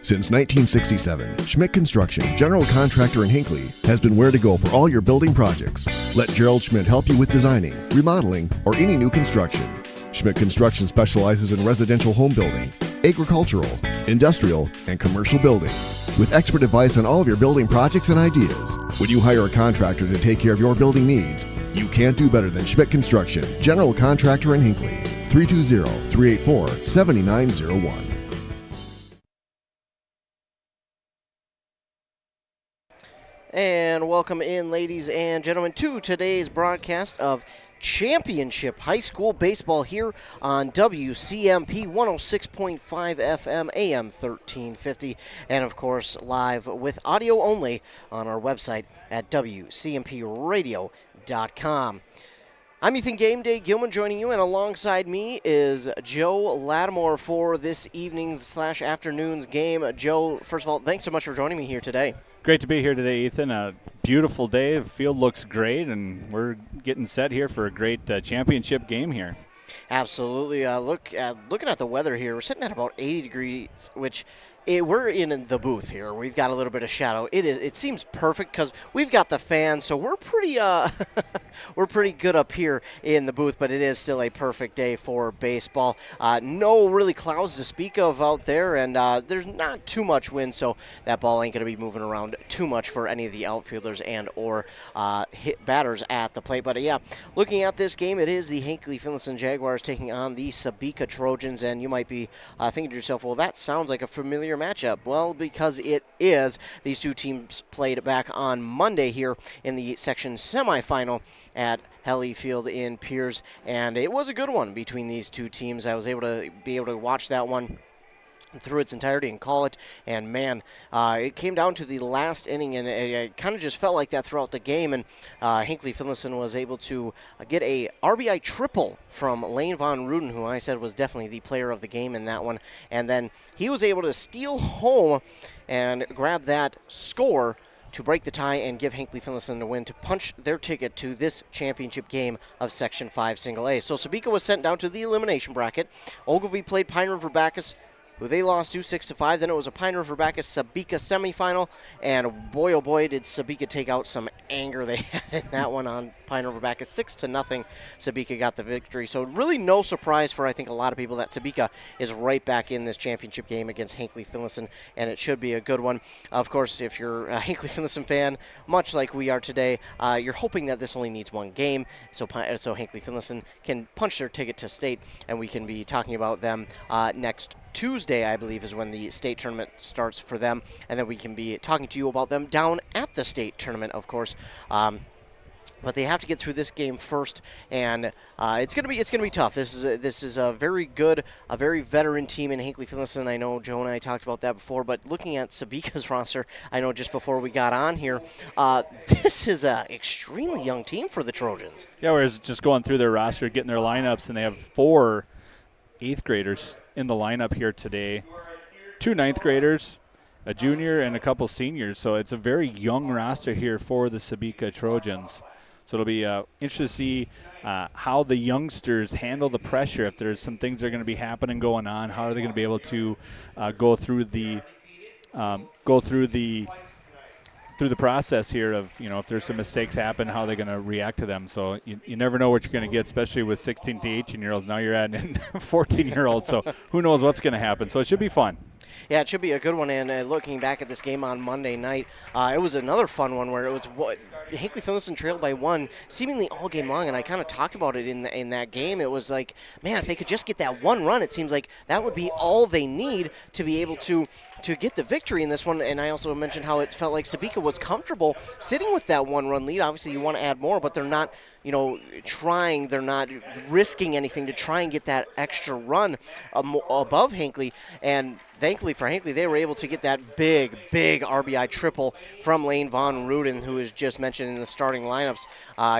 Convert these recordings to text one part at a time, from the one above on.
Since 1967, Schmidt Construction, general contractor in Hinckley, has been where to go for all your building projects. Let Gerald Schmidt help you with designing, remodeling, or any new construction. Schmidt Construction specializes in residential home building, agricultural, industrial, and commercial buildings. With expert advice on all of your building projects and ideas. When you hire a contractor to take care of your building needs, you can't do better than Schmidt Construction, general contractor in Hinckley. 320-384-7901. And welcome in, ladies and gentlemen, to today's broadcast of Championship High School Baseball here on WCMP 106.5 FM, AM 1350, and of course live with audio only on our website at WCMPradio.com. I'm Ethan Game Day Gilman joining you, and alongside me is Joe Lattimore for this evening's / afternoon's game. Joe, first of all, thanks so much for joining me here today. Great to be here today, Ethan. A beautiful day. The field looks great, and we're getting set here for a great championship game here. Absolutely. Looking at the weather here, we're sitting at about 80 degrees, which we're in the booth here. We've got a little bit of shadow. It seems perfect because we've got the fan, so we're pretty we're pretty good up here in the booth. But it is still a perfect day for baseball. No really clouds to speak of out there, and there's not too much wind, so that ball ain't going to be moving around too much for any of the outfielders and or hit batters at the plate. But yeah, looking at this game, it is the Hinckley-Finlayson Jaguars taking on the Sebeka Trojans, and you might be thinking to yourself, well, that sounds like a familiar matchup. Well, because it is. These two teams played back on Monday here in the section semifinal at Helly Field in Piers, and it was a good one between these two teams. I was able to watch that one through its entirety and call it, and man, it came down to the last inning, and it kind of just felt like that throughout the game, and Hinckley-Finlayson was able to get a RBI triple from Lane Von Ruden, who I said was definitely the player of the game in that one, and then he was able to steal home and grab that score to break the tie and give Hinckley-Finlayson the win to punch their ticket to this championship game of Section 5 Single A. So Sebeka was sent down to the elimination bracket. Ogilvie played Pine River Bacchus, who they lost to 6-5. Then it was a Pine River Bacchus Sebeka semifinal, and boy, oh boy, did Sebeka take out some anger they had in that one on Pine River Bacchus. 6-0, Sebeka got the victory. So really no surprise for, I think, a lot of people that Sebeka is right back in this championship game against Hinckley-Finlayson, and it should be a good one. Of course, if you're a Hinckley-Finlayson fan, much like we are today, you're hoping that this only needs one game, so Hinckley-Finlayson can punch their ticket to state, and we can be talking about them next Tuesday, I believe, is when the state tournament starts for them, and then we can be talking to you about them down at the state tournament, of course. But they have to get through this game first, and it's gonna be tough. This is a very good, a very veteran team in Hinckley-Finlayson. I know Joe and I talked about that before, but looking at Sebeka's roster, I know just before we got on here, this is an extremely young team for the Trojans. Yeah, we're just going through their roster, getting their lineups, and they have 4 8th graders in the lineup here today, 2 9th graders, a junior, and a couple seniors. So it's a very young roster here for the Sebeka Trojans. So it'll be interesting to see how the youngsters handle the pressure. If there's some things that are going to be happening going on, how are they going to be able to go through the process here of, if there's some mistakes happen, how they're going to react to them. So you never know what you're going to get, especially with 16 to 18-year-olds. Now you're adding 14-year-olds, so who knows what's going to happen. So it should be fun. Yeah, it should be a good one, and looking back at this game on Monday night, it was another fun one where it was Hinckley-Finlayson trailed by 1 seemingly all game long, and I kind of talked about it in that game. It was like, man, if they could just get that 1 run, it seems like that would be all they need to be able to get the victory in this one. And I also mentioned how it felt like Sebeka was comfortable sitting with that 1-run lead. Obviously, you want to add more, but they're not they're not risking anything to try and get that extra run above Hinckley. And thankfully for Hinckley, they were able to get that big RBI triple from Lane Von Ruden, who was just mentioned in the starting lineups.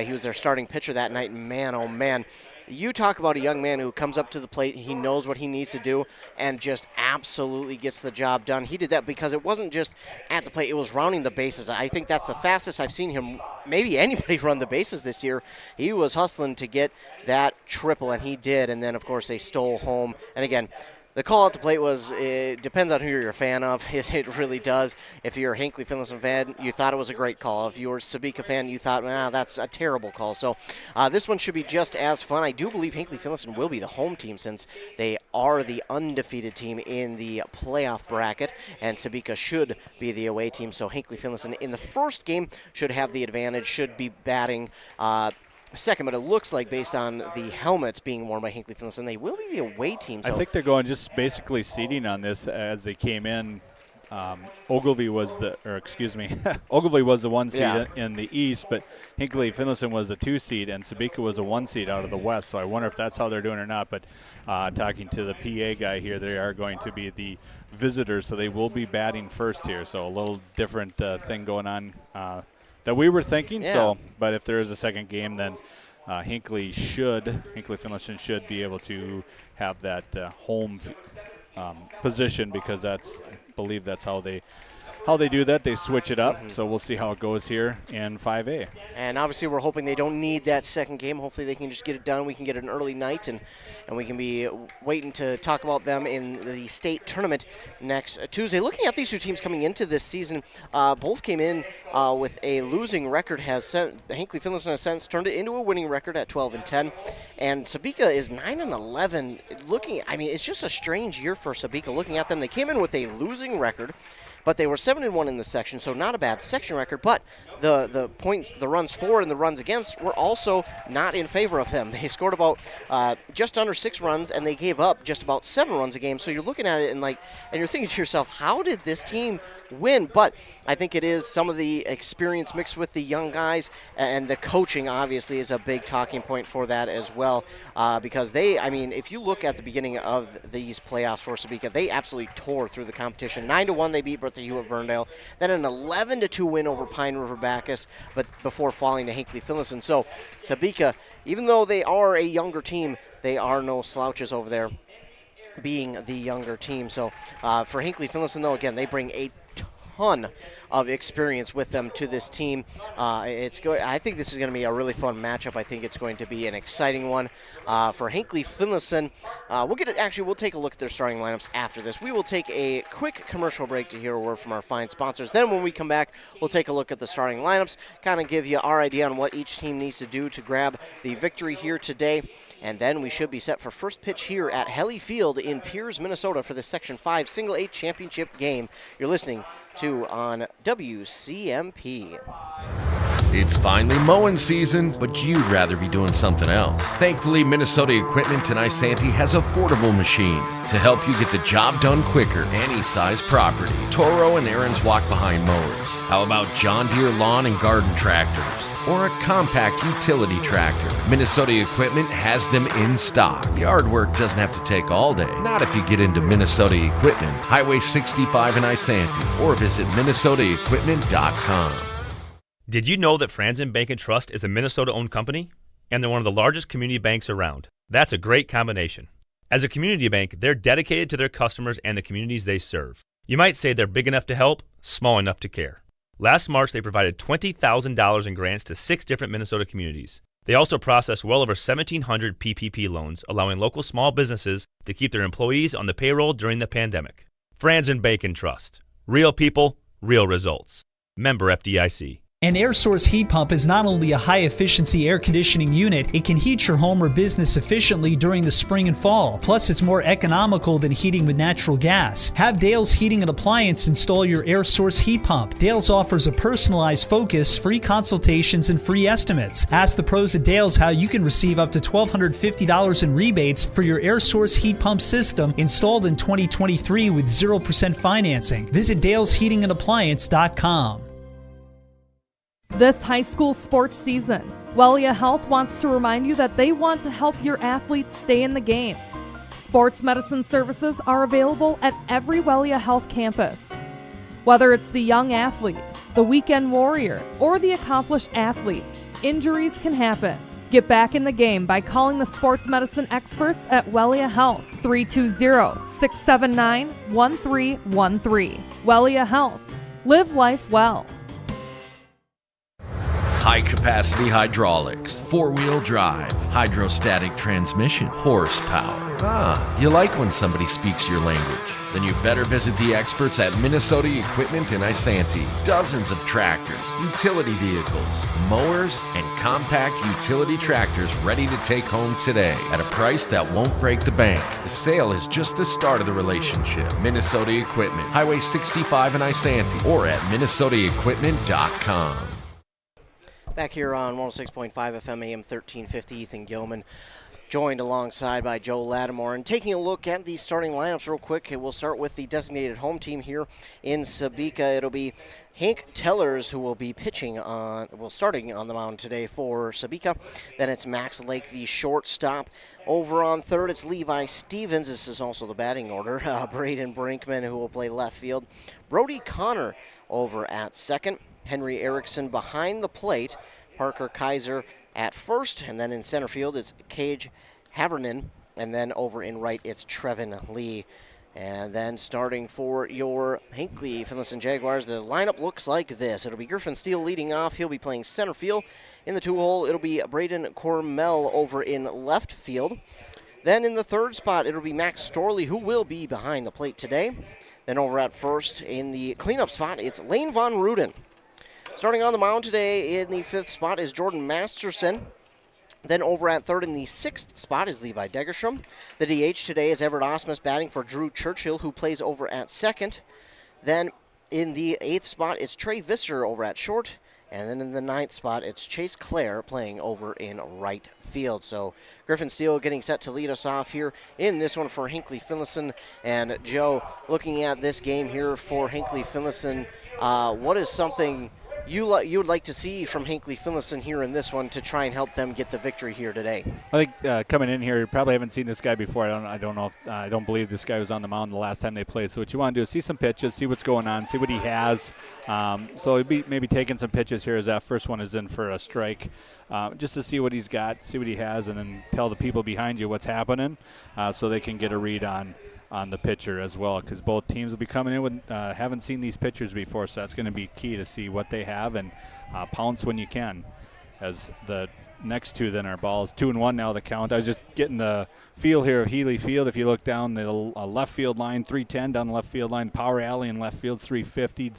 He was their starting pitcher that night. Man, oh man. You talk about a young man who comes up to the plate, he knows what he needs to do, and just absolutely gets the job done. He did that because it wasn't just at the plate, it was rounding the bases. I think that's the fastest I've seen him, maybe anybody, run the bases this year. He was hustling to get that triple, and he did, and then, of course, they stole home. And again, The call at the plate it depends on who you're a fan of. It really does. If you're a Hinckley-Finlayson fan, you thought it was a great call. If you were a Sebeka fan, you thought, that's a terrible call. So this one should be just as fun. I do believe Hinckley-Finlayson will be the home team since they are the undefeated team in the playoff bracket, and Sebeka should be the away team. So Hinckley-Finlayson in the first game should have the advantage, should be batting second, but it looks like based on the helmets being worn by Hinckley-Finlayson, they will be the away team. So I think they're going just basically seeding on this as they came in. Ogilvy was Ogilvy was the 1 seed in the East, but Hinckley-Finlayson was the 2 seed, and Sebeka was a 1 seed out of the West. So I wonder if that's how they're doing or not. But talking to the PA guy here, they are going to be the visitors, so they will be batting first here. So a little different thing going on that we were thinking. Yeah. So, but if there is a second game, then Hinckley-Finlayson should be able to have that home position, because I believe that's how they do that. They switch it up. So we'll see how it goes here in 5A. And obviously we're hoping they don't need that second game. Hopefully they can just get it done. We can get an early night, and we can be waiting to talk about them in the state tournament next Tuesday. Looking at these two teams coming into this season, both came in with a losing record. Hinckley-Finlayson has since turned it into a winning record at 12-10, and Sebeka is 9-11. It's just a strange year for Sebeka. Looking at them, they came in with a losing record, but they were 7-1 in the section, so not a bad section record. But the points, the runs for and the runs against were also not in favor of them. They scored about just under 6 runs, and they gave up just about 7 runs a game. So you're looking at it and you're thinking to yourself, how did this team win? But I think it is some of the experience mixed with the young guys, and the coaching obviously is a big talking point for that as well. Because if you look at the beginning of these playoffs for Sebeka, they absolutely tore through the competition. 9-1 they beat Bertha Hewitt-Verndale, then an 11-2 win over Pine River Bacchus, but before falling to Hinckley-Finlayson. So Sebeka, even though they are a younger team, they are no slouches over there, being the younger team. So for Hinckley-Finlayson, though, again, they bring a ton of experience with them to this team. I think this is going to be a really fun matchup. I think it's going to be an exciting one for Hinckley-Finlayson. We'll take a look at their starting lineups after this. We will take a quick commercial break to hear a word from our fine sponsors. Then when we come back, we'll take a look at the starting lineups, kind of give you our idea on what each team needs to do to grab the victory here today. And then we should be set for first pitch here at Helly Field in Piers, Minnesota for the Section 5 Single A Championship game. You're listening to on WCMP. It's finally mowing season, but you'd rather be doing something else. Thankfully, Minnesota Equipment in Isanti has affordable machines to help you get the job done quicker, any size property. Toro and Aaron's walk-behind mowers. How about John Deere lawn and garden tractors? Or a compact utility tractor? Minnesota Equipment has them in stock. Yard work doesn't have to take all day. Not if you get into Minnesota Equipment, Highway 65 in Isanti, or visit minnesotaequipment.com. Did you know that Franzen Bank & Trust is a Minnesota-owned company? And they're one of the largest community banks around. That's a great combination. As a community bank, they're dedicated to their customers and the communities they serve. You might say they're big enough to help, small enough to care. Last March, they provided $20,000 in grants to 6 different Minnesota communities. They also processed well over 1,700 PPP loans, allowing local small businesses to keep their employees on the payroll during the pandemic. Franzen Bank & Trust. Real people, real results. Member FDIC. An air source heat pump is not only a high-efficiency air conditioning unit, it can heat your home or business efficiently during the spring and fall. Plus, it's more economical than heating with natural gas. Have Dale's Heating and Appliance install your air source heat pump. Dale's offers a personalized focus, free consultations, and free estimates. Ask the pros at Dale's how you can receive up to $1,250 in rebates for your air source heat pump system installed in 2023 with 0% financing. Visit dalesheatingandappliance.com. This high school sports season, Wellia Health wants to remind you that they want to help your athletes stay in the game. Sports medicine services are available at every Wellia Health campus. Whether it's the young athlete, the weekend warrior, or the accomplished athlete, injuries can happen. Get back in the game by calling the sports medicine experts at Wellia Health, 320-679-1313. Wellia Health. Live life well. High-capacity hydraulics, four-wheel drive, hydrostatic transmission, horsepower. Ah, you like when somebody speaks your language. Then you better visit the experts at Minnesota Equipment in Isanti. Dozens of tractors, utility vehicles, mowers, and compact utility tractors ready to take home today at a price that won't break the bank. The sale is just the start of the relationship. Minnesota Equipment, Highway 65 in Isanti, or at minnesotaequipment.com. Back here on 106.5 FM AM 1350, Ethan Gilman, joined alongside by Joe Lattimore. And taking a look at the starting lineups real quick, we'll start with the designated home team here in Sebeka. It'll be Hank Tellers who will be starting on the mound today for Sebeka. Then it's Max Lake, the shortstop. Over on third, it's Levi Stevens. This is also the batting order. Braden Brinkman, who will play left field. Brody Connor over at second. Henry Erickson behind the plate. Parker Kaiser at first, and then in center field it's Cage Havernan, and then over in right it's Trevin Lee. And then starting for your Hinckley-Finlayson Jaguars, the lineup looks like this. It'll be Griffin Steele leading off. He'll be playing center field. In the two-hole, it'll be Braden Cormel over in left field. Then in the third spot, it'll be Max Storley, who will be behind the plate today. Then over at first, in the cleanup spot, it's Lane Von Ruden. Starting on the mound today in the fifth spot is Jordan Masterson. Then over at third in the sixth spot is Levi Degerstrom. The DH today is Everett Osmus batting for Drew Churchill, who plays over at second. Then in the eighth spot, it's Trey Visser over at short. And then in the ninth spot, it's Chase Clare playing over in right field. So Griffin Steele getting set to lead us off here in this one for Hinckley-Finlayson. And Joe, looking at this game here for Hinckley-Finlayson, what is something you would like to see from Hinckley-Finlayson here in this one to try and help them get the victory here today? I think coming in here, you probably haven't seen this guy before. I don't believe this guy was on the mound the last time they played. So what you want to do is see some pitches, see what's going on, see what he has. So he'd be maybe taking some pitches here as that first one is in for a strike, just to see what he's got, see what he has, and then tell the people behind you what's happening, so they can get a read on the pitcher as well, because both teams will be coming in with haven't seen these pitchers before, so that's going to be key to see what they have and pounce when you can. As the next two then are balls 2-1 now the count. I was just getting the feel here of Healy Field. If you look down the left field line, 310 down the left field line. Power alley in left field 350.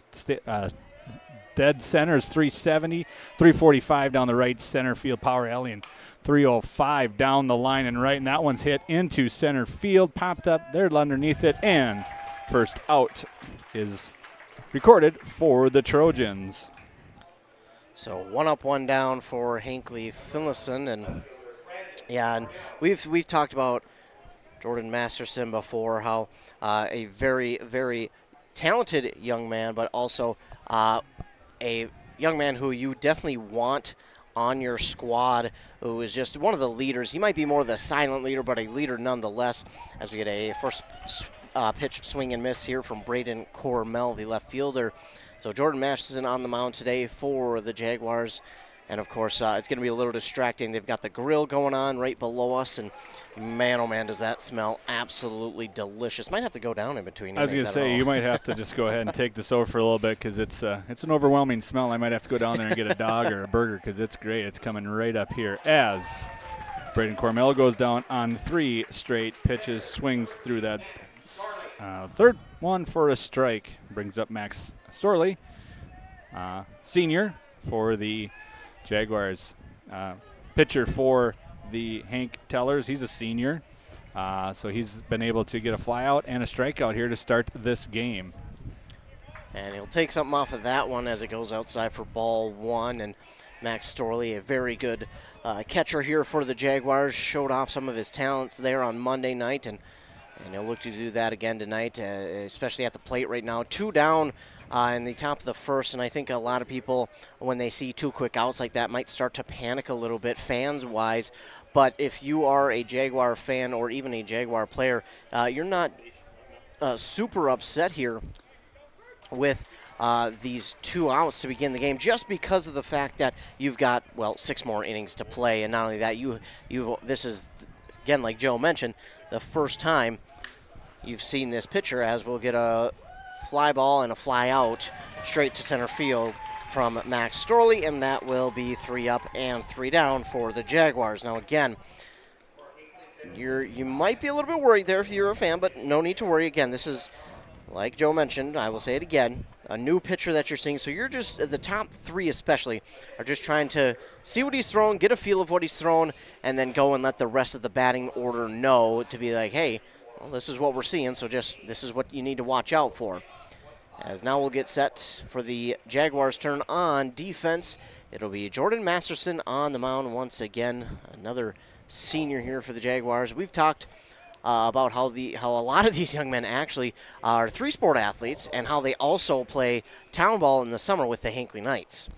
Dead center is 370. 345 down the right center field power alley, and 305 down the line and right, and that one's hit into center field, popped up there underneath it, and first out is recorded for the Trojans. So 1 up, 1 down for Hinckley-Finlayson, and we've talked about Jordan Masterson before, how a very, very talented young man, but also a young man who you definitely want on your squad, who is just one of the leaders. He might be more of the silent leader, but a leader nonetheless, as we get a first pitch swing and miss here from Braden Cormel, the left fielder. So Jordan Masterson on the mound today for the Jaguars. And, of course, it's going to be a little distracting. They've got the grill going on right below us, and man, oh, man, does that smell absolutely delicious. Might have to go down in between. I was going to say, you might have to just go ahead and take this over for a little bit, because it's an overwhelming smell. I might have to go down there and get a dog or a burger, because it's great. It's coming right up here as Braden Cormel goes down on 3 straight pitches, swings through that third one for a strike. Brings up Max Storley, senior for the Jaguars. Pitcher for the Hank Tellers, he's a senior, so he's been able to get a flyout and a strikeout here to start this game. And he'll take something off of that one as it goes outside for ball 1. And Max Storley, a very good catcher here for the Jaguars, showed off some of his talents there on Monday night, and he'll look to do that again tonight, especially at the plate right now. 2 down in the top of the first, and I think a lot of people, when they see 2 quick outs like that, might start to panic a little bit fans-wise. But if you are a Jaguar fan or even a Jaguar player, you're not super upset here with these 2 outs to begin the game, just because of the fact that you've got, 6 more innings to play. And not only that, this is, again, like Joe mentioned, the first time you've seen this pitcher, as we'll get a fly ball and a fly out straight to center field from Max Storley, and that will be 3 up and 3 down for the Jaguars. Now, again, you might be a little bit worried there if you're a fan, but no need to worry. Again, this is, like Joe mentioned, I will say it again, a new pitcher that you're seeing. So you're just, the top 3 especially, are just trying to see what he's thrown, get a feel of what he's thrown, and then go and let the rest of the batting order know to be like, hey, well, this is what we're seeing, so just this is what you need to watch out for. As now we'll get set for the Jaguars' turn on defense. It'll be Jordan Masterson on the mound once again, another senior here for the Jaguars. We've talked about how a lot of these young men actually are 3-sport athletes and how they also play town ball in the summer with the Hinckley Knights.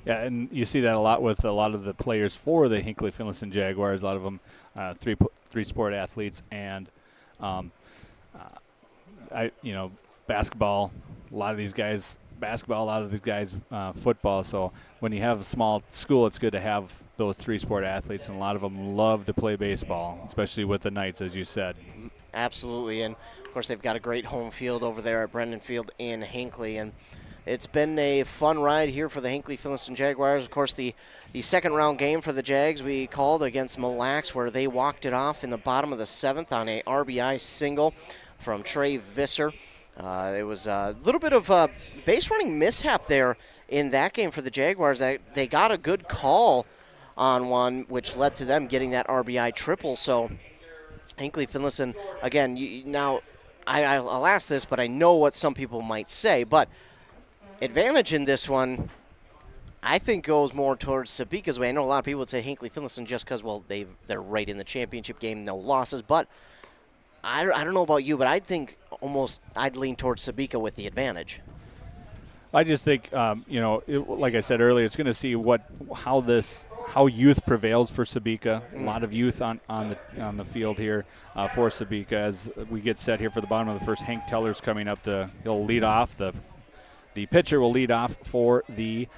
Yeah, and you see that a lot with a lot of the players for the Hinckley-Finlayson Jaguars. A lot of them three-sport athletes, and basketball. A lot of these guys basketball, a lot of these guys football. So when you have a small school, it's good to have those 3-sport athletes, and a lot of them love to play baseball, especially with the Knights, as you said. Absolutely, and of course they've got a great home field over there at Brendan Field in Hinckley, and it's been a fun ride here for the Hinckley-Finlayson Jaguars. Of course, the second round game for the Jags we called against Mille Lacs, where they walked it off in the bottom of the 7th on a RBI single from Trey Visser. It was a little bit of a base running mishap there in that game for the Jaguars. They got a good call on one, which led to them getting that RBI triple. So Hinckley-Finlayson, again, I'll ask this, but I know what some people might say, but advantage in this one, I think, goes more towards Sebeka's way. I know a lot of people would say Hinckley-Finlayson just because, well, they're right in the championship game, no losses, but I don't know about you, but I think almost I'd lean towards Sebeka with the advantage. I just think, like I said earlier, it's going to see how youth prevails for Sebeka. A lot of youth on the field here for Sebeka as we get set here for the bottom of the first. Hank Teller's coming up. He'll lead off. The pitcher will lead off for the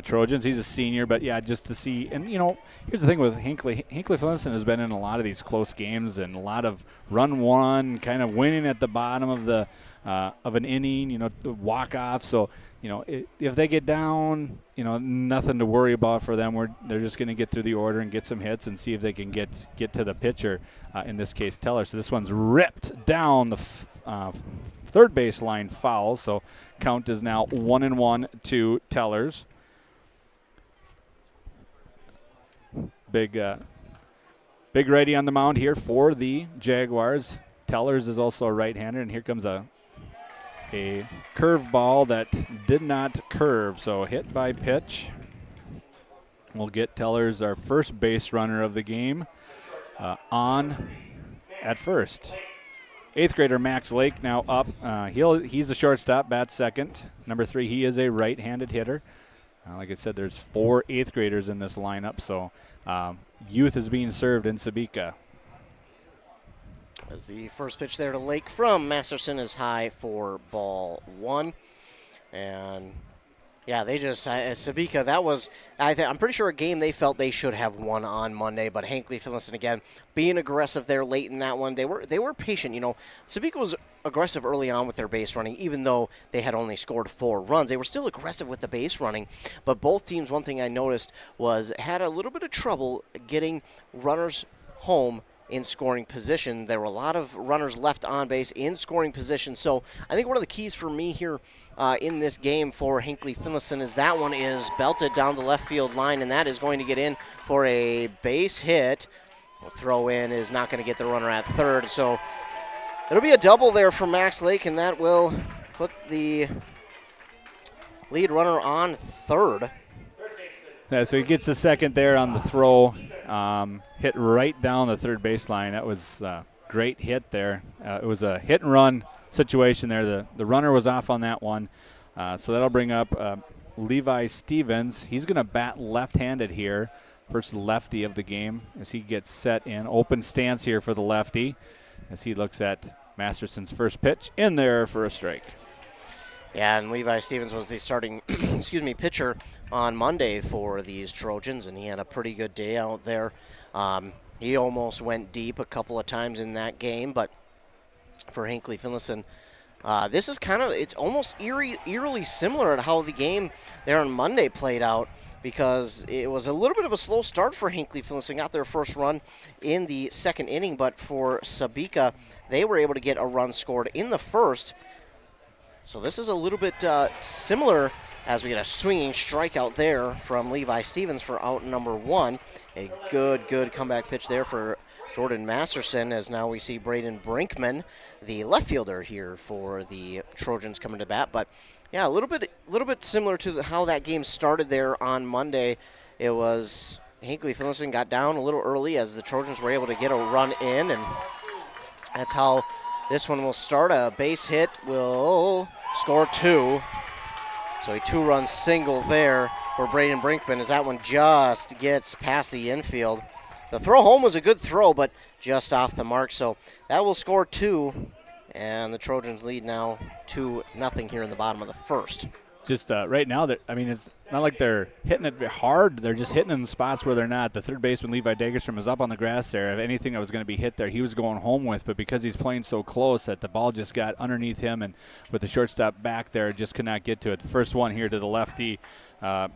Trojans. He's a senior, but yeah, just to see. And here's the thing with Hinckley-Finlayson has been in a lot of these close games and a lot of run one, kind of winning at the bottom of an inning. Walk off. So if they get down, nothing to worry about for them. They're just going to get through the order and get some hits and see if they can get to the pitcher. In this case, Teller. So this one's ripped down the third baseline foul. So count is now 1-1 to Tellers. Big righty on the mound here for the Jaguars. Tellers is also a right-hander, and here comes a curve ball that did not curve, so hit by pitch. We'll get Tellers, our first base runner of the game, on at first. 8th grader Max Lake now up. He's a shortstop, bats second. Number 3, he is a right-handed hitter. Like I said, there's 4 8th graders in this lineup, so youth is being served in Sebeka. As the first pitch there to Lake from Masterson is high for ball 1. And yeah, they just, Sebeka, that was, I'm pretty sure a game they felt they should have won on Monday, but Hinckley-Finlayson again being aggressive there late in that one. They were patient. Sebeka was aggressive early on with their base running, even though they had only scored 4 runs. They were still aggressive with the base running, but both teams, one thing I noticed was had a little bit of trouble getting runners home in scoring position. There were a lot of runners left on base in scoring position. So I think one of the keys for me here in this game for Hinckley-Finlayson is that one is belted down the left field line, and that is going to get in for a base hit. The throw in is not going to get the runner at third. So it'll be a double there for Max Lake, and that will put the lead runner on third. Yeah, so he gets the second there on the throw. Hit right down the third baseline. That was a great hit there. It was a hit and run situation there. The runner was off on that one. So that'll bring up Levi Stevens. He's going to bat left-handed here. First lefty of the game as he gets set in open stance here for the lefty as he looks at Masterson's first pitch in there for a strike. Yeah, and Levi Stevens was the starting pitcher on Monday for these Trojans, and he had a pretty good day out there. He almost went deep a couple of times in that game, but for Hinckley-Finlayson, This is it's almost eerily similar to how the game there on Monday played out, because it was a little bit of a slow start for Hinckley-Finlayson. Got their first run in the second inning, but for Sebeka, they were able to get a run scored in the first. So this is a little bit similar, as we get a swinging strikeout there from Levi Stevens for out number 1. A good comeback pitch there for Jordan Masterson, as now we see Braden Brinkman, the left fielder here for the Trojans, coming to bat. But yeah, a little bit similar to how that game started there on Monday. It was Hinckley-Finlayson got down a little early as the Trojans were able to get a run in, and that's how this one will start. A base hit will score 2. So a 2-run single there for Braden Brinkman, as that one just gets past the infield. The throw home was a good throw, but just off the mark. So that will score 2, and the Trojans lead now 2-0 here in the bottom of the first. Just right now, it's not like they're hitting it hard. They're just hitting in the spots where they're not. The third baseman, Levi Dagerstrom, is up on the grass there. If anything that was going to be hit there, he was going home with. But because he's playing so close that the ball just got underneath him, and with the shortstop back there, just could not get to it. The first one here to the lefty, that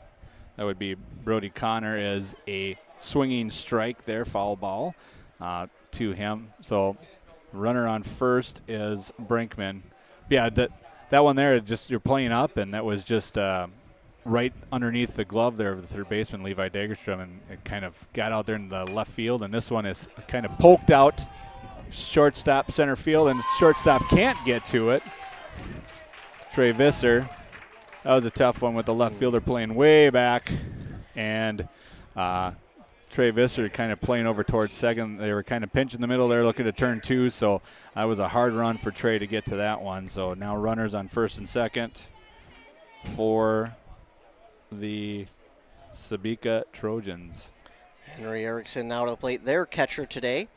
would be Brody Connor, is a swinging strike there, foul ball to him. So runner on first is Brinkman. Yeah, that one there, just you're playing up, and that was just right underneath the glove there of the third baseman, Levi Dagerstrom, and it kind of got out there in the left field. And this one is kind of poked out shortstop center field, and shortstop can't get to it. Trey Visser, that was a tough one with the left fielder playing way back, and Trey Visser kind of playing over towards second. They were kind of pinching the middle there, looking to turn 2, so that was a hard run for Trey to get to that one. So now runners on first and second for the Sebeka Trojans. Henry Erickson now to the plate, their catcher today.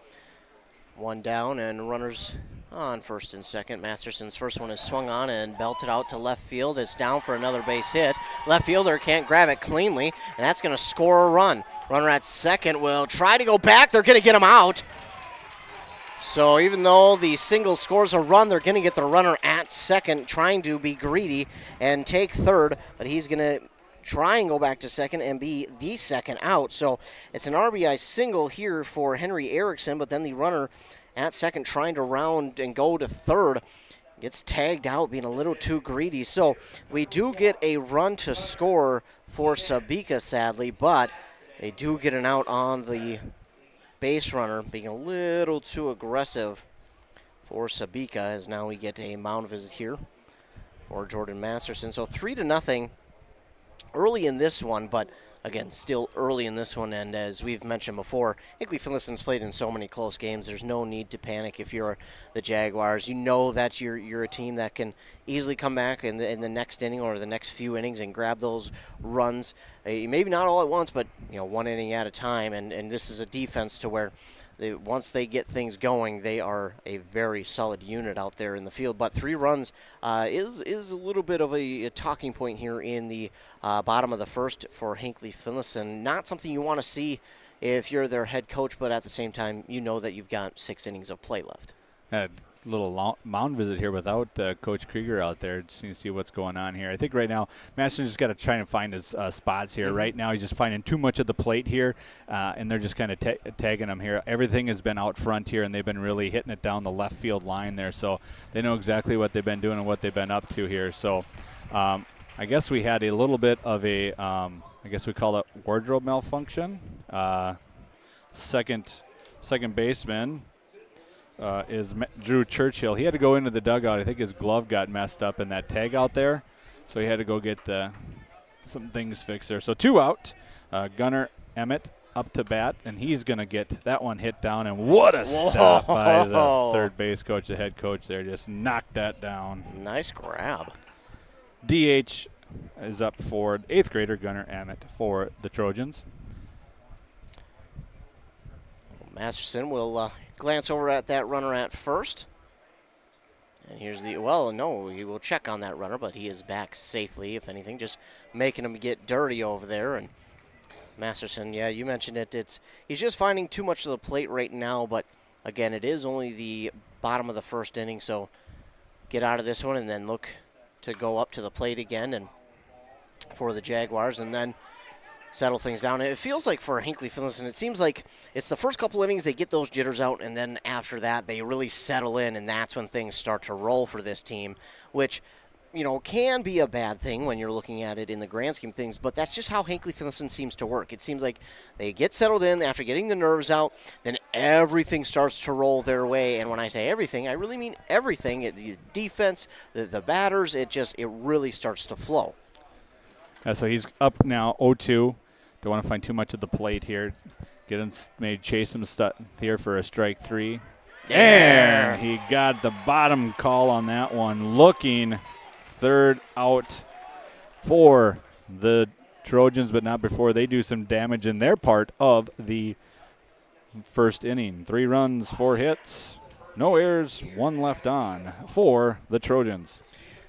1 down and runners on first and second. Masterson's first one is swung on and belted out to left field. It's down for another base hit. Left fielder can't grab it cleanly, and that's going to score a run. Runner at second will try to go back. They're going to get him out. So even though the single scores a run, they're going to get the runner at second, trying to be greedy and take third, but he's going to try and go back to second and be the second out. So it's an RBI single here for Henry Erickson, but then the runner at second trying to round and go to third gets tagged out, being a little too greedy. So we do get a run to score for Sebeka, sadly, but they do get an out on the base runner, being a little too aggressive for Sebeka, as now we get a mound visit here for Jordan Masterson. So 3-0 early in this one, but again, still early in this one, and as we've mentioned before, Hinckley-Finlayson's played in so many close games. There's no need to panic if you're the Jaguars. You know that you're a team that can easily come back in the next inning or the next few innings and grab those runs. Maybe not all at once, but one inning at a time. And this is a defense to where once they get things going, they are a very solid unit out there in the field. But 3 runs is a little bit of a talking point here in the bottom of the first for Hinckley-Finlayson. Not something you want to see if you're their head coach, but at the same time, you know that you've got 6 innings of play left. Had a little mound visit here without Coach Krieger out there, just to see what's going on here. I think right now Masterson's just got to try and find his spots here. Mm-hmm. Right now he's just finding too much of the plate here, and they're just kind of tagging him here. Everything has been out front here, and they've been really hitting it down the left field line there, so they know exactly what they've been doing and what they've been up to here. So I guess we had a little bit of a, I guess we call it wardrobe malfunction. Second baseman is Drew Churchill. He had to go into the dugout. I think his glove got messed up in that tag out there, so he had to go get some things fixed there. So 2 out. Gunnar Emmett up to bat, and he's going to get that one hit down. And what a stop by the third base coach, the head coach there. Just knocked that down. Nice grab. DH is up for 8th grader Gunnar Emmett for the Trojans. Masterson will glance over at that runner at first. And here's he will check on that runner, but he is back safely, if anything, just making him get dirty over there. And Masterson, yeah, you mentioned it. He's just finding too much of the plate right now, but again, it is only the bottom of the first inning, so get out of this one and then look to go up to the plate again and for the Jaguars and then settle things down. It feels like for Hinckley-Finlayson, it seems like it's the first couple innings they get those jitters out, and then after that they really settle in, and that's when things start to roll for this team, which, you know, can be a bad thing when you're looking at it in the grand scheme of things, but that's just how Hinckley-Finlayson seems to work. It seems like they get settled in after getting the nerves out, then everything starts to roll their way, and when I say everything, I really mean everything. The defense, the batters, it really starts to flow. So he's up now 0-2. Don't want to find too much at the plate here. Get him, maybe chase him here for a strike 3. Yeah. And he got the bottom call on that one. Looking third out for the Trojans, but not before they do some damage in their part of the first inning. 3 runs, 4 hits, no errors, 1 left on for the Trojans.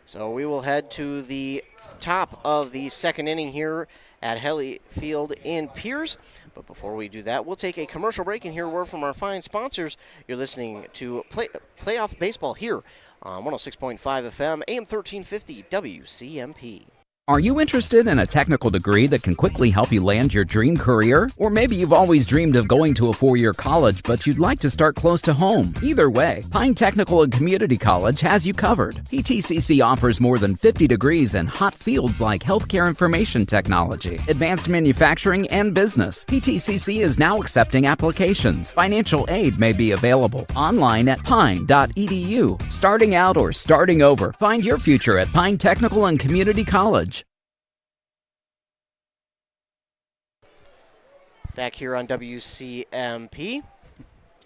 So we will head to the top of the second inning here at Helly Field in Pierce. But before we do that, we'll take a commercial break and hear a word from our fine sponsors. You're listening to Playoff Baseball here on 106.5 FM, AM 1350 WCMP. Are you interested in a technical degree that can quickly help you land your dream career? Or maybe you've always dreamed of going to a 4-year college, but you'd like to start close to home. Either way, Pine Technical and Community College has you covered. PTCC offers more than 50 degrees in hot fields like healthcare information technology, advanced manufacturing, and business. PTCC is now accepting applications. Financial aid may be available. Online at pine.edu. Starting out or starting over, find your future at Pine Technical and Community College. Back here on WCMP,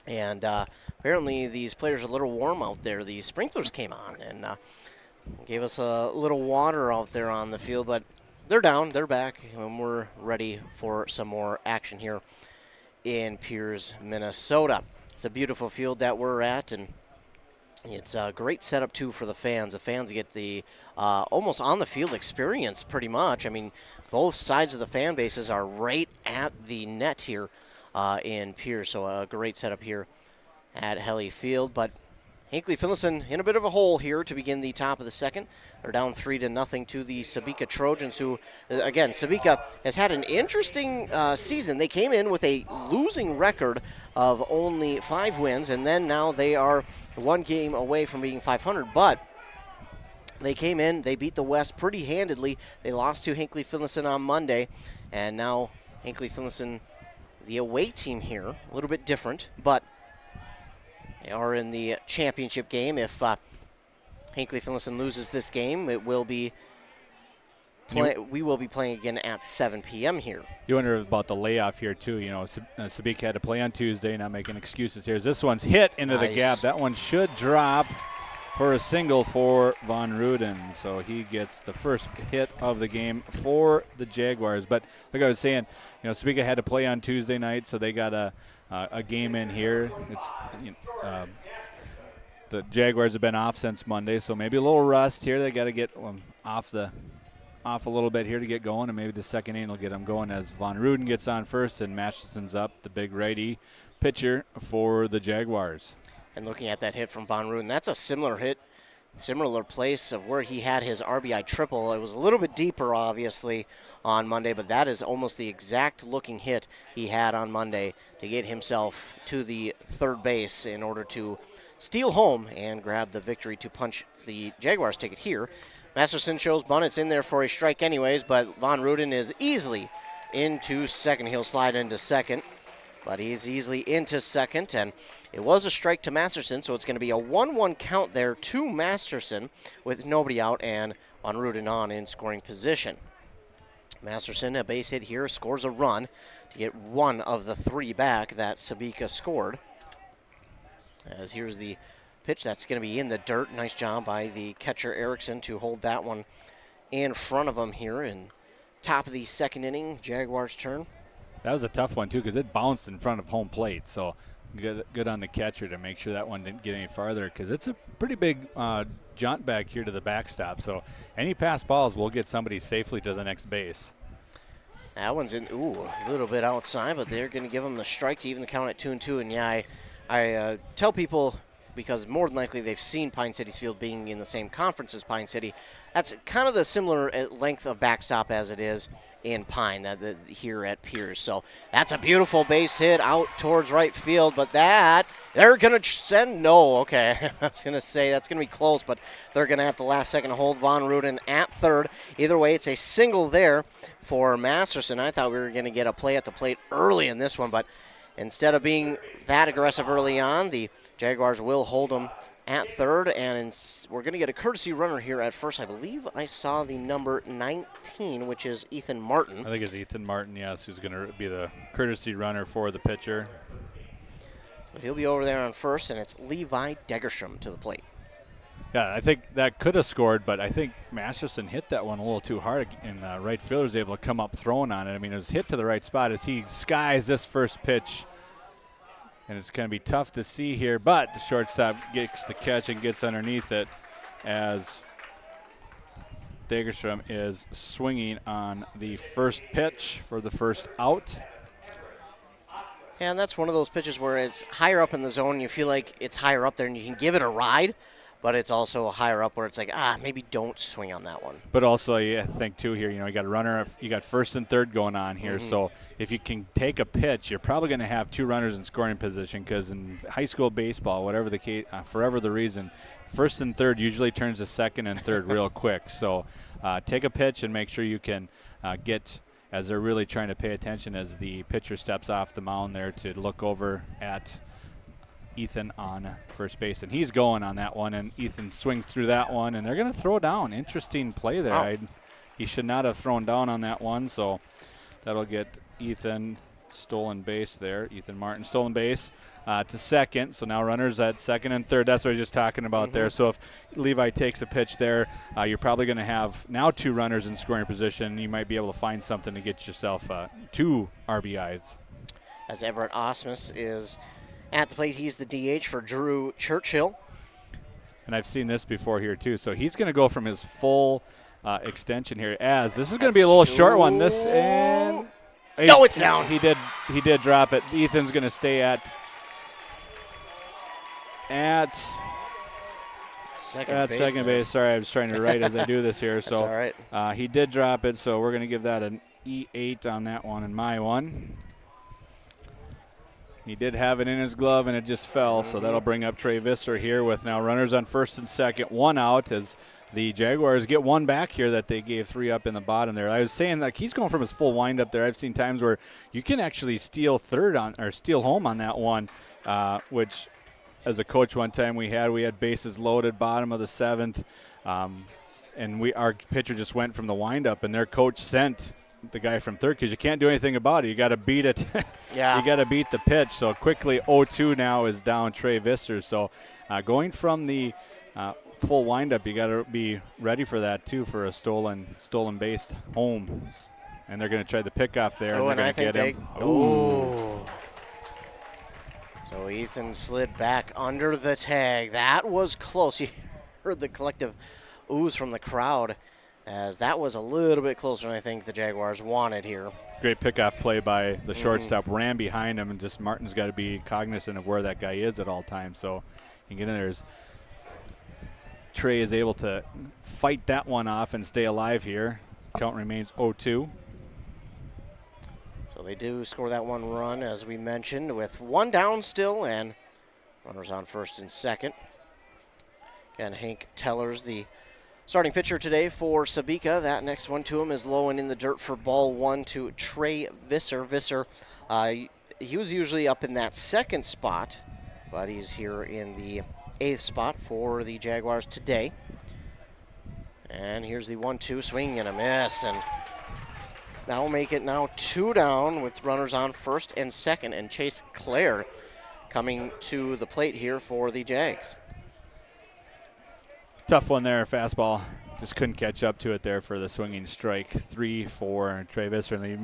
and apparently these players are a little warm out there. The sprinklers came on and gave us a little water out there on the field, but they're down, they're back, and we're ready for some more action here in Pierce, Minnesota. It's a beautiful field that we're at, and it's a great setup, too, for the fans. The fans get the almost on-the-field experience, pretty much. I mean, both sides of the fan bases are right at the net here in Pierce, so a great setup here at Helly Field. But Hinckley-Finlayson in a bit of a hole here to begin the top of the second. They're down 3-0 to the Sebeka Trojans, who, again, Sebeka has had an interesting season. They came in with a losing record of only 5 wins, and then now they are 1 game away from being 500. But they came in, they beat the West pretty handedly. They lost to Hinckley-Finlayson on Monday, and now Hinckley-Finlayson, the away team here, a little bit different, but they are in the championship game. If Hinckley-Finlayson loses this game, it will be we will be playing again at 7 p.m. here. You wonder about the layoff here, too. You know, Sebeka had to play on Tuesday, not making excuses here. This one's hit into the gap. That one should drop for a single for Von Ruden. So he gets the first hit of the game for the Jaguars. But like I was saying, you know, Sebeka had to play on Tuesday night, so they got a game in here. It's the Jaguars have been off since Monday, so maybe a little rust here. They got to get off a little bit here to get going, and maybe the second inning will get them going as Von Ruden gets on first and Masterson's up, the big righty pitcher for the Jaguars. And looking at that hit from Von Ruden, that's a similar hit, similar place of where he had his RBI triple. It was a little bit deeper, obviously, on Monday, but that is almost the exact looking hit he had on Monday to get himself to the third base in order to steal home and grab the victory to punch the Jaguars ticket here. Masterson shows bunt. It's in there for a strike anyways, but Von Ruden is easily into second. He'll slide into second, but he's easily into second, and it was a strike to Masterson, so it's going to be a 1-1 count there to Masterson with nobody out and Von Ruden on in scoring position. Masterson, a base hit here, scores a run to get one of the 3 back that Sebeka scored. As here's the pitch that's going to be in the dirt. Nice job by the catcher Erickson to hold that one in front of him here in top of the second inning. Jaguars' turn. That was a tough one, too, because it bounced in front of home plate. So good on the catcher to make sure that one didn't get any farther, because it's a pretty big jaunt back here to the backstop. So any pass balls will get somebody safely to the next base. That one's in, a little bit outside, but they're going to give him the strike to even the count at 2-2. And, yeah, I tell people because more than likely they've seen Pine City's field being in the same conference as Pine City. That's kind of the similar length of backstop as it is in Pine here at Pierce. So that's a beautiful base hit out towards right field, but they're going to send, no, okay. I was going to say that's going to be close, but they're going to at the last second hold Von Ruden at third. Either way, it's a single there for Masterson. I thought we were going to get a play at the plate early in this one, but instead of being that aggressive early on, the Jaguars will hold them at third, and we're going to get a courtesy runner here at first. I believe I saw the number 19, which is Ethan Martin. I think it's Ethan Martin, yes, who's going to be the courtesy runner for the pitcher. So he'll be over there on first, and it's Levi Degerstrom to the plate. Yeah, I think that could have scored, but I think Masterson hit that one a little too hard, and right fielder was able to come up throwing on it. I mean, it was hit to the right spot as he skies this first pitch. And it's going to be tough to see here, but the shortstop gets the catch and gets underneath it as Degerstrom is swinging on the first pitch for the first out. And that's one of those pitches where it's higher up in the zone. You feel like it's higher up there and you can give it a ride, but it's also higher up where it's like, maybe don't swing on that one. But also, I think, too, here, you got a runner, you got first and third going on here. Mm-hmm. So if you can take a pitch, you're probably going to have two runners in scoring position because in high school baseball, whatever the case, forever the reason, first and third usually turns to second and third real quick. So take a pitch and make sure you can get, as they're really trying to pay attention as the pitcher steps off the mound there to look over at Ethan on first base, and he's going on that one, and Ethan swings through that one, and they're going to throw down. Interesting play there. Wow. He should not have thrown down on that one, so that'll get Ethan stolen base there. Ethan Martin stolen base to second, so now runners at second and third. That's what I was just talking about there. So if Levi takes a pitch there, you're probably going to have now two runners in scoring position. You might be able to find something to get yourself two RBIs. As Everett Osmus is at the plate, he's the DH for Drew Churchill. And I've seen this before here, too. So he's going to go from his full extension here. As this is going to be a little short one. This and no, it's down. He did drop it. Ethan's going to stay at second base. Sorry, I was trying to write as I do this here. That's so all right. He did drop it, so we're going to give that an E8 on that one and my one. He did have it in his glove, and it just fell, so that'll bring up Trey Visser here with now runners on first and second, one out as the Jaguars get one back here that they gave three up in the bottom there. I was saying, like, he's going from his full windup there. I've seen times where you can actually steal home on that one, which as a coach one time we had bases loaded, bottom of the seventh, and our pitcher just went from the windup, and their coach sent the guy from third because you can't do anything about it. You got to beat it. Yeah. You got to beat the pitch. So quickly 0-2 now is down Trey Visser. So going from the full windup, you got to be ready for that too for a stolen base home. And they're going to try the pickoff there. Oh, and they're going to get him. Ooh. So Ethan slid back under the tag. That was close. You heard the collective oohs from the crowd, as that was a little bit closer than I think the Jaguars wanted here. Great pickoff play by the shortstop, ran behind him, and just Martin's got to be cognizant of where that guy is at all times. So you can get in there. Trey is able to fight that one off and stay alive here. Count remains 0-2. So they do score that one run, as we mentioned, with one down still and runners on first and second. Again, Hank Tellers, the starting pitcher today for Sebeka. That next one to him is low and in the dirt for ball one to Trey Visser. Visser, he was usually up in that second spot, but he's here in the 8th spot for the Jaguars today. And here's the 1-2, swing and a miss, and that will make it now 2 down with runners on first and second, and Chase Clare coming to the plate here for the Jags. Tough one there, fastball. Just couldn't catch up to it there for the swinging strike. 3-4, Trey Visser. And they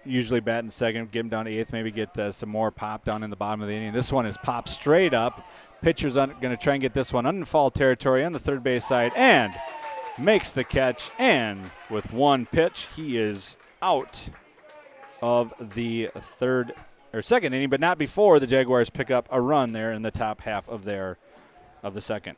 usually bat in second, get him down to 8th, maybe get some more pop down in the bottom of the inning. This one is popped straight up. Pitcher's going to try and get this one in foul territory on the third base side and makes the catch. And with one pitch, he is out of the second inning, but not before the Jaguars pick up a run there in the top half of their of the second.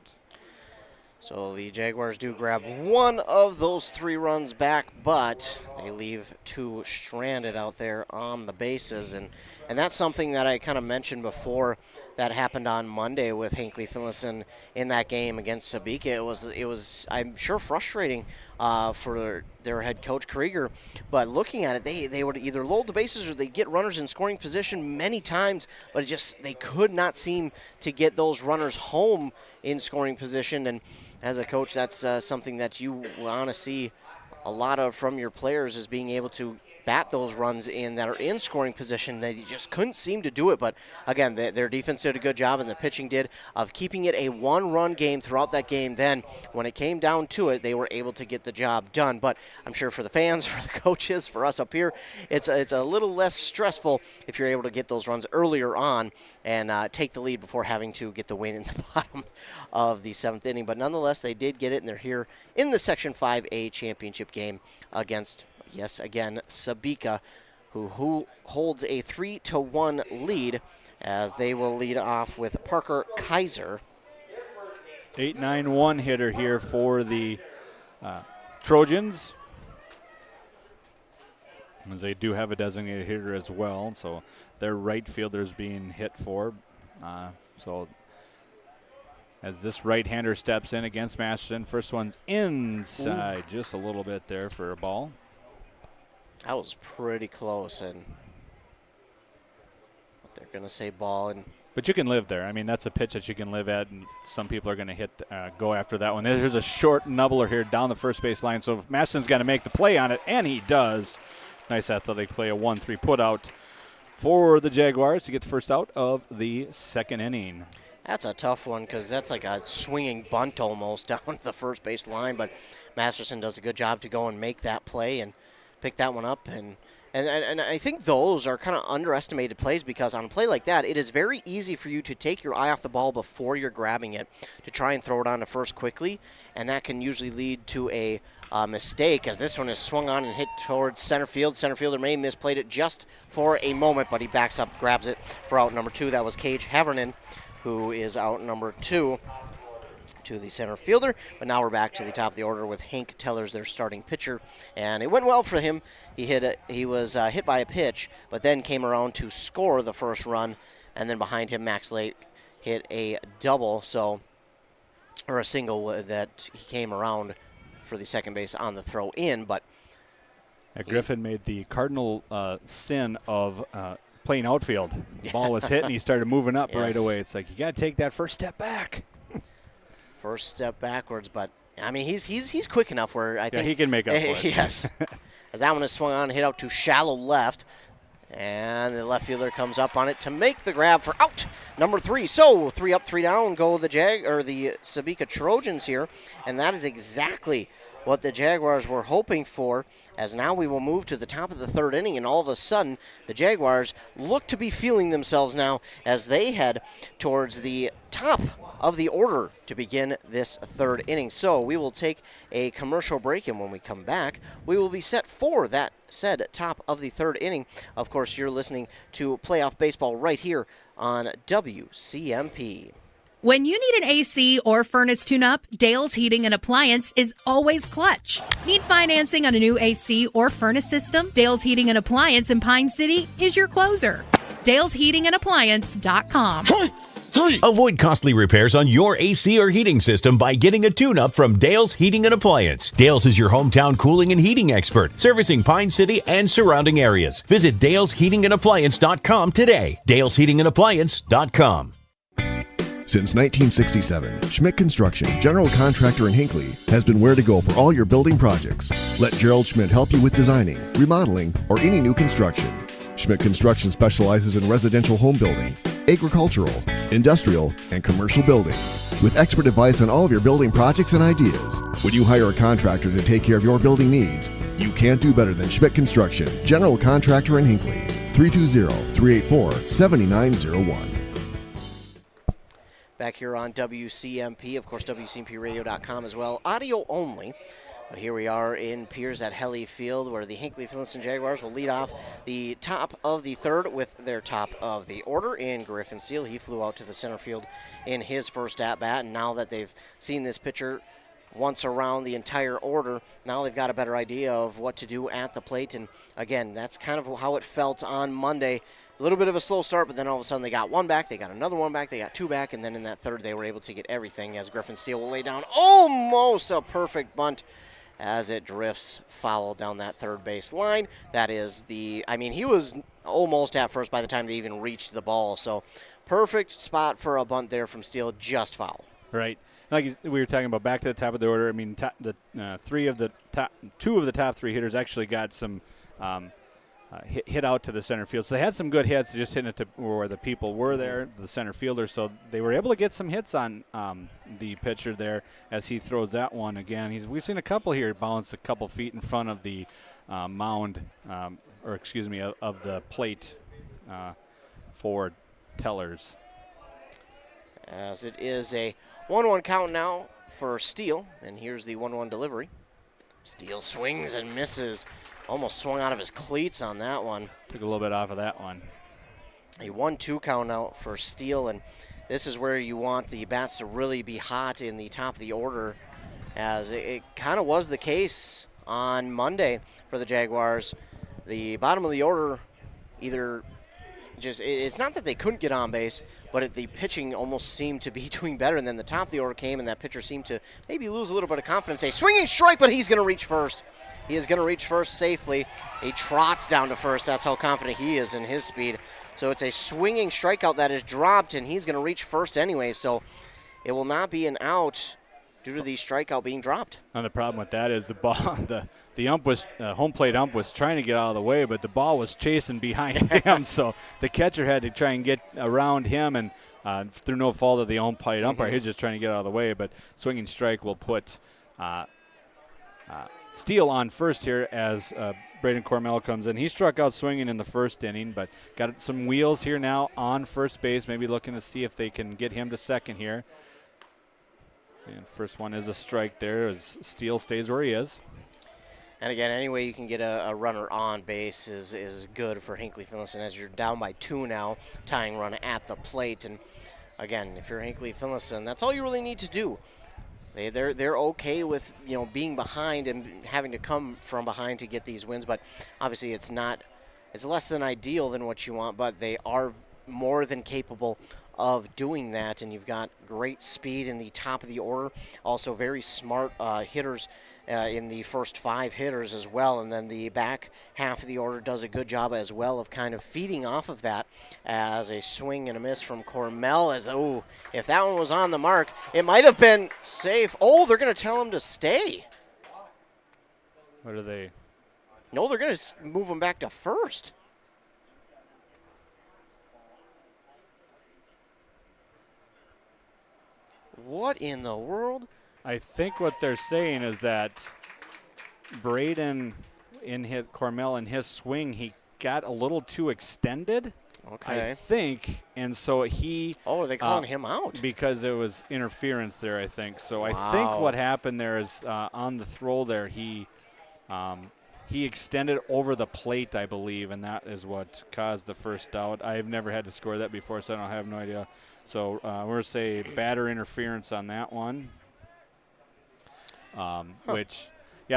So the Jaguars do grab one of those 3 runs back, but they leave 2 stranded out there on the bases. And that's something that I kind of mentioned before that happened on Monday with Hinckley-Finlayson in that game against Sebeka. It was I'm sure frustrating for their head coach Krieger, but looking at it, they would either load the bases or they get runners in scoring position many times, but they could not seem to get those runners home in scoring position. And as a coach, that's something that you want to see a lot of from your players, is being able to bat those runs in that are in scoring position. They just couldn't seem to do it. But again, their defense did a good job, and the pitching did, of keeping it a 1-run game throughout that game. Then when it came down to it, they were able to get the job done. But I'm sure for the fans, for the coaches, for us up here, it's a little less stressful if you're able to get those runs earlier on and take the lead before having to get the win in the bottom of the 7th inning. But nonetheless, they did get it, and they're here in the Section 5A championship game against, yes, again, Sebeka, who holds a 3-1 lead, as they will lead off with Parker Kaiser. 8-9-1 hitter here for the Trojans, as they do have a designated hitter as well. So their right fielder's being hit for. So as this right-hander steps in against Masterson, first one's inside. Ooh. Just a little bit there for a ball. That was pretty close, and they're going to say ball. But you can live there. I mean, that's a pitch that you can live at, and some people are going to go after that one. There's a short nubbler here down the first base line, so Masterson's got to make the play on it, and he does. Nice athletic play, a 1-3 put out for the Jaguars to get the first out of the second inning. That's a tough one, because that's like a swinging bunt almost down the first base line, but Masterson does a good job to go and make that play and pick that one up. And I think those are kind of underestimated plays, because on a play like that, it is very easy for you to take your eye off the ball before you're grabbing it to try and throw it on to first quickly, and that can usually lead to a mistake, as this one is swung on and hit towards center field. Center fielder may have misplayed it just for a moment, but he backs up, grabs it for out number 2. That was Cage Havernan, who is out number 2 to the center fielder. But now we're back to the top of the order with Hank Tellers, their starting pitcher, and it went well for him. He was hit by a pitch, but then came around to score the first run, and then behind him Max Lake hit a double, or a single that he came around for the second base on the throw in. But Griffin made the cardinal sin of playing outfield. The ball was hit, and he started moving up right away. It's like, you got to take that first step back. First step backwards, but I mean, he's quick enough where I think he can make up for it. Yes, as that one is swung on and hit out to shallow left, and the left fielder comes up on it to make the grab for out number 3. So 3 up, 3 down go the Sebeka Trojans here, and that is exactly what the Jaguars were hoping for, as now we will move to the top of the 3rd inning, and all of a sudden the Jaguars look to be feeling themselves now as they head towards the top of the order to begin this 3rd inning. So we will take a commercial break, and when we come back, we will be set for that said top of the 3rd inning. Of course, you're listening to Playoff Baseball right here on WCMP. When you need an AC or furnace tune-up, Dale's Heating and Appliance is always clutch. Need financing on a new AC or furnace system? Dale's Heating and Appliance in Pine City is your closer. Dale'sHeatingandAppliance.com. Avoid costly repairs on your AC or heating system by getting a tune-up from Dale's Heating and Appliance. Dale's is your hometown cooling and heating expert, servicing Pine City and surrounding areas. Visit Dale'sHeatingandAppliance.com today. Dale'sHeatingandAppliance.com. Since 1967, Schmidt Construction, general contractor in Hinckley, has been where to go for all your building projects. Let Gerald Schmidt help you with designing, remodeling, or any new construction. Schmidt Construction specializes in residential home building, agricultural, industrial, and commercial buildings, with expert advice on all of your building projects and ideas. When you hire a contractor to take care of your building needs, you can't do better than Schmidt Construction, general contractor in Hinckley. 320-384-7901. Back here on WCMP, of course, WCMPradio.com as well. Audio only. But here we are in Piers at Helly Field, where the Hinckley-Finlayson Jaguars will lead off the top of the third with their top of the order in Griffin Steele. He flew out to the center field in his first at-bat, and now that they've seen this pitcher once around the entire order, now they've got a better idea of what to do at the plate. And again, that's kind of how it felt on Monday. A little bit of a slow start, but then all of a sudden they got one back, they got another one back, they got two back, and then in that third they were able to get everything as Griffin Steele will lay down almost a perfect bunt as it drifts foul down that third base line. That is he was almost at first by the time they even reached the ball. So perfect spot for a bunt there from Steele, just foul. Right. Like we were talking about, back to the top of the order. I mean, two of the top three hitters actually got some hit out to the center field. So they had some good hits, just hitting it to where the people were there, the center fielder. So they were able to get some hits on the pitcher there as he throws that one again. We've seen a couple here bounce a couple feet in front of the mound, of the plate for Tellers. As it is a 1-1 count now for Steele, and here's the 1-1 delivery. Steele swings and misses. Almost swung out of his cleats on that one. Took a little bit off of that one. A 1-2 count out for Steele, and this is where you want the bats to really be hot in the top of the order, as it kind of was the case on Monday for the Jaguars. The bottom of the order it's not that they couldn't get on base, but the pitching almost seemed to be doing better, and then the top of the order came, and that pitcher seemed to maybe lose a little bit of confidence. A swinging strike, but he's going to reach first. He is going to reach first safely. He trots down to first. That's how confident he is in his speed. So it's a swinging strikeout that is dropped, and he's going to reach first anyway. So it will not be an out due to the strikeout being dropped. And the problem with that is the ball, the ump was home plate ump was trying to get out of the way, but the ball was chasing behind him. So the catcher had to try and get around him, and through no fault of the home plate umpire, he's just trying to get out of the way. But swinging strike will put Steele on first here as Braden Cormell comes in. He struck out swinging in the first inning, but got some wheels here now on first base, maybe looking to see if they can get him to second here. And first one is a strike there as Steele stays where he is. And again, any way you can get a runner on base is good for Hinckley-Finlayson, as you're down by 2 now, tying run at the plate. And again, if you're Hinckley-Finlayson, that's all you really need to do. They're okay with being behind and having to come from behind to get these wins, but obviously it's less than ideal than what you want, but they are more than capable of doing that. And you've got great speed in the top of the order, also very smart hitters in the first 5 hitters as well, and then the back half of the order does a good job as well of kind of feeding off of that, as a swing and a miss from Cormell. If that one was on the mark, it might have been safe. They're going to tell him to stay. What are they? No, they're going to move him back to first. What in the world? I think what they're saying is that Braden Cormell in his swing, he got a little too extended. Okay. I think, and so he. Are they calling him out? Because there was interference there, I think. So wow. I think what happened there is on the throw there, he extended over the plate, I believe, and that is what caused the first out. I've never had to score that before, so I have no idea. So we're going to say batter interference on that one.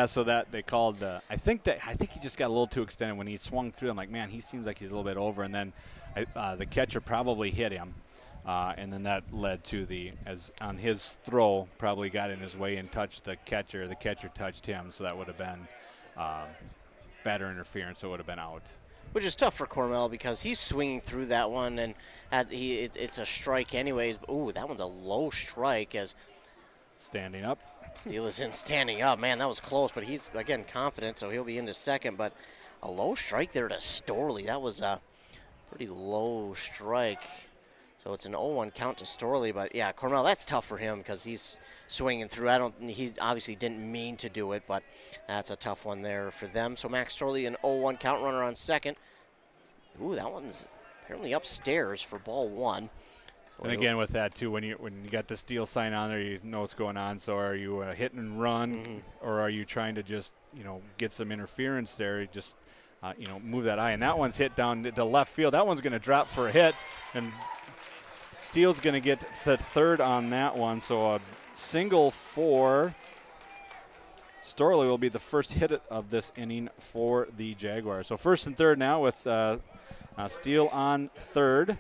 So that they called. I think he just got a little too extended when he swung through. I'm like, man, he seems like he's a little bit over, and then the catcher probably hit him, and then that led to as on his throw probably got in his way and touched the catcher. The catcher touched him, so that would have been batter interference. So it would have been out. Which is tough for Cormell because he's swinging through that one, and it's a strike anyways. That one's a low strike as standing up. Steele is in standing up. Man, that was close, but he's, again, confident, so he'll be into second. But a low strike there to Storley. That was a pretty low strike. So it's an 0-1 count to Storley. But, yeah, Cormell, that's tough for him because he's swinging through. He obviously didn't mean to do it, but that's a tough one there for them. So Max Storley, an 0-1 count, runner on second. That one's apparently upstairs for ball 1. And again, with that too, when you got the Steele sign on there, you know what's going on. So are you hit and run, or are you trying to just get some interference there? You just move that eye. And that one's hit down to left field. That one's going to drop for a hit, and Steele's going to get the third on that one. So a single for Storley will be the first hit of this inning for the Jaguars. So first and third now with Steele on third.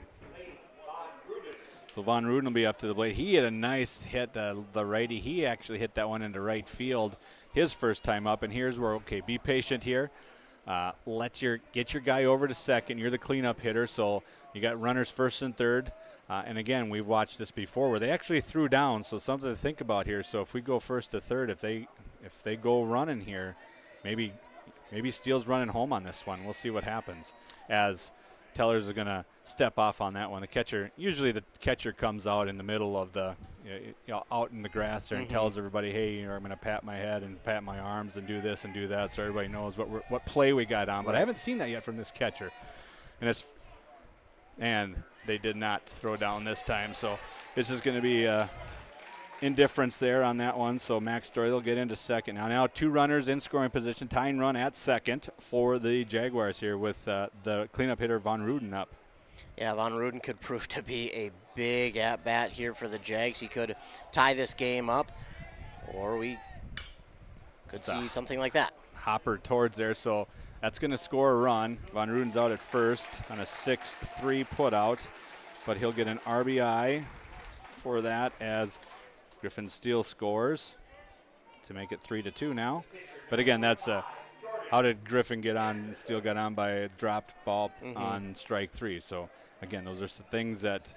So Von Ruden will be up to the plate. He had a nice hit, the righty. He actually hit that one into right field his first time up. And here's where, be patient here. Get your guy over to second. You're the cleanup hitter, so you got runners first and third. And again, we've watched this before where they actually threw down, so something to think about here. So if we go first to third, if they go running here, maybe Steele's running home on this one. We'll see what happens as Tellers are going to step off on that one. Usually the catcher comes out in the middle of out in the grass there and tells everybody, hey, I'm going to pat my head and pat my arms and do this and do that, so everybody knows what play we got on. But I haven't seen that yet from this catcher, and they did not throw down this time. So this is going to be indifference there on that one. So Max Story will get into second. Now 2 runners in scoring position, tying run at second for the Jaguars here with the cleanup hitter Von Ruden up. Yeah, Von Ruden could prove to be a big at-bat here for the Jags. He could tie this game up, or we could see something like that. Hopper towards there, so that's going to score a run. Von Ruden's out at first on a 6-3 putout, but he'll get an RBI for that as Griffin Steele scores to make it 3-2 now. But again, that's how did Griffin get on? Steele got on by a dropped ball on strike 3. So again, those are some things that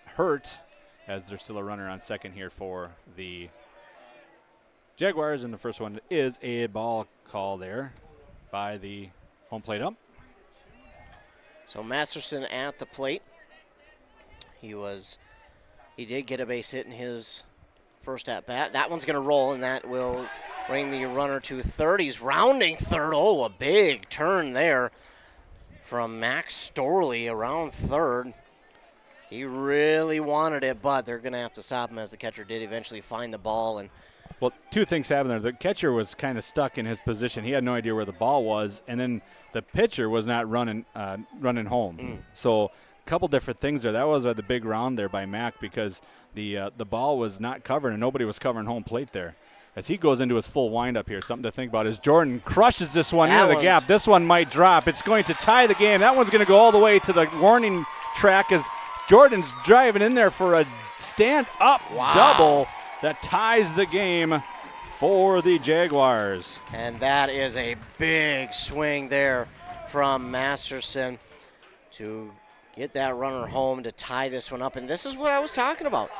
hurt as there's still a runner on second here for the Jaguars. And the first one is a ball call there by the home plate ump. So Masterson at the plate. He did get a base hit in his first at bat. That one's going to roll, and that will bring the runner to third. He's rounding third. Oh, a big turn there from Max Storley around third. He really wanted it, but they're going to have to stop him as the catcher did eventually find the ball. And well, 2 things happened there. The catcher was kind of stuck in his position. He had no idea where the ball was, and then the pitcher was not running home. So a couple different things there. That was the big round there by Mac because the ball was not covered and nobody was covering home plate there. As he goes into his full windup here, something to think about is Jordan crushes this one into the gap. This one might drop. It's going to tie the game. That one's going to go all the way to the warning track as Jordan's driving in there for a stand-up double that ties the game for the Jaguars. And that is a big swing there from Masterson to get that runner home to tie this one up. And this is what I was talking about.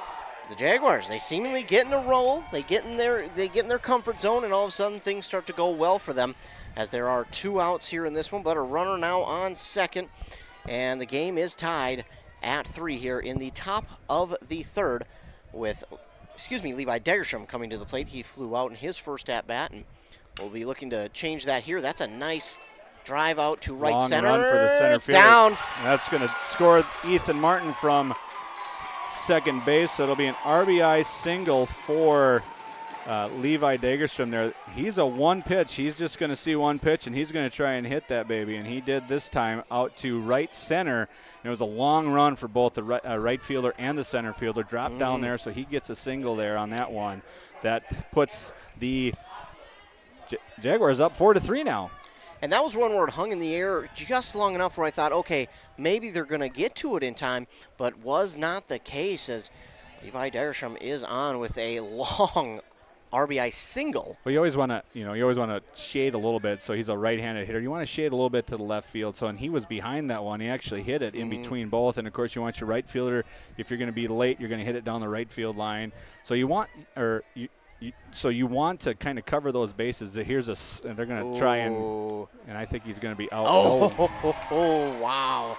The Jaguars, they seemingly get in a roll, they get in their comfort zone, and all of a sudden things start to go well for them as there are 2 outs here in this one, but a runner now on second, and the game is tied at 3 here in the top of the third with, Levi Degerstrom coming to the plate. He flew out in his first at-bat, and we'll be looking to change that here. That's a nice drive out to right Long center. Run for the center it's fielder. Down. And that's going to score Ethan Martin from second base, so it'll be an RBI single for Levi Degerstrom there. He's a one pitch. He's just going to see one pitch, and he's going to try and hit that baby, and he did this time out to right center. And it was a long run for both the right fielder and the center fielder. Dropped down there, so he gets a single there on that one. That puts the Jaguars up 4-3 now. And that was one where it hung in the air just long enough where I thought, okay, maybe they're going to get to it in time, but was not the case as Levi Degerstrom is on with a long RBI single. Well, you always want to shade a little bit. So he's a right-handed hitter. You want to shade a little bit to the left field. So and he was behind that one. He actually hit it in between both. And of course, you want your right fielder. If you're going to be late, you're going to hit it down the right field line. So you want to kind of cover those bases. Here's they're going to try and I think he's going to be out. Oh, wow.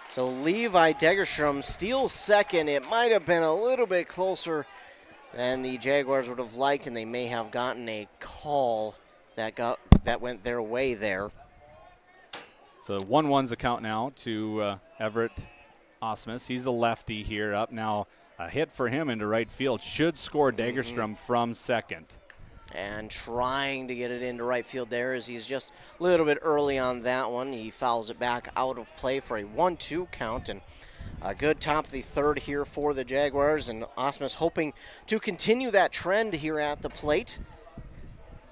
So Levi Degerstrom steals second. It might have been a little bit closer than the Jaguars would have liked, and they may have gotten a call that went their way there. So 1-1's the count now to Everett Osmus. He's a lefty here up now. A hit for him into right field should score Dagerstrom from second. And trying to get it into right field there as he's just a little bit early on that one. He fouls it back out of play for a 1-2 count. And a good top of the third here for the Jaguars. And Osmus hoping to continue that trend here at the plate.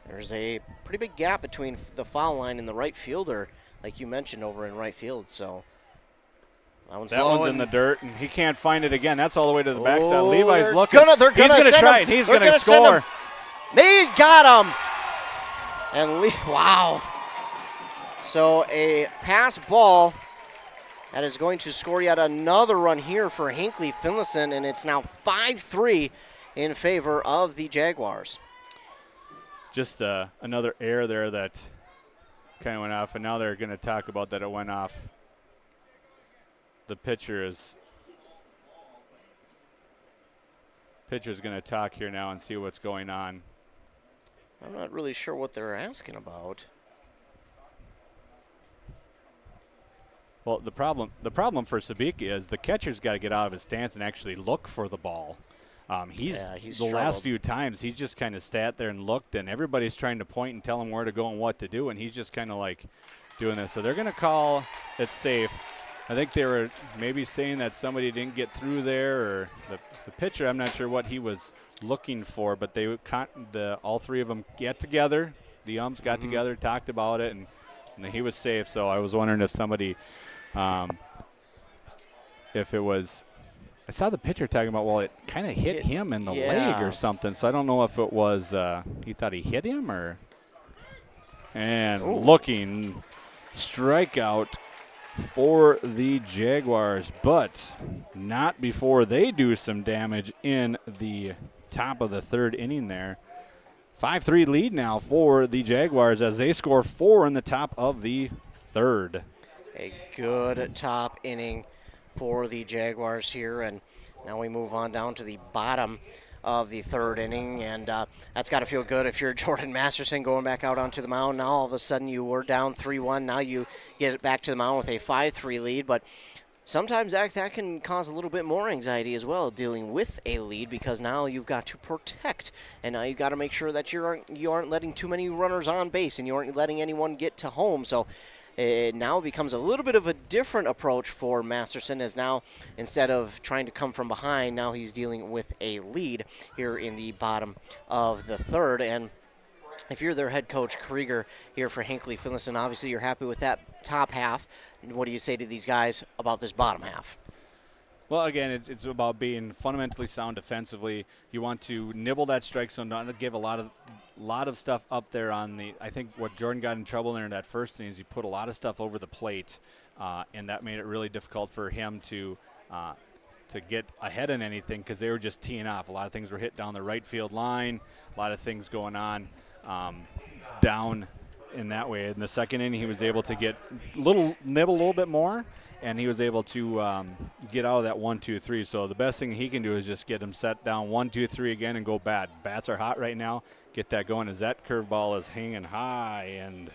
There's a pretty big gap between the foul line and the right fielder, like you mentioned, over in right field. So that one's in the dirt, and he can't find it again. That's all the way to the backside. Oh, Levi's looking. He's going to try it. He's going to score. They got him. And wow. So a pass ball that is going to score yet another run here for Hinckley-Finlayson, and it's now 5-3 in favor of the Jaguars. Just another error there that kind of went off, and now they're going to talk about that it went off. The pitcher's going to talk here now and see what's going on. I'm not really sure what they're asking about. Well, the problem for Sebeka is the catcher's got to get out of his stance and actually look for the ball. He's the last few times he's just kind of sat there and looked, and everybody's trying to point and tell him where to go and what to do, and he's just kind of like doing this. So they're going to call it safe. I think they were maybe saying that somebody didn't get through there, or the pitcher, I'm not sure what he was looking for, but they all three of them get together. The umps got together, talked about it, and he was safe. So I was wondering if somebody, if it was, I saw the pitcher talking about, well, it kind of hit him in the leg or something. So I don't know if it was he thought he hit him or. And looking, strikeout for the Jaguars, but not before they do some damage in the top of the third inning there. 5-3 lead now for the Jaguars as they score 4 in the top of the third. A good top inning for the Jaguars here, and now we move on down to the bottom of the third inning, and that's got to feel good if you're Jordan Masterson going back out onto the mound. Now all of a sudden you were down 3-1. Now you get it back to the mound with a 5-3 lead, but sometimes that can cause a little bit more anxiety as well, dealing with a lead, because now you've got to protect, and now you've got to make sure that you aren't letting too many runners on base and you aren't letting anyone get to home. So it now becomes a little bit of a different approach for Masterson, as now instead of trying to come from behind, now he's dealing with a lead here in the bottom of the third. And if you're their head coach, Krieger, here for Hinckley-Finlayson, obviously you're happy with that top half. What do you say to these guys about this bottom half? Well, again, it's about being fundamentally sound defensively. You want to nibble that strike zone, not to give a lot of stuff up there on the. I think what Jordan got in trouble in that first inning is he put a lot of stuff over the plate, and that made it really difficult for him to get ahead in anything, because they were just teeing off. A lot of things were hit down the right field line, a lot of things going on down in that way. In the second inning, he was able to nibble a little bit more, and he was able to get out of that 1-2-3. So the best thing he can do is just get him set down 1-2-3 again and go bat. Bats are hot right now. Get that going as that curveball is hanging high and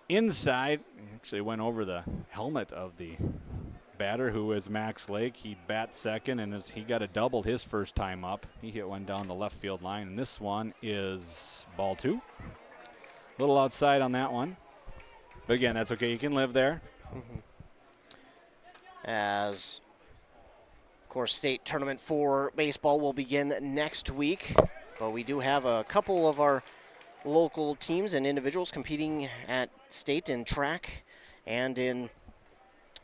inside. Actually went over the helmet of the batter, who is Max Lake. He bats second, and he got a double his first time up. He hit one down the left field line, and this one is ball 2. A little outside on that one. But again, that's okay. You can live there. As, of course, state tournament for baseball will begin next week. But we do have a couple of our local teams and individuals competing at state in track and in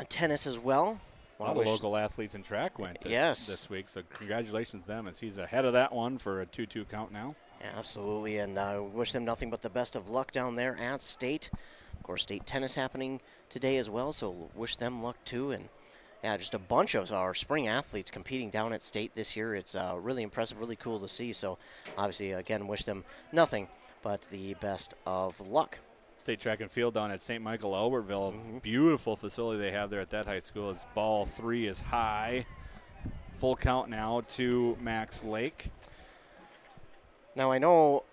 tennis as well. A lot of local athletes in track went this week, so congratulations to them, as he's ahead of that one for a 2-2 count now. Yeah, absolutely, and I wish them nothing but the best of luck down there at state. Of course, state tennis happening today as well, so wish them luck too. And yeah, just a bunch of our spring athletes competing down at state this year. It's really impressive, really cool to see. So obviously, again, wish them nothing but the best of luck. State track and field down at St. Michael Albertville. Beautiful facility they have there at that high school. As ball 3 is high. Full count now to Max Lake. Now, I know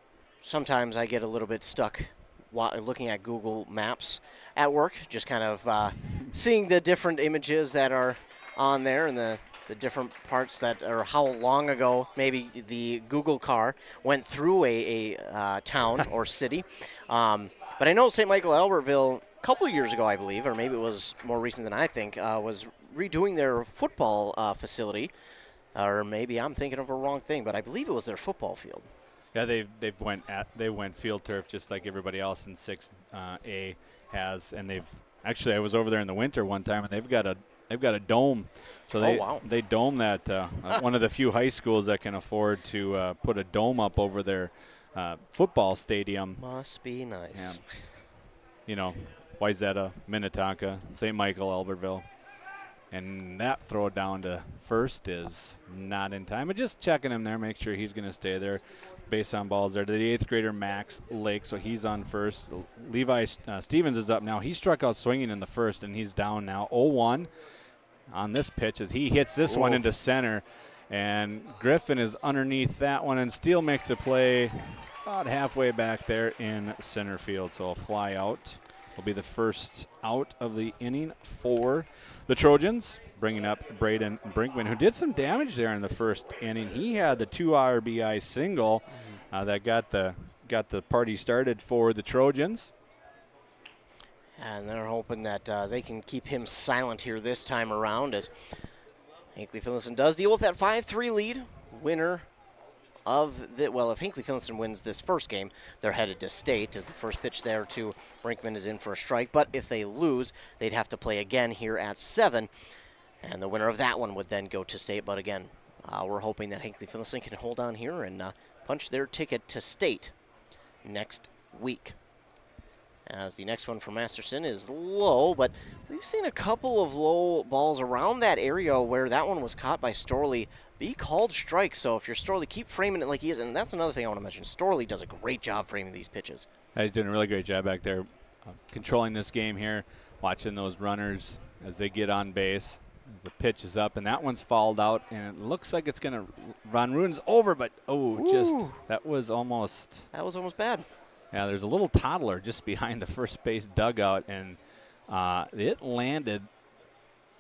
sometimes I get a little bit stuck looking at Google Maps at work, just kind of seeing the different images that are on there and the different parts that, or how long ago maybe the Google car went through a town or city. But I know St. Michael Albertville a couple of years ago, I believe, or maybe it was more recent than I think, was redoing their football facility. Or maybe I'm thinking of a wrong thing, but I believe it was their football field. Yeah, they went field turf just like everybody else in 6A has, and I was over there in the winter one time, and they've got a dome. So they dome that one of the few high schools that can afford to put a dome up over their football stadium. Must be nice. And, Wayzata, Minnetonka, St. Michael, Albertville. And that throw down to first is not in time. But just checking him there, make sure he's going to stay there. Base on balls there to the 8th grader, Max Lake, so he's on first. Levi Stevens is up now. He struck out swinging in the first, and he's down now 0-1 on this pitch as he hits this one into center. And Griffin is underneath that one, and Steele makes a play about halfway back there in center field. So a fly out will be the first out of the inning for the Trojans, bringing up Braden Brinkman, who did some damage there in the first inning. He had the 2 RBI single that got the party started for the Trojans. And they're hoping that they can keep him silent here this time around as Hinckley-Finlayson does deal with that 5-3 lead. Winner if Hinckley-Finlayson wins this first game, they're headed to state as the first pitch there to Brinkman is in for a strike. But if they lose, they'd have to play again here at 7. And the winner of that one would then go to state. But again, we're hoping that Hinckley-Finlayson can hold on here and punch their ticket to state next week. As the next one for Masterson is low, but we've seen a couple of low balls around that area where that one was caught by Storley be called strike. So if you're Storley, keep framing it like he is. And that's another thing I want to mention. Storley does a great job framing these pitches. Yeah, he's doing a really great job back there controlling this game here, watching those runners as they get on base. As the pitch is up, and that one's fouled out, and it looks like it's going to Von Ruden's over, but that was almost bad. Yeah, there's a little toddler just behind the first base dugout, and it landed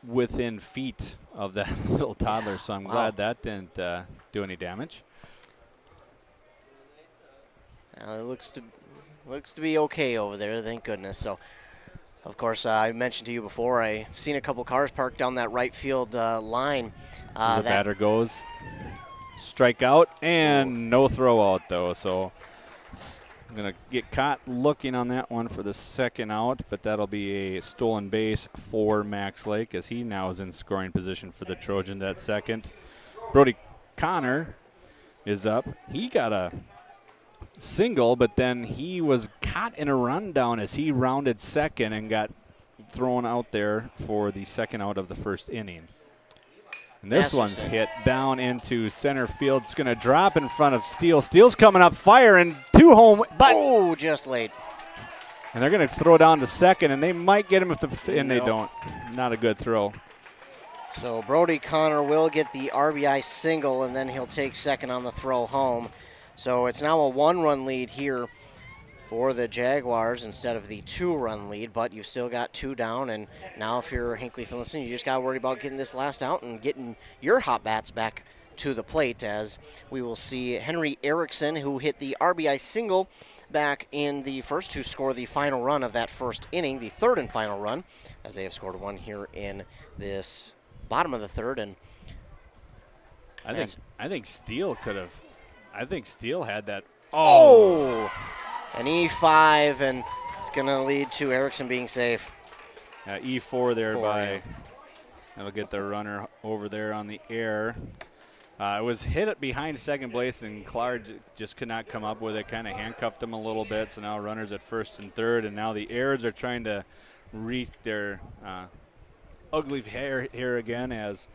within feet of that little toddler, so I'm glad that didn't do any damage. It looks to be okay over there, thank goodness. So, of course, I mentioned to you before, I've seen a couple cars parked down that right field line. The batter goes, strike out, and no throw out, though. So I'm going to get caught looking on that one for the second out, but that'll be a stolen base for Max Lake as he now is in scoring position for the Trojans at second. Brody Connor is up. He got a single, but then he was caught in a rundown as he rounded second and got thrown out there for the second out of the first inning. And this one's hit down into center field. It's going to drop in front of Steele. Steele's coming up, firing to home, but just late. And they're going to throw down to second, and they might get him and they don't. Not a good throw. So Brody Connor will get the RBI single, and then he'll take second on the throw home. So it's now a 1-run lead here for the Jaguars instead of the 2-run lead, but you've still got 2 down, and now if you're Hinckley-Finlayson, you just got to worry about getting this last out and getting your hot bats back to the plate, as we will see Henry Erickson, who hit the RBI single back in the first, to score the final run of that first inning, the third and final run, as they have scored one here in this bottom of the third. And I think Steele could have. I think Steele had that. An E5, and it's going to lead to Erickson being safe. E4 there that'll get the runner over there on the air. It was hit behind second base, and Clark just could not come up with it, kind of handcuffed him a little bit. So now runners at first and third, and now the Airs are trying to wreak their ugly hair here again as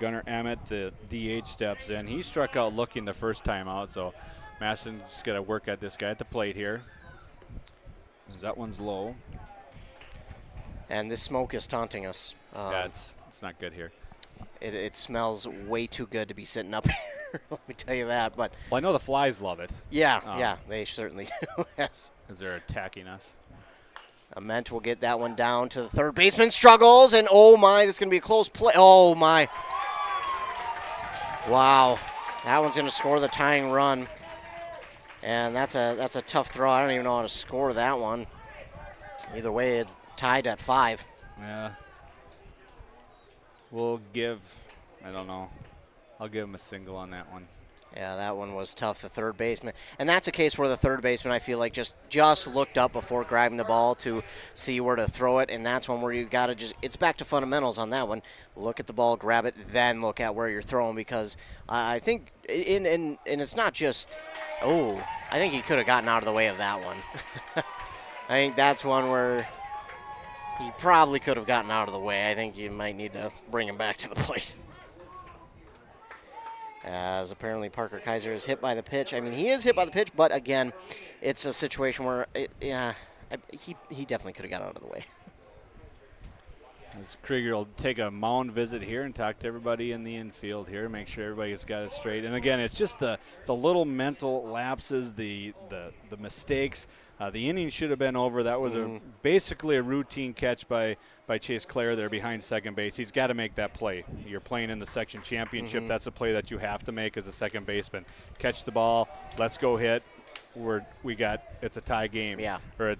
Gunnar Emmett, the DH, steps in. He struck out looking the first time out, so Masson's got to work at this guy at the plate here. That one's low. And this smoke is taunting us. Yeah, it's not good here. It smells way too good to be sitting up here. Let me tell you that. But I know the flies love it. Yeah, they certainly do. Yes. Because they're attacking us. Ament will get that one down to the third baseman. Struggles, and oh my, this is going to be a close play. Oh my. Wow. That one's going to score the tying run. And that's a tough throw. I don't even know how to score that one. Either way, it's tied at 5. Yeah. We'll give, I don't know. I'll give him a single on that one. Yeah, that one was tough, the third baseman. And that's a case where the third baseman, I feel like, just looked up before grabbing the ball to see where to throw it. And that's one where you got to it's back to fundamentals on that one. Look at the ball, grab it, then look at where you're throwing, because I think, and it's not just, I think he could have gotten out of the way of that one. I think that's one where he probably could have gotten out of the way. I think you might need to bring him back to the plate. As apparently Parker Kaiser is hit by the pitch. I mean, he is hit by the pitch, but again, it's a situation where, he definitely could have got out of the way. As Krieger will take a mound visit here and talk to everybody in the infield here, make sure everybody's got it straight. And again, it's just the little mental lapses, the mistakes. The inning should have been over. That was basically a routine catch by Chase Clare there behind second base. He's got to make that play. You're playing in the section championship. That's a play that you have to make as a second baseman. Catch the ball. Let's go hit. It's a tie game. Yeah. Or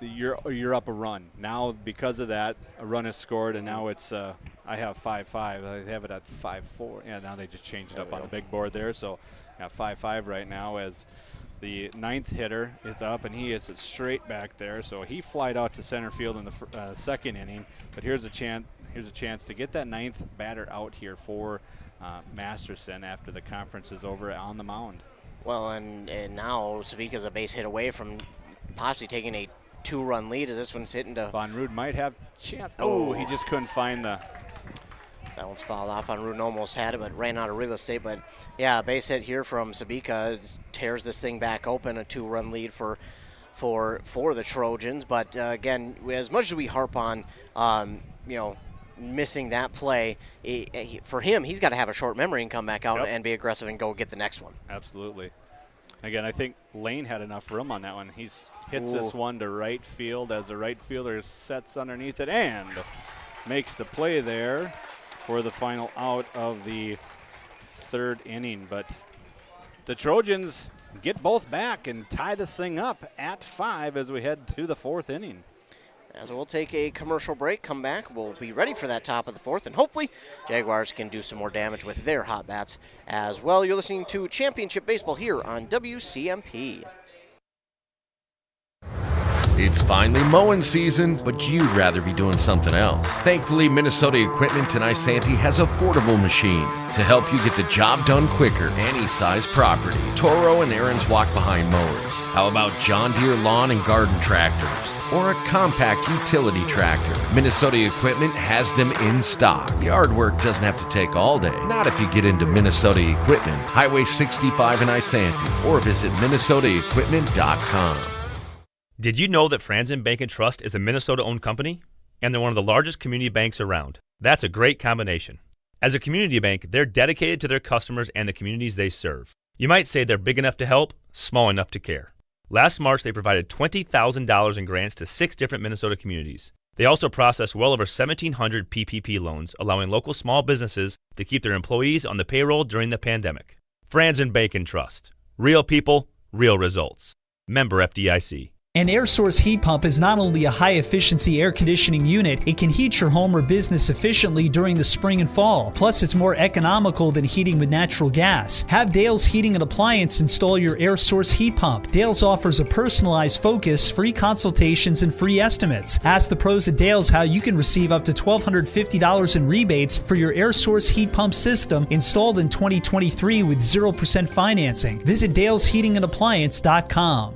you're up a run. Now, because of that, a run is scored, and now it's I have 5-5. I have it at 5-4. Yeah, now they just changed it up on the big board there. So, 5-5 right now as the 9th hitter is up, and he hits it straight back there. So he flied out to center field in the second inning. But here's a chance to get that 9th batter out here for Masterson after the conference is over on the mound. Well, and now Sebeka's a base hit away from possibly taking a 2-run lead as this one's hitting to. Von Rude might have a chance. Oh, he just couldn't find the. That one's fouled off on Rudin, almost had it, but ran out of real estate. But, yeah, base hit here from Sebeka tears this thing back open, a 2-run lead for the Trojans. But, again, as much as we harp on, missing that play, for him, he's got to have a short memory and come back out and be aggressive and go get the next one. Absolutely. Again, I think Lane had enough room on that one. He hits this one to right field as the right fielder sets underneath it and makes the play there for the final out of the 3rd inning. But the Trojans get both back and tie this thing up at 5 as we head to the 4th inning. As we'll take a commercial break, come back, we'll be ready for that top of the 4th, and hopefully Jaguars can do some more damage with their hot bats as well. You're listening to Championship Baseball here on WCMP. It's finally mowing season, but you'd rather be doing something else. Thankfully, Minnesota Equipment in Isanti has affordable machines to help you get the job done quicker, any size property. Toro and Aaron's walk-behind mowers. How about John Deere lawn and garden tractors? Or a compact utility tractor? Minnesota Equipment has them in stock. Yard work doesn't have to take all day. Not if you get into Minnesota Equipment, Highway 65 in Isanti, or visit minnesotaequipment.com. Did you know that Franzen Bank and Trust is a Minnesota-owned company? And they're one of the largest community banks around. That's a great combination. As a community bank, they're dedicated to their customers and the communities they serve. You might say they're big enough to help, small enough to care. Last March, they provided $20,000 in grants to 6 different Minnesota communities. They also processed well over 1,700 PPP loans, allowing local small businesses to keep their employees on the payroll during the pandemic. Franzen Bank and Trust. Real people, real results. Member FDIC. An air source heat pump is not only a high-efficiency air conditioning unit, it can heat your home or business efficiently during the spring and fall. Plus, it's more economical than heating with natural gas. Have Dale's Heating and Appliance install your air source heat pump. Dale's offers a personalized focus, free consultations, and free estimates. Ask the pros at Dale's how you can receive up to $1,250 in rebates for your air source heat pump system installed in 2023 with 0% financing. Visit Dale'sHeatingandAppliance.com.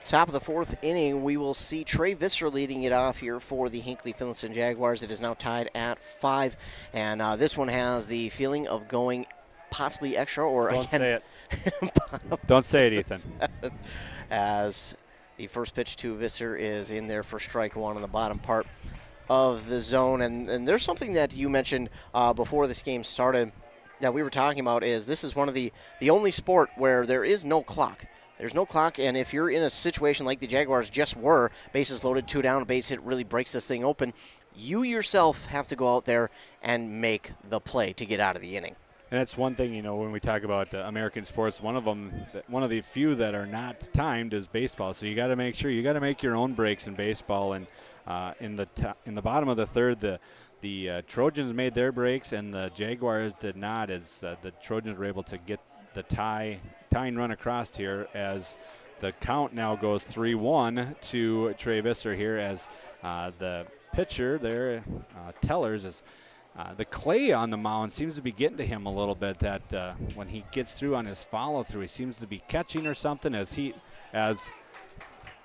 Top of the 4th inning, we will see Trey Visser leading it off here for the Hinckley-Finlayson Jaguars. It is now tied at 5, and this one has the feeling of going possibly extra or Don't say it. Don't say it, Ethan. As the first pitch to Visser is in there for strike 1 on the bottom part of the zone. And there's something that you mentioned before this game started that we were talking about is this is one of the only sport where there is no clock. There's no clock, and if you're in a situation like the Jaguars just were, bases loaded, 2 down, a base hit really breaks this thing open, you yourself have to go out there and make the play to get out of the inning. And that's one thing, when we talk about American sports, one of the few that are not timed is baseball. So you got to make sure you got to make your own breaks in baseball. And in the bottom of the third, the Trojans made their breaks and the Jaguars did not, as the Trojans were able to get the tying run across here, as the count now goes 3-1 to Trey Visser here, as the pitcher there, Tellers, is the clay on the mound seems to be getting to him a little bit. That when he gets through on his follow through, he seems to be catching or something, as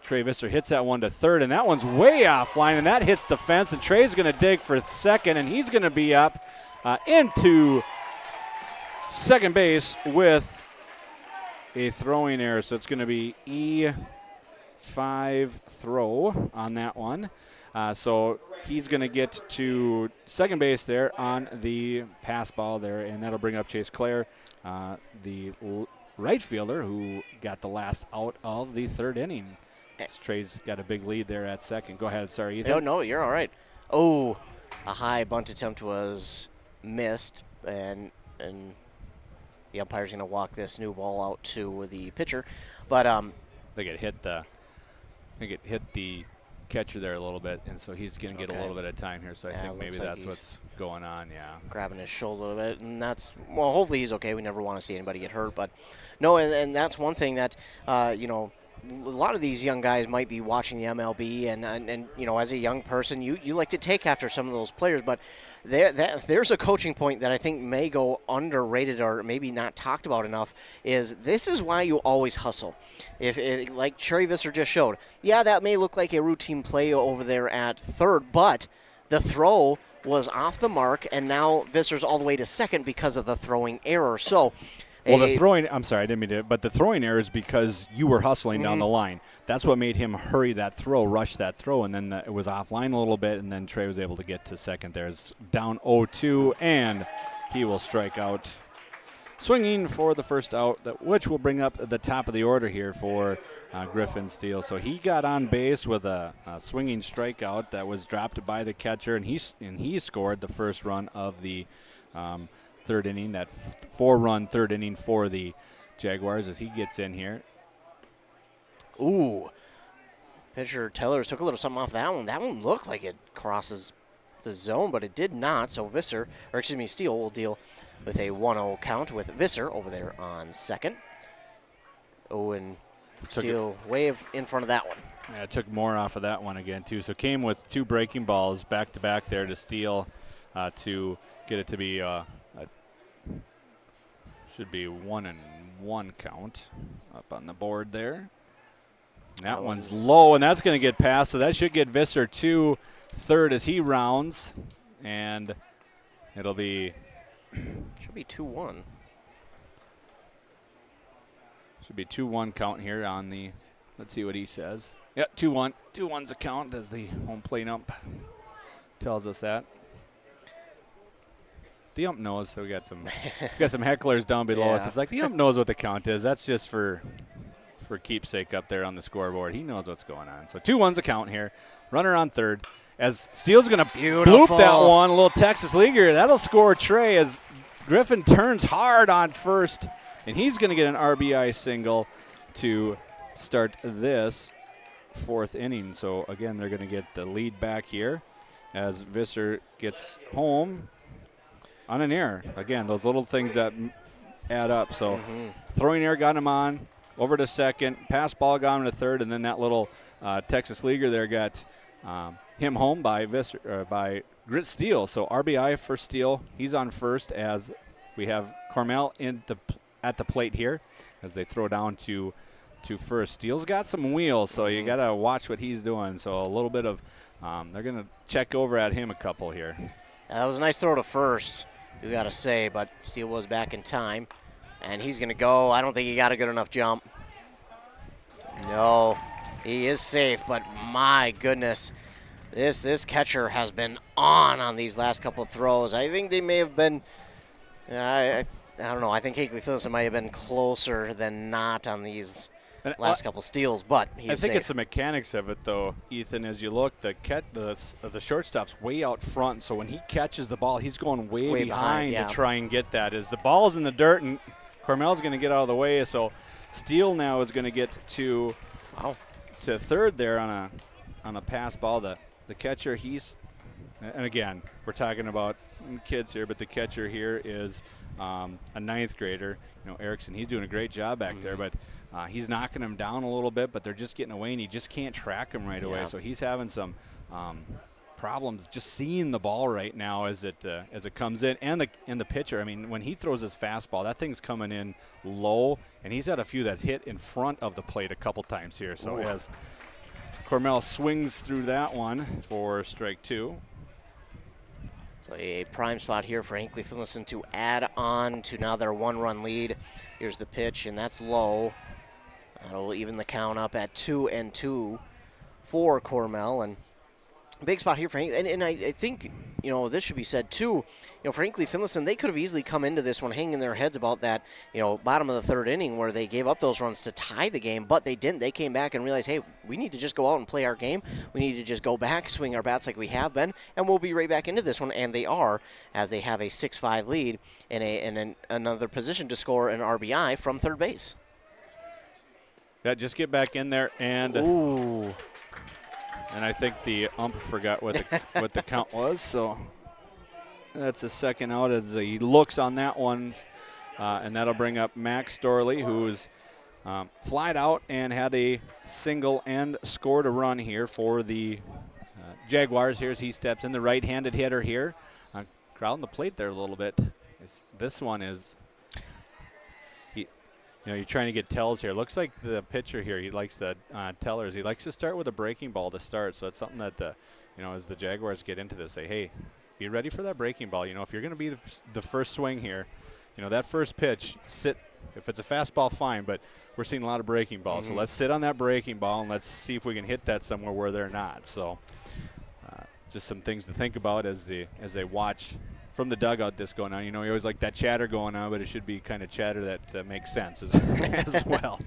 Trey Visser hits that one to third, and that one's way offline, and that hits the fence, and Trey's going to dig for second, and he's going to be up into second base with a throwing error. So it's going to be E5 throw on that one. So he's going to get to second base there on the pass ball there, and that'll bring up Chase Clare, the right fielder who got the last out of the third inning. Trey's got a big lead there at second. Go ahead. Sorry, Ethan. No, you're all right. Oh, a high bunt attempt was missed, and the umpire's going to walk this new ball out to the pitcher. But they get hit the catcher there a little bit, and so he's going to get a little bit of time here. So I think maybe that's what's going on. Yeah, grabbing his shoulder a little bit, and hopefully he's okay. We never want to see anybody get hurt, but no, and that's one thing that a lot of these young guys might be watching the MLB, and as a young person, you like to take after some of those players, but there's a coaching point that I think may go underrated or maybe not talked about enough. This is why you always hustle. If like Trey Visser just showed, that may look like a routine play over there at third, but the throw was off the mark, and now Visser's all the way to second because of the throwing error. So. Well, the throwing, I'm sorry, I didn't mean to, but the throwing error is because you were hustling down the line. That's what made him hurry that throw, rush that throw, and then it was offline a little bit, and then Trey was able to get to second there. It's down 0-2, and he will strike out, swinging for the first out, which will bring up the top of the order here for Griffin Steele. So he got on base with a swinging strikeout that was dropped by the catcher, and he scored the first run of the third inning, that 4-run third inning for the Jaguars as he gets in here. Ooh. Pitcher Tellers took a little something off that one. That one looked like it crosses the zone, but it did not. So Steele will deal with a 1-0 count with Visser over there on second. Oh, and Steele way in front of that one. Yeah, it took more off of that one again, too. So came with 2 breaking balls back-to-back there to Steele to get it to be should be 1-1 count up on the board there. That one's low, and that's going to get past, so that should get Visser to third as he rounds, and it'll be should be 2-1. Should be 2-1 count here on the. Let's see what he says. Yep, 2-1. 2-1's a count as the home plate ump tells us that. The ump knows, so we got some hecklers down below us. It's like the ump knows what the count is. That's just for keepsake up there on the scoreboard. He knows what's going on. So 2-1's a count here. Runner on third. As Steele's going to bloop that one, a little Texas leaguer. That'll score Trey as Griffin turns hard on first, and he's going to get an RBI single to start this fourth inning. So, again, they're going to get the lead back here as Visser gets home on an error. Again, those little things that add up. So throwing error got him on, over to second, pass ball got him to third, and then that little Texas leaguer there got him home by Grit Steele. So RBI for Steele. He's on first as we have Carmel at the plate here as they throw down to first. Steele's got some wheels, so you got to watch what he's doing. So a little bit of they're going to check over at him a couple here. That was a nice throw to first, you got to say, but Steele was back in time, and he's going to go. I don't think he got a good enough jump. No, he is safe, but my goodness, this catcher has been on these last couple of throws. I think they may have been, I don't know, I think Hinckley-Finlayson might have been closer than not on these last couple steals, but he's I think safe. it's the mechanics of it, though, Ethan. As you look, the shortstop's way out front, so when he catches the ball, he's going way behind yeah. to try and get that. As the ball's in the dirt, and Cormel's going to get out of the way, so Steele now is going to get to third there on a pass ball. The catcher, and again, we're talking about kids here, but the catcher here is a ninth grader. Erickson, he's doing a great job back there, but he's knocking him down a little bit, but they're just getting away, and he just can't track him right away. So he's having some problems just seeing the ball right now as it comes in, and the pitcher. I mean, when he throws his fastball, that thing's coming in low, and he's had a few that's hit in front of the plate a couple times here. So as Cormel swings through that one for strike 2. So a prime spot here for Hinckley-Finlayson to add on to now their 1-run lead. Here's the pitch, and that's low. That'll even the count up at 2-2 for Cormel. And big spot here for Hinckley. And I think, this should be said too, for Hinckley-Finlayson, they could have easily come into this one hanging their heads about that, bottom of the third inning where they gave up those runs to tie the game, but they didn't. They came back and realized, hey, we need to just go out and play our game. We need to just go back, swing our bats like we have been, and we'll be right back into this one. And they are, as they have a 6-5 lead in another position to score an RBI from third base. Yeah, just get back in there and. Ooh. And I think the ump forgot what the count was, so that's a second out as he looks on that one, and that'll bring up Max Storley, who's flied out and had a single and scored a run here for the Jaguars. Here as he steps in, the right-handed hitter here, crowding the plate there a little bit. This one is. You're trying to get tells here. Looks like the pitcher here, he likes the tellers. He likes to start with a breaking ball to start. So that's something that, as the Jaguars get into this, say, hey, be ready for that breaking ball. If you're going to be the first swing here, that first pitch, sit. If it's a fastball, fine, but we're seeing a lot of breaking balls. So let's sit on that breaking ball and let's see if we can hit that somewhere where they're not. So just some things to think about as they watch from the dugout this going on. You always like that chatter going on, but it should be kind of chatter that makes sense as well.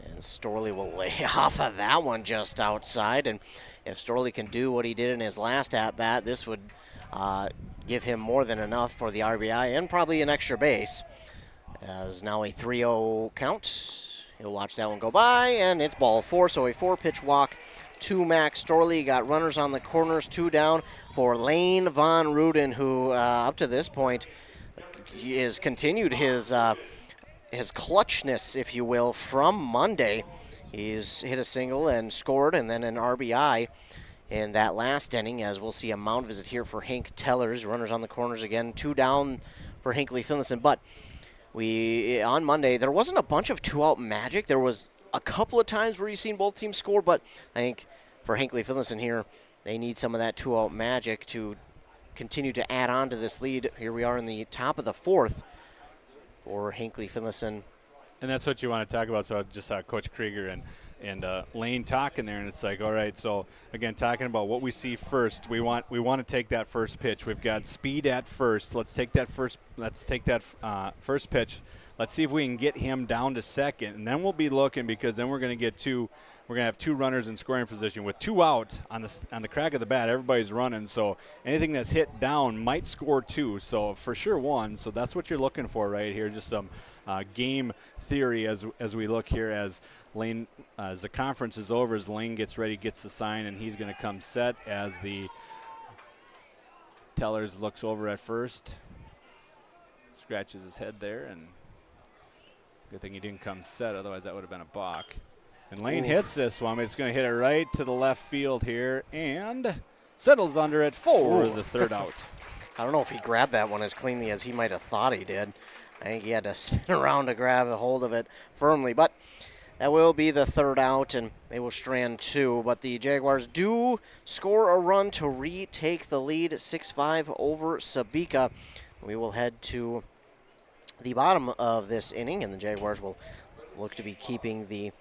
And Storley will lay off of that one just outside. And if Storley can do what he did in his last at-bat, this would give him more than enough for the RBI and probably an extra base. As now a 3-0 count. He'll watch that one go by, and it's ball 4, so a 4-pitch walk to Max Storley. Got runners on the corners, 2 down for Lane Von Ruden, who up to this point he has continued his clutchness, if you will, from Monday. He's hit a single and scored, and then an RBI in that last inning, as we'll see a mound visit here for Hank Tellers. Runners on the corners again, 2 down for Hinckley-Finlayson. But on Monday, there wasn't a bunch of 2-out magic. There was a couple of times where you've seen both teams score, but I think for Hinckley-Finlayson here, they need some of that 2-out magic to continue to add on to this lead. Here we are in the top of the 4th for Hinckley-Finlayson. And that's what you want to talk about. So I just saw Coach Krieger and Lane talking there, and it's like, all right, so again, talking about what we see first. We want to take that first pitch. We've got speed at first. Let's take that first pitch. Let's see if we can get him down to second, and then we'll be looking, because then we're going to have 2 runners in scoring position with 2 out on the crack of the bat. Everybody's running, so anything that's hit down might score 2. So for sure 1. So that's what you're looking for right here. Just some game theory as we look here as Lane, as the conference is over, as Lane gets ready, gets the sign, and he's going to come set as the Tellers looks over at first, scratches his head there, and good thing he didn't come set, otherwise that would have been a balk. And Lane hits this one. It's going to hit it right to the left field here and settles under it for the 3rd out. I don't know if he grabbed that one as cleanly as he might have thought he did. I think he had to spin around to grab a hold of it firmly. But that will be the 3rd out, and they will strand 2. But the Jaguars do score a run to retake the lead, 6-5 over Sebeka. We will head to the bottom of this inning, and the Jaguars will look to be keeping the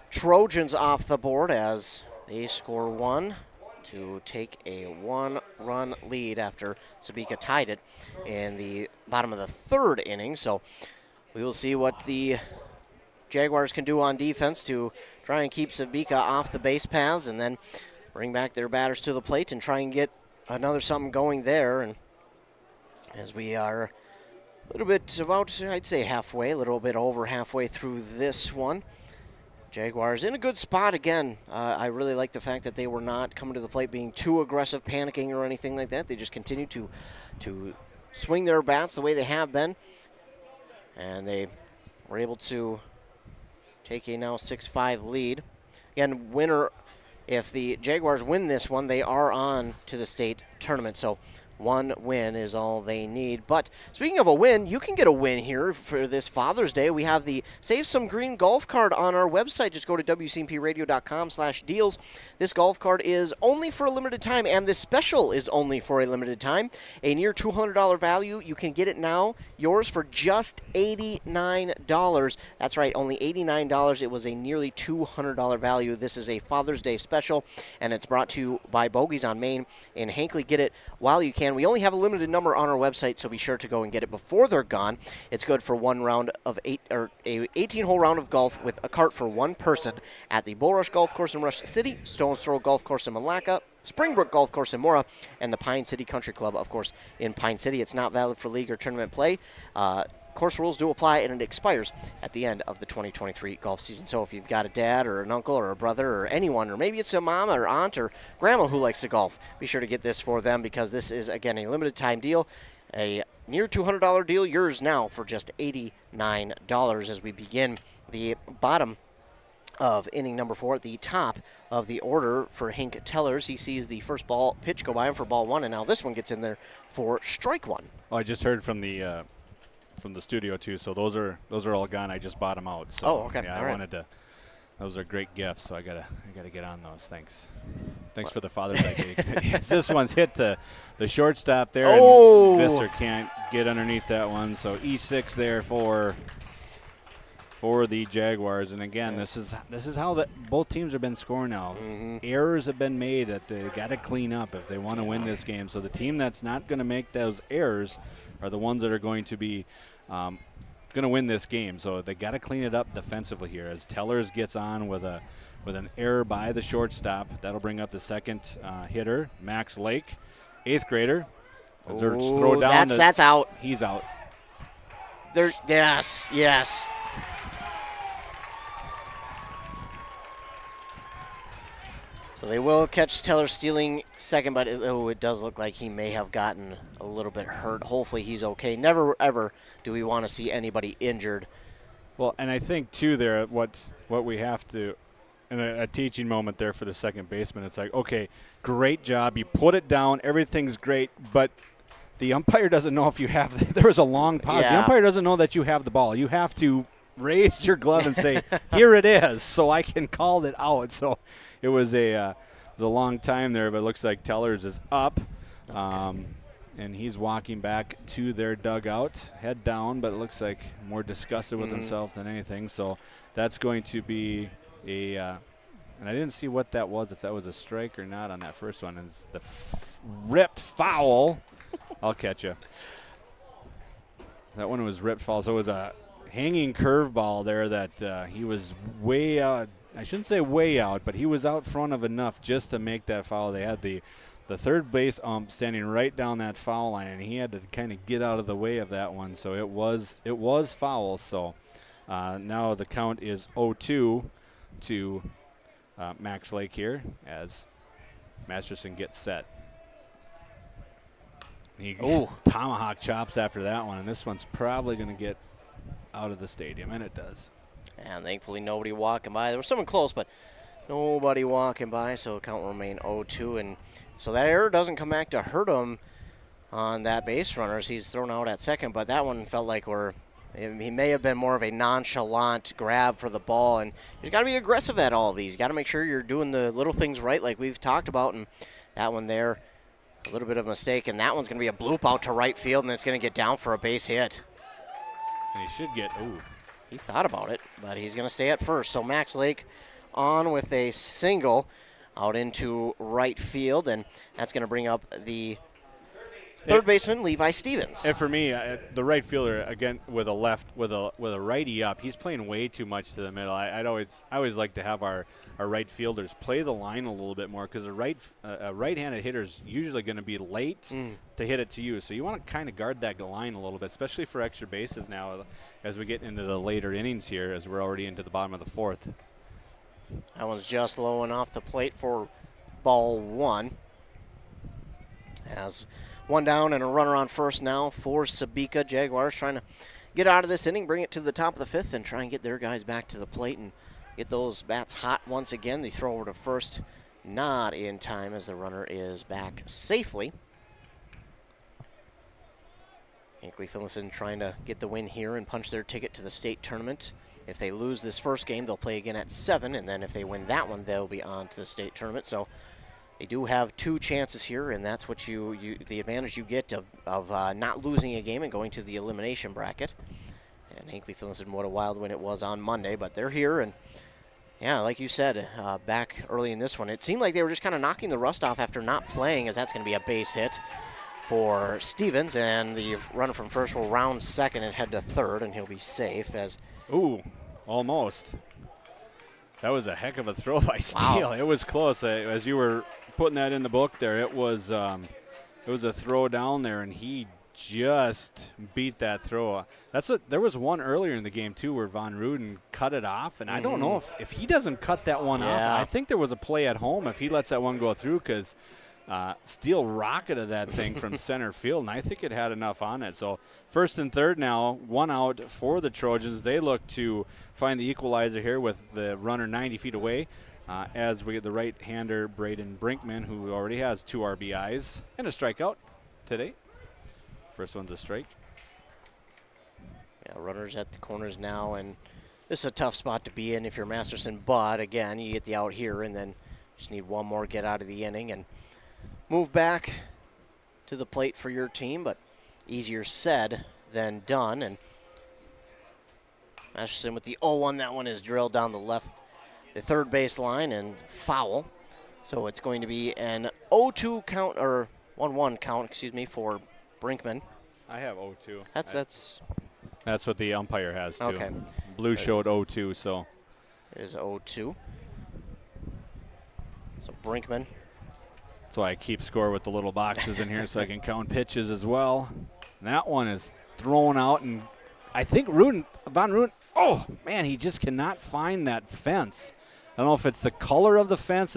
Trojans off the board as they score 1 to take a 1-run lead after Sebeka tied it in the bottom of the 3rd inning. So we will see what the Jaguars can do on defense to try and keep Sebeka off the base paths and then bring back their batters to the plate and try and get another something going there. And as we are a little bit about, I'd say halfway, a little bit over halfway through this one. Jaguars in a good spot again. I really like the fact that they were not coming to the plate being too aggressive, panicking or anything like that. They just continue to swing their bats the way they have been. And they were able to take a now 6-5 lead. Again, winner, if the Jaguars win this one, they are on to the state tournament. So one win is all they need. But speaking of a win, you can get a win here for this Father's Day. We have the Save Some Green golf card on our website. Just go to wcmpradio.com/deals. This golf card is only for a limited time, and this special is only for a limited time. A near $200 value. You can get it now. Yours for just $89. That's right, only $89. It was a nearly $200 value. This is a Father's Day special, and it's brought to you by Bogies on Main in Hinckley. Get it while you can. We only have a limited number on our website, so be sure to go and get it before they're gone. It's good for one round of a 18-hole round of golf with a cart for one person at the Bull Rush Golf Course in Rush City, Stones Throw Golf Course in Malacca, Springbrook Golf Course in Mora, and the Pine City Country Club, of course, in Pine City. It's not valid for league or tournament play. Course rules do apply, and it expires at the end of the 2023 golf season. So if you've got a dad or an uncle or a brother or anyone, or maybe it's a mom or aunt or grandma who likes to golf, be sure to get this for them, because this is, again, a limited time deal, a near $200 deal. Yours now for just $89 as we begin the bottom of inning number 4 at the top of the order for Hank Tellers. He sees the first ball pitch go by him for ball 1, and now this one gets in there for strike 1. Well, I just heard from the studio too, so those are all gone. I just bought them out. So okay. Yeah, all I right. wanted to. Those are great gifts, so I gotta get on those. Thanks for the Father's Day cake. Yes, this one's hit the shortstop there, and Visser can't get underneath that one. So E6 there for the Jaguars. And again, this is how both teams have been scoring now. Mm-hmm. Errors have been made that they got to clean up if they want to win this game. So the team that's not going to make those errors are the ones that are going to be going to win this game. So they got to clean it up defensively here as Tellers gets on with an error by the shortstop. That'll bring up the second hitter, Max Lake, 8th grader. Throw down. That's out. He's out. Yes. So they will catch Teller stealing second, but it does look like he may have gotten a little bit hurt. Hopefully he's okay. Never, ever do we want to see anybody injured. Well, and I think, too, there, what we have to, and a teaching moment there for the second baseman, it's like, okay, great job. You put it down. Everything's great, but the umpire doesn't know if you have – there was a long pause. Yeah. The umpire doesn't know that you have the ball. You have to raise your glove and say, here it is, so I can call it out. So it was a long time there, but it looks like Tellers is up. Okay. And he's walking back to their dugout, head down, but it looks like more disgusted with himself than anything. So that's going to be and I didn't see what that was, if that was a strike or not on that first one. And it's the ripped foul. I'll catch you. That one was ripped foul. So it was a hanging curveball there that he was way out. I shouldn't say way out, but he was out front of enough just to make that foul. They had the third base ump standing right down that foul line, and he had to kind of get out of the way of that one. So it was foul. So now the count is 0-2 to Max Lake here as Masterson gets set. He tomahawk chops after that one, and this one's probably going to get out of the stadium, and it does. And thankfully nobody walking by. There was someone close, but nobody walking by, so count will remain 0-2. And so that error doesn't come back to hurt him on that base runner as he's thrown out at second, but that one felt like he may have been more of a nonchalant grab for the ball, and you've got to be aggressive at all of these. You got to make sure you're doing the little things right like we've talked about, and that one there, a little bit of a mistake, and that one's going to be a bloop out to right field, and it's going to get down for a base hit. And he should get, He thought about it, but he's going to stay at first. So Max Lake on with a single out into right field, and that's going to bring up the third baseman Levi Stevens. And for me, the right fielder again with a righty up, he's playing way too much to the middle. I always like to have our right fielders play the line a little bit more, because a right-handed hitter is usually going to be late to hit it to you. So you want to kind of guard that line a little bit, especially for extra bases now as we get into the later innings here, as we're already into the bottom of the fourth. That one's just low and off the plate for ball one. As one down and a runner on first now for Sebeka. Jaguars trying to get out of this inning, bring it to the top of the fifth, and try and get their guys back to the plate and get those bats hot once again. They throw over to first, not in time as the runner is back safely. Hinckley-Finlayson trying to get the win here and punch their ticket to the state tournament. If they lose this first game, they'll play again at 7, and then if they win that one, they'll be on to the state tournament. So they do have 2 chances here, and that's what the advantage you get of not losing a game and going to the elimination bracket. And Hinckley-Finlayson, what a wild win it was on Monday, but they're here, and yeah, like you said, back early in this one, it seemed like they were just kind of knocking the rust off after not playing, as that's going to be a base hit for Stevens, and the runner from first will round second and head to third, and he'll be safe as... Ooh, almost. That was a heck of a throw by Steele. Wow. It was close. As you were putting that in the book there, it was a throw down there, and he just beat that throw. There was one earlier in the game, too, where Von Ruden cut it off, and I don't know if he doesn't cut that one off. I think there was a play at home if he lets that one go through, because Steele rocketed that thing from center field, and I think it had enough on it. So first and third now, 1 out for the Trojans. They look to find the equalizer here with the runner 90 feet away, as we get the right-hander Braden Brinkman, who already has 2 RBIs and a strikeout today. First one's a strike. Yeah, runners at the corners now, and this is a tough spot to be in if you're Masterson, but again, you get the out here, and then just need one more get out of the inning and move back to the plate for your team, but easier said than done. And Masterson with the 0-1. That one is drilled down the third base line and foul. So it's going to be an 0-2 count, or 1-1 count, excuse me, for Brinkman. I have 0-2. That's what the umpire has, too. Okay. Blue showed 0-2, so. It is 0-2. So Brinkman. That's why I keep score with the little boxes in here so I can count pitches as well. And that one is thrown out, and I think Von Ruden, oh, man, he just cannot find that fence. I don't know if it's the color of the fence.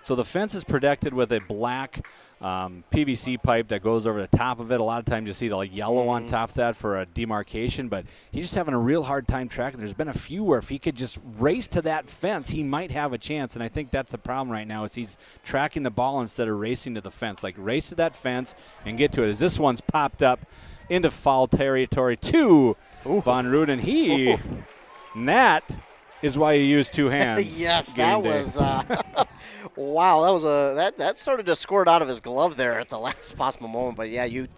So the fence is protected with a black PVC pipe that goes over the top of it. A lot of times you see the yellow on top of that for a demarcation, but he's just having a real hard time tracking. There's been a few where if he could just race to that fence, he might have a chance, and I think that's the problem right now is he's tracking the ball instead of racing to the fence. Like, race to that fence and get to it. As this one's popped up into foul territory to Von Ruden. And that is why you use 2 hands. Yes, that was wow. That started to squirt out of his glove there at the last possible moment. But yeah, you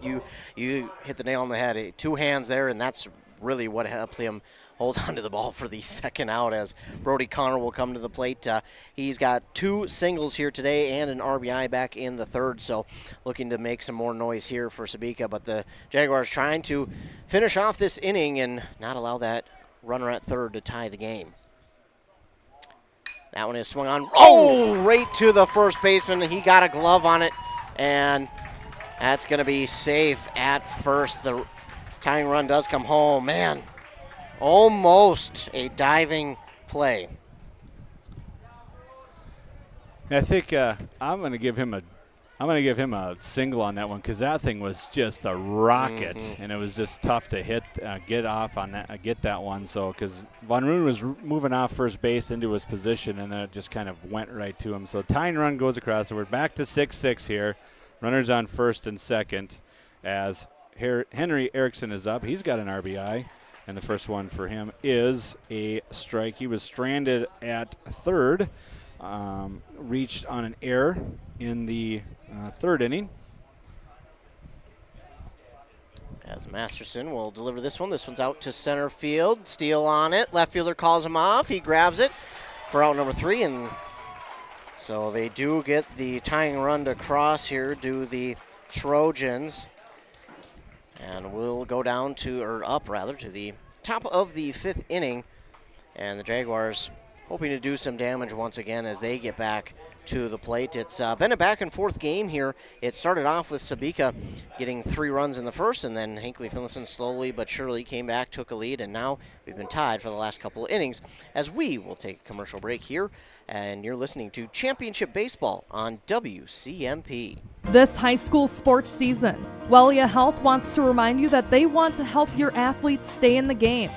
hit the nail on the head. 2 hands there, and that's really what helped him hold on to the ball for the second out. As Brody Connor will come to the plate. He's got 2 singles here today and an RBI back in the third. So looking to make some more noise here for Sebeka. But the Jaguars trying to finish off this inning and not allow that runner at third to tie the game. That one is swung on. Oh, right to the first baseman. He got a glove on it, and that's going to be safe at first. The tying run does come home. Man, almost a diving play. I think I'm going to give him a single on that one, because that thing was just a rocket, and it was just tough to get off on that, get that one. So because Von Ruden was moving off first base into his position, and then it just kind of went right to him. So tying run goes across, so we're back to 6-6 here. Runners on first and second, as Henry Erickson is up. He's got an RBI, and the first one for him is a strike. He was stranded at third. Reached on an error in the third inning. As Masterson will deliver this one. This one's out to center field. Steele on it. Left fielder calls him off. He grabs it for out number 3. And so they do get the tying run to cross here, do the Trojans. And we'll go down to, or up rather, to the top of the 5th inning. And the Jaguars hoping to do some damage once again as they get back to the plate. It's been a back-and-forth game here. It started off with Sebeka getting 3 runs in the first, and then Hinckley-Finlayson slowly but surely came back, took a lead, and now we've been tied for the last couple of innings as we will take a commercial break here. And you're listening to Championship Baseball on WCMP. This high school sports season, Wellia Health wants to remind you that they want to help your athletes stay in the game.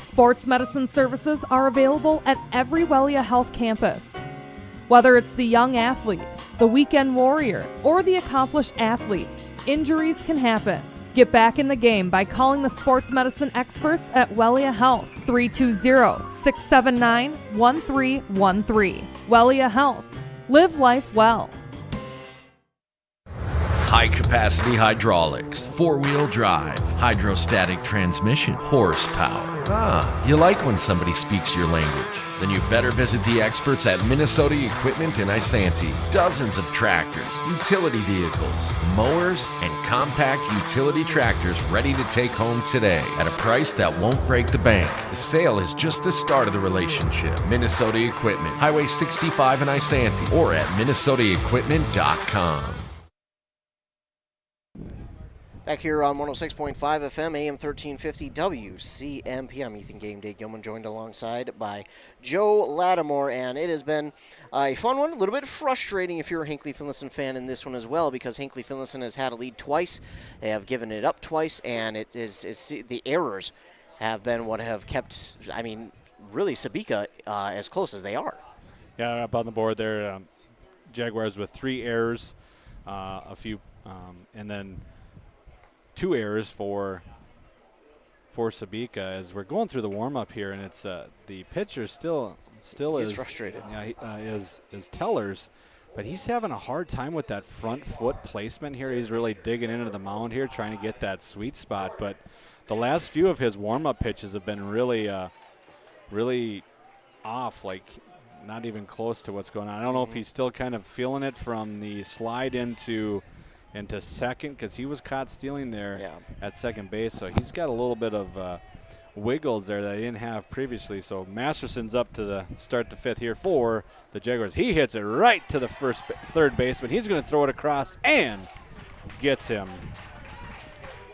Sports medicine services are available at every Wellia Health campus. Whether it's the young athlete, the weekend warrior, or the accomplished athlete, injuries can happen. Get back in the game by calling the sports medicine experts at Wellia Health, 320-679-1313. Wellia Health. Live life well. High-capacity hydraulics, 4-wheel drive, hydrostatic transmission, horsepower. You like when somebody speaks your language. Then you better visit the experts at Minnesota Equipment in Isanti. Dozens of tractors, utility vehicles, mowers, and compact utility tractors ready to take home today at a price that won't break the bank. The sale is just the start of the relationship. Minnesota Equipment, Highway 65 in Isanti, or at minnesotaequipment.com. Back here on 106.5 FM, AM 1350 WCMP. I'm Ethan Game Day Gilman, joined alongside by Joe Lattimore, and it has been a fun one, a little bit frustrating if you're a Hinckley-Finlayson fan in this one as well, because Hinckley-Finlayson has had a lead twice, they have given it up twice, and it is the errors have been what have kept, really Sebeka as close as they are. Yeah, up on the board there, Jaguars with 3 errors, and then 2 errors for Sebeka as we're going through the warm-up here, and it's the pitcher still He's is frustrated. Yeah, is Tellers, but he's having a hard time with that front foot placement here. He's really digging into the mound here, trying to get that sweet spot. But the last few of his warm-up pitches have been really off, like not even close to what's going on. I don't know if he's still kind of feeling it from the slide into second, because he was caught stealing there at second base. So he's got a little bit of wiggles there that he didn't have previously. So Masterson's up to start the 5th here for the Jaguars. He hits it right to the third baseman. He's going to throw it across and gets him.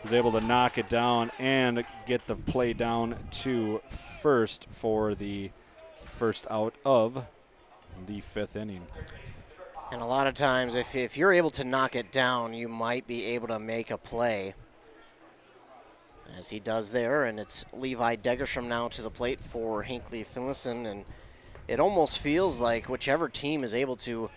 Was able to knock it down and get the play down to first for the first out of the 5th inning. And a lot of times, if you're able to knock it down, you might be able to make a play, as he does there. And it's Levi Degerstrom now to the plate for Hinckley-Finlayson, and it almost feels like whichever team is able to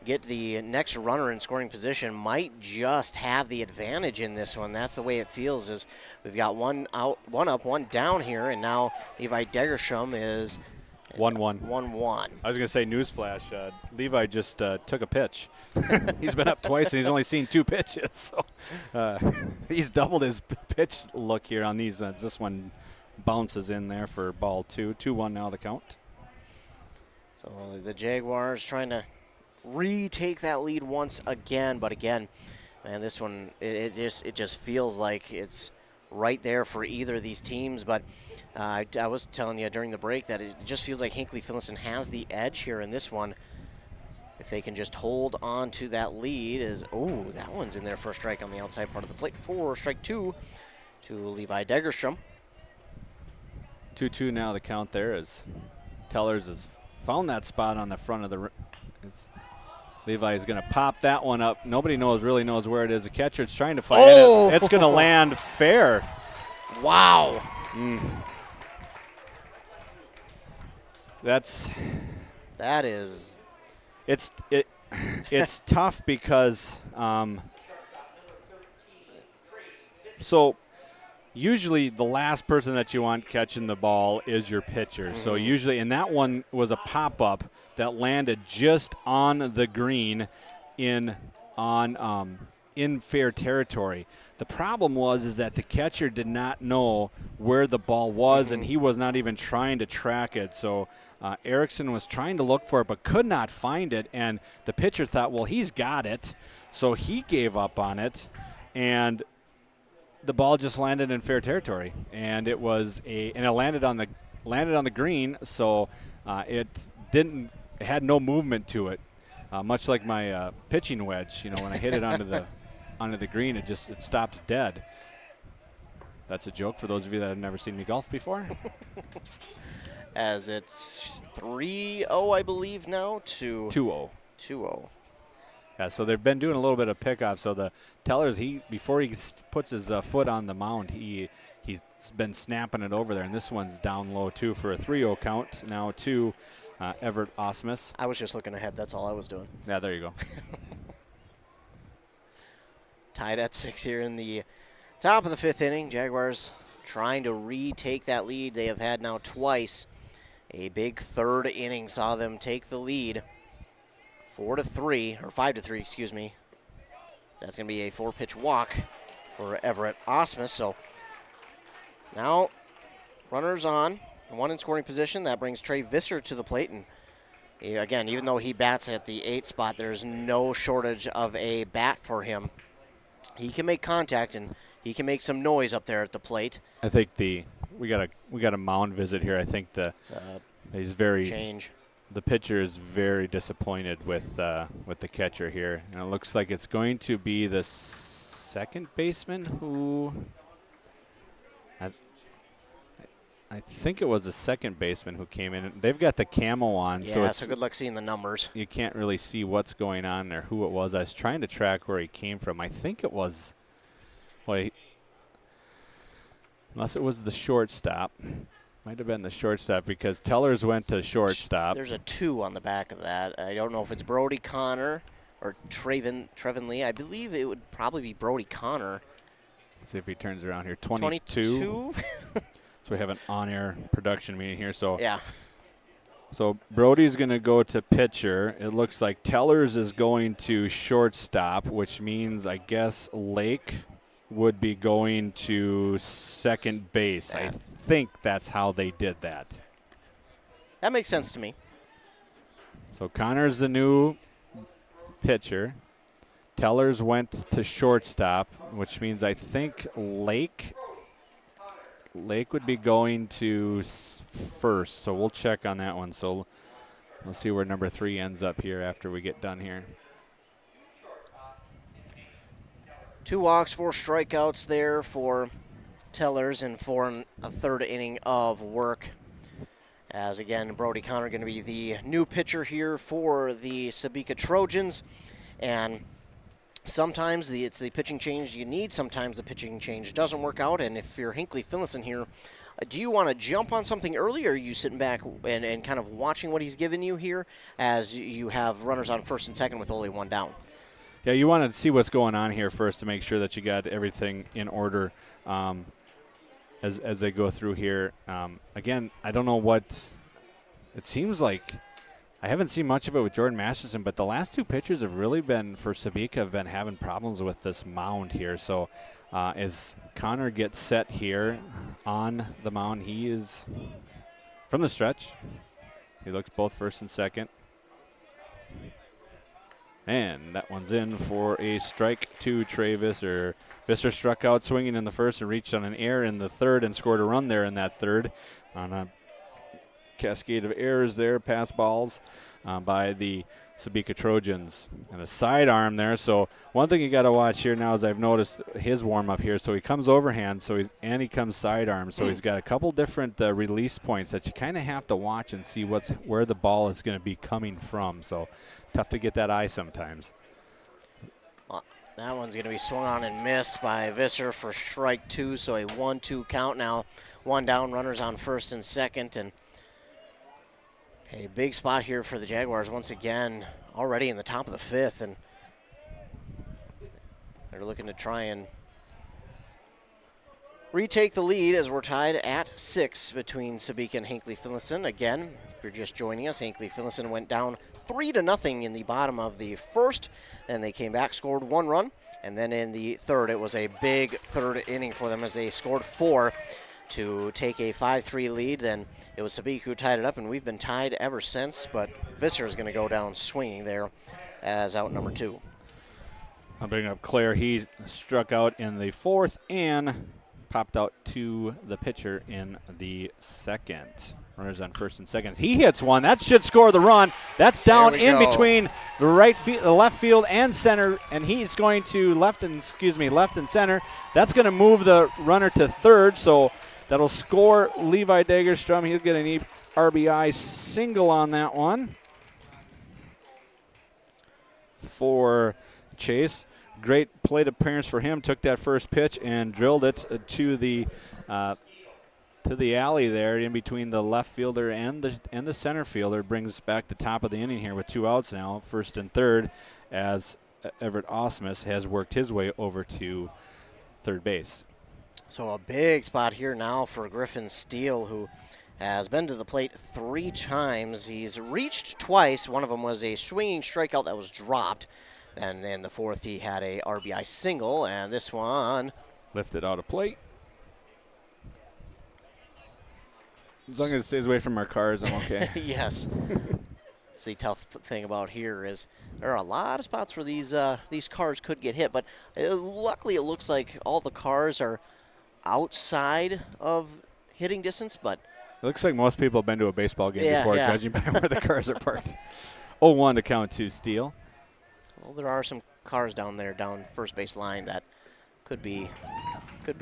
get the next runner in scoring position might just have the advantage in this one. That's the way it feels. Is we've got one out, one up, one down here, and now Levi Degerstrom is 1-1. 1-1. I was going to say, newsflash, Levi just took a pitch. He's been up twice, and he's only seen 2 pitches. So he's doubled his pitch look here on these. This one bounces in there for ball 2. 2-1 now the count. So the Jaguars trying to retake that lead once again. But again, man, this one, it just feels like it's right there for either of these teams. But I was telling you during the break that it just feels like Hinckley-Finlayson has the edge here in this one. If they can just hold on to that lead, that one's in there for a strike on the outside part of the plate. For strike 2 to Levi Degerstrom. 2-2 now the count there as Tellers has found that spot on the front of the Levi is going to pop that one up. Nobody really knows where it is. The catcher is trying to find it. It's going to land fair. Wow. That is. It's tough because so usually the last person that you want catching the ball is your pitcher. So usually, and that one was a pop-up that landed just on the green in fair territory. The problem is that the catcher did not know where the ball was, and he was not even trying to track it. So Erickson was trying to look for it but could not find it, and the pitcher thought, well, he's got it. So he gave up on it, and the ball just landed in fair territory, and it landed on the green, so it had no movement to it, much like my pitching wedge. When I hit it onto the green, it stops dead. That's a joke for those of you that have never seen me golf before. As it's 3-0, I believe now, to 2-0. 2-0. Yeah, so they've been doing a little bit of pickoff. So the Tellers, before he puts his foot on the mound, he's been snapping it over there, and this one's down low too for a 3-0 count. Now to Everett Osmus. I was just looking ahead. That's all I was doing. Yeah, there you go. Tied at 6 here in the top of the 5th inning. Jaguars trying to retake that lead they have had now twice. A big 3rd inning saw them take the lead 4-3, or 5-3, excuse me. That's going to be a 4-pitch walk for Everett Osmus. So now runners on, one in scoring position. That brings Trey Visser to the plate. And again, even though he bats at the 8th spot, there's no shortage of a bat for him. He can make contact, and he can make some noise up there at the plate. I think we got a mound visit here. I think he's very change. The pitcher is very disappointed with the catcher here, and it looks like it's going to be the second baseman who. I think it was the second baseman who came in. They've got the camo on, so good luck seeing the numbers. You can't really see what's going on there, who it was. I was trying to track where he came from. I think it was, unless it was the shortstop. Might have been the shortstop because Tellers went to shortstop. There's a 2 on the back of that. I don't know if it's Brody Connor or Trevin Lee. I believe it would probably be Brody Connor. Let's see if he turns around here. 22. So we have an on-air production meeting here. So yeah. So Brody's going to go to pitcher. It looks like Tellers is going to shortstop, which means I guess Lake would be going to second base. I think that's how they did that. That makes sense to me. So Connor's the new pitcher. Tellers went to shortstop, which means I think Lake would be going to first. So we'll check on that one. So we'll see where number 3 ends up here after we get done here. 2 walks, 4 strikeouts there for Tellers and for a 3rd inning of work. As again, Brody Connor going to be the new pitcher here for the Sebeka Trojans. And sometimes it's the pitching change you need. Sometimes the pitching change doesn't work out. And if you're Hinckley-Finlayson here, do you want to jump on something early, or are you sitting back and kind of watching what he's given you here as you have runners on first and second with only 1 down? Yeah, you want to see what's going on here first to make sure that you got everything in order as they go through here. Again, I don't know what it seems like. I haven't seen much of it with Jordan Masterson, but the last 2 pitchers have really been, for Sebeka, have been having problems with this mound here. So as Connor gets set here on the mound, he is from the stretch. He looks both first and second. And that one's in for a strike to Trey Visser. Visser struck out swinging in the first and reached on an error in the 3rd and scored a run there in that 3rd on a cascade of errors there, pass balls by the Sebeka Trojans. And a sidearm there. So one thing you got to watch here now is I've noticed his warm-up here. So he comes overhand, and he comes sidearm. So he's got a couple different release points that you kind of have to watch and see where the ball is going to be coming from. So tough to get that eye sometimes. That one's going to be swung on and missed by Visser for strike 2, so a 1-2 count now. 1 down, runners on first and second, and a big spot here for the Jaguars once again, already in the top of the 5th, and they're looking to try and retake the lead as we're tied at 6 between Sebeka and Hinckley-Finlayson. Again, if you're just joining us, Hinckley-Finlayson went down 3-0 in the bottom of the 1st, and they came back, scored 1 run, and then in the 3rd, it was a big 3rd inning for them as they scored 4 to take a 5-3 lead. Then it was Sebeka who tied it up, and we've been tied ever since, but Visser is going to go down swinging there as out number 2. I'll bring up Claire. He struck out in the 4th and popped out to the pitcher in the 2nd. Runners on 1st and 2nd. He hits one. That should score the run. That's down in between the left field and center, and he's going to left and center. That's going to move the runner to 3rd, so that'll score Levi Dagerstrom. He'll get an RBI single on that one for Chase. Great plate appearance for him. Took that first pitch and drilled it to the alley there in between the left fielder and the center fielder. Brings us back to top of the inning here with 2 outs now, 1st and 3rd, as Everett Osmus has worked his way over to 3rd base. So a big spot here now for Griffin Steele, who has been to the plate 3 times. He's reached twice. One of them was a swinging strikeout that was dropped. And in the 4th, he had a RBI single, and this one lifted out of plate. As long as it stays away from our cars, I'm okay. Yes. That's the tough thing about here is there are a lot of spots where these cars could get hit, but luckily it looks like all the cars are outside of hitting distance. But it looks like most people have been to a baseball game before, judging by where the cars are parked. 0-1 to count to Steele. Well, there are some cars down there, down first base line, that could be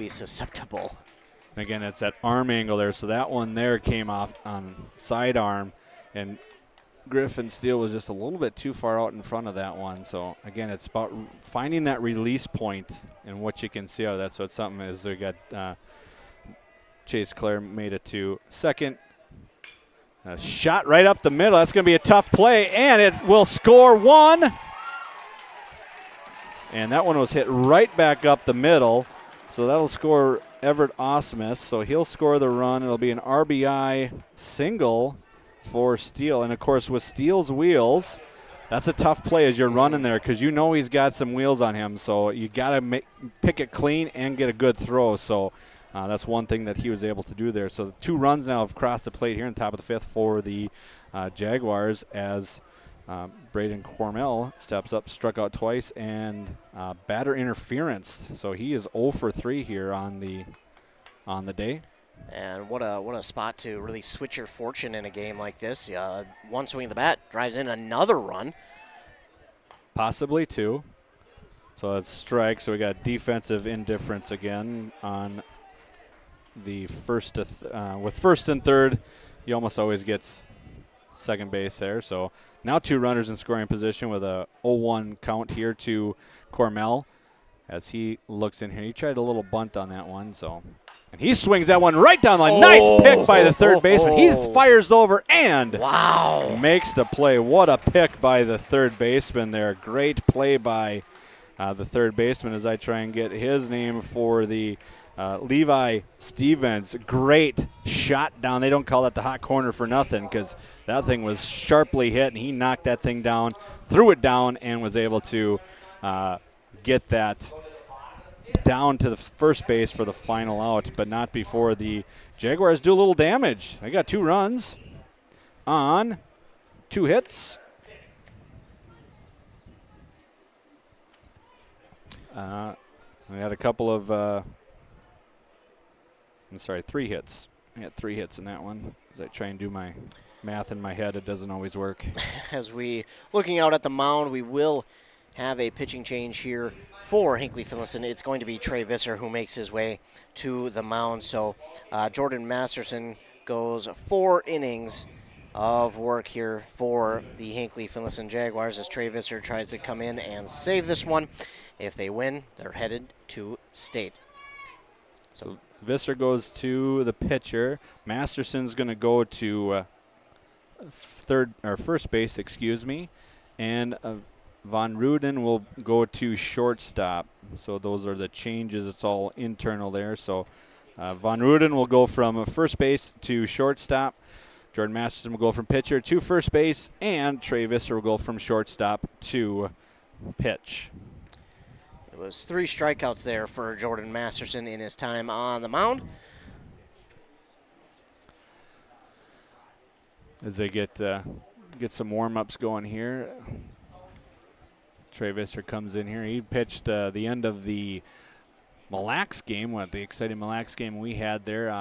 susceptible. Again, it's that arm angle there, so that one there came off on sidearm, and Griffin Steele was just a little bit too far out in front of that one. So again, it's about finding that release point and what you can see out of that. So it's something as we got Chase Clare made it to 2nd. A shot right up the middle. That's going to be a tough play, and it will score 1. And that one was hit right back up the middle. So that'll score Everett Osmus. So he'll score the run. It'll be an RBI single for Steele. And, of course, with Steele's wheels, that's a tough play as you're running there because you know he's got some wheels on him. So you got to pick it clean and get a good throw. So that's one thing that he was able to do there. So 2 runs now have crossed the plate here in the top of the 5th for the Jaguars as Braden Cormel steps up, struck out twice, and batter interference. So he is 0 for 3 here on the day. And what a spot to really switch your fortune in a game like this. One swing of the bat drives in another run. Possibly 2. So it's strike. So we got defensive indifference again on the first with 1st and 3rd. He almost always gets second base there. So now 2 runners in scoring position with a 0-1 count here to Cormel as he looks in here. He tried a little bunt on that one. And he swings that one right down the line. Nice pick by the 3rd baseman. He fires over and makes the play. What a pick by the 3rd baseman there. Great play by the 3rd baseman as I try and get his name for the Levi Stevens. Great shot down. They don't call that the hot corner for nothing because that thing was sharply hit, and he knocked that thing down, threw it down, and was able to get that down to the first base for the final out, but not before the Jaguars do a little damage. They got 2 runs on 2 hits. We had a couple of 3 hits. I had 3 hits in that one. As I try and do my math in my head, it doesn't always work. As we looking out at the mound, we will have a pitching change here for Hinckley-Finlayson. It's going to be Trey Visser who makes his way to the mound. So Jordan Masterson goes 4 innings of work here for the Hinckley-Finlayson Jaguars as Trey Visser tries to come in and save this one. If they win, they're headed to state. So Visser goes to the pitcher. Masterson's going to go to first base, and Von Ruden will go to shortstop. So those are the changes. It's all internal there. So Von Ruden will go from first base to shortstop. Jordan Masterson will go from pitcher to first base, and Trey Visser will go from shortstop to pitch. It was 3 strikeouts there for Jordan Masterson in his time on the mound. As they get some warm-ups going here. Trey Visser comes in here. He pitched the end of the Mille Lacs game, the exciting Mille Lacs game we had there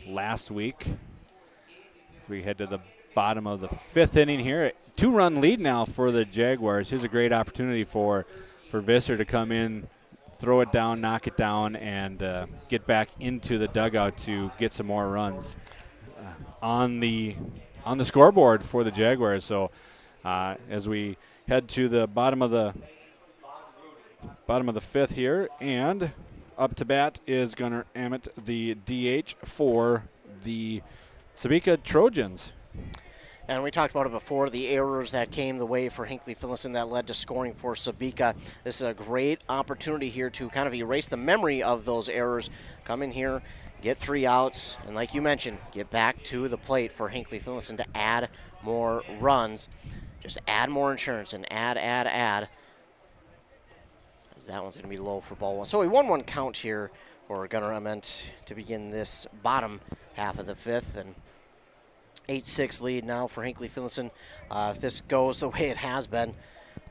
last week. So we head to the bottom of the 5th inning here. 2-run lead now for the Jaguars. Here's a great opportunity for Visser to come in, throw it down, knock it down, and get back into the dugout to get some more runs on the scoreboard for the Jaguars. So as we head to the bottom of the 5th here, and up to bat is Gunnar Emmett, the DH for the Sebeka Trojans. And we talked about it before, the errors that came the way for Hinckley-Finlayson that led to scoring for Sebeka. This is a great opportunity here to kind of erase the memory of those errors. Come in here, get 3 outs, and like you mentioned, get back to the plate for Hinckley-Finlayson to add more runs. Just add more insurance and add. As that one's going to be low for ball 1. So a 1-1 count here for Gunnar Emmett to begin this bottom half of the 5th. And 8-6 lead now for Hinckley-Finlayson. If this goes the way it has been,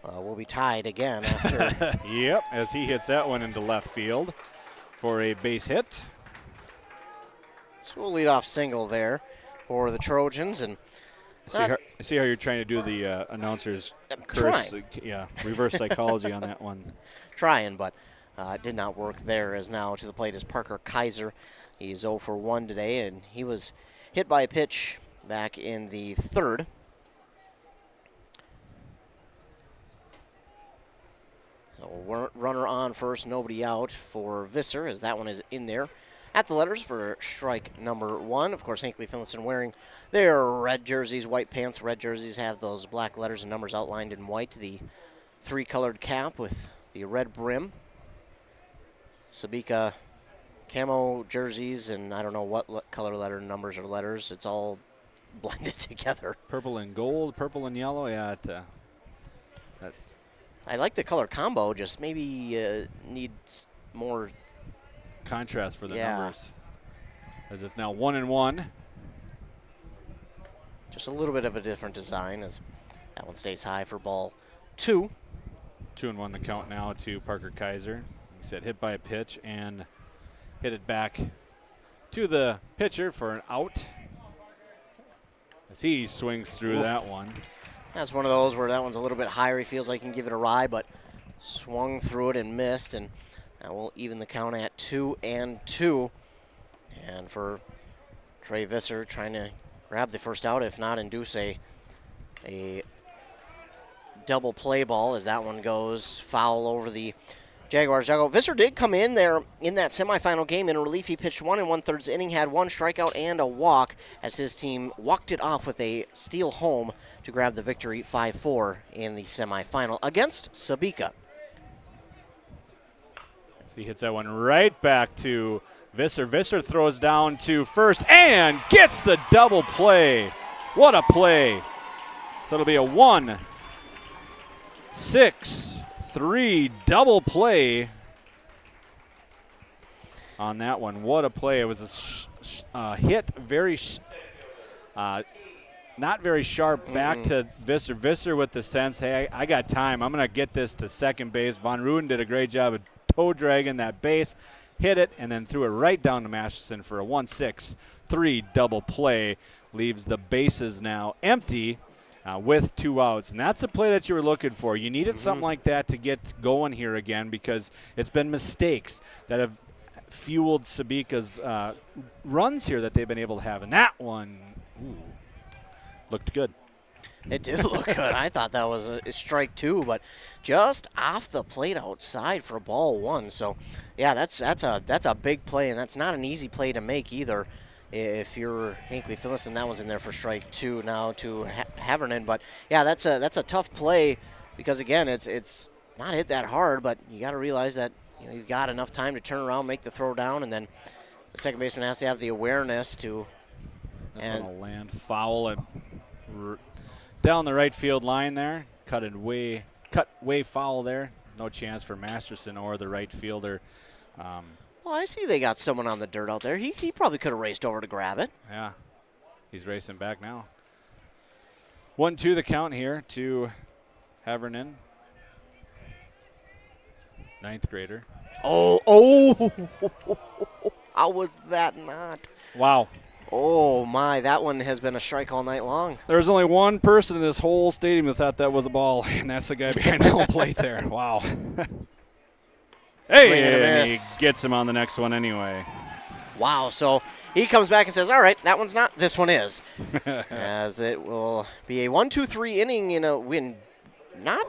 we'll be tied again after. Yep, as he hits that one into left field for a base hit. So we'll lead off single there for the Trojans. And I see how you're trying to do the announcer's curse. Reverse psychology on that one. Trying, but it did not work there, as now to the plate is Parker Kaiser. He's 0 for 1 today, and he was hit by a pitch back in the 3rd. So runner on first, nobody out for Visser, as that one is in there. At the letters for strike number 1. Of course, Hinckley-Finlayson wearing their red jerseys, white pants. Red jerseys have those black letters and numbers outlined in white. The 3-colored cap with the red brim. Sebeka camo jerseys, and I don't know what color letter numbers are letters. It's all blended together. Purple and gold, purple and yellow. Yeah, I like the color combo, just maybe needs more contrast for the numbers. As it's now 1-1. Just a little bit of a different design, as that one stays high for ball 2. 2-1 the count now to Parker Kaiser. He said hit by a pitch and hit it back to the pitcher for an out. As he swings through that one. That's one of those where that one's a little bit higher. He feels like he can give it a ride, but swung through it and missed. And that will even the count at 2-2. And for Trey Visser trying to grab the first out, if not induce a double play ball, as that one goes foul over the Jaguars dugout. Visser did come in there in that semifinal game in relief. He pitched 1 1/3 inning, had 1 strikeout and a walk, as his team walked it off with a steal home to grab the victory 5-4 in the semifinal against Sebeka. So he hits that one right back to Visser. Visser throws down to first and gets the double play. What a play. So it'll be a 1-6-3 double play on that one. What a play. It was a hit, not very sharp back to Visser. Visser with the sense, hey, I got time. I'm going to get this to second base. Von Ruden did a great job of toe dragging that base, hit it, and then threw it right down to Masterson for a 1-6-3 double play. Leaves the bases now empty with 2 outs. And that's a play that you were looking for. You needed something like that to get going here again, because it's been mistakes that have fueled Sebeka's runs here that they've been able to have. And that one looked good. It did look good. I thought that was a strike 2, but just off the plate outside for ball 1. So, yeah, that's a big play, and that's not an easy play to make either. If you're Hinckley-Finlayson, that one's in there for strike 2 now to Havernan. But yeah, that's a tough play, because again, it's not hit that hard, but you got to realize that you've got enough time to turn around, make the throw down, and then the second baseman has to have the awareness to. This one will land foul and down the right field line there. Cut way foul there. No chance for Masterson or the right fielder. Well, I see they got someone on the dirt out there. He probably could have raced over to grab it. Yeah, he's racing back now. 1-2 the count here to Havernan. Ninth grader. Oh! How was that not? Wow. Oh, my. That one has been a strike all night long. There's only one person in this whole stadium that thought that was a ball, and that's the guy behind the home plate there. Wow. Hey, and he gets him on the next one anyway. Wow, so he comes back and says, all right, that one's not, this one is. As it will be a 1-2-3 inning in a win. Not.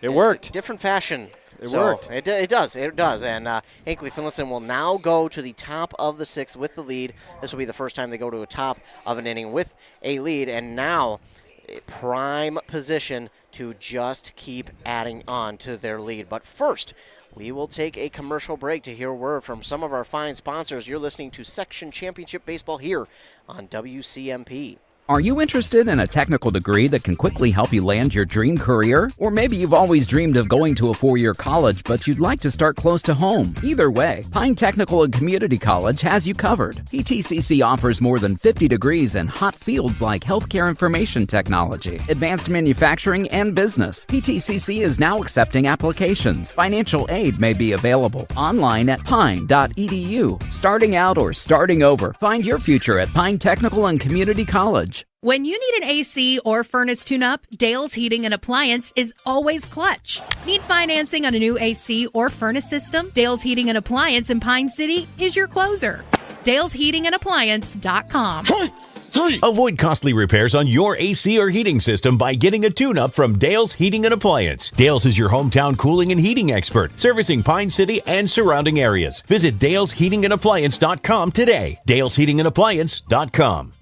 It worked. Different fashion. It worked. It does. And Hinckley-Finlayson will now go to the top of the sixth with the lead. This will be the first time they go to a top of an inning with a lead. And now prime position to just keep adding on to their lead. But first, we will take a commercial break to hear word from some of our fine sponsors. You're listening to Section Championship Baseball here on WCMP. Are you interested in a technical degree that can quickly help you land your dream career? Or maybe you've always dreamed of going to a four-year college, but you'd like to start close to home. Either way, Pine Technical and Community College has you covered. PTCC offers more than 50 degrees in hot fields like healthcare information technology, advanced manufacturing, and business. PTCC is now accepting applications. Financial aid may be available online at pine.edu. Starting out or starting over, find your future at Pine Technical and Community College. When you need an AC or furnace tune-up, Dale's Heating and Appliance is always clutch. Need financing on a new AC or furnace system? Dale's Heating and Appliance in Pine City is your closer. Dale'sHeatingandAppliance.com. Avoid costly repairs on your AC or heating system by getting a tune-up from Dale's Heating and Appliance. Dale's is your hometown cooling and heating expert, servicing Pine City and surrounding areas. Visit Dale'sHeatingandAppliance.com today. Dale'sHeatingandAppliance.com.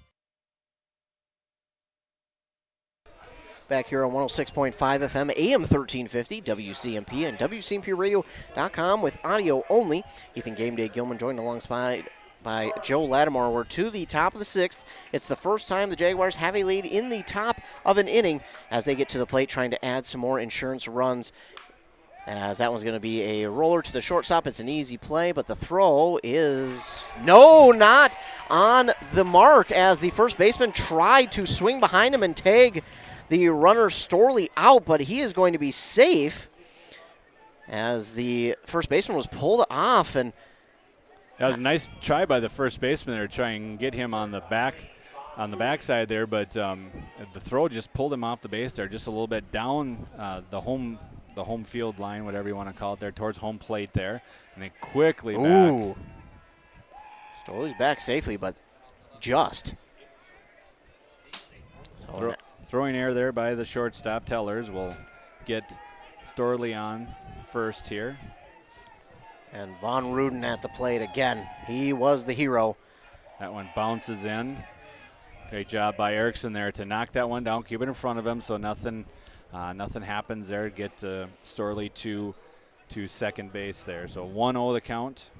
Back here on 106.5 FM, AM 1350, WCMP, and WCMPradio.com with audio only. Ethan Game Day Gilman joined alongside by Joe Lattimore. We're to the top of the sixth. It's the first time the Jaguars have a lead in the top of an inning as they get to the plate trying to add some more insurance runs. As that one's going to be a roller to the shortstop. It's an easy play, but the throw is not on the mark as the first baseman tried to swing behind him and tag the runner Storley out, but he is going to be safe as the first baseman was pulled off. And that was a nice try by the first baseman there to try and get him on the backside there, but the throw just pulled him off the base there, just a little bit down the home field line, whatever you want to call it there, towards home plate there, and then quickly back. Storley's back safely, but just. Throwing air there by the shortstop. Tellers will get Storley on first here. And Von Ruden at the plate again. He was the hero. That one bounces in. Great job by Erickson there to knock that one down, keep it in front of him so nothing happens there. Get Storley to second base there. So 1-0 the count.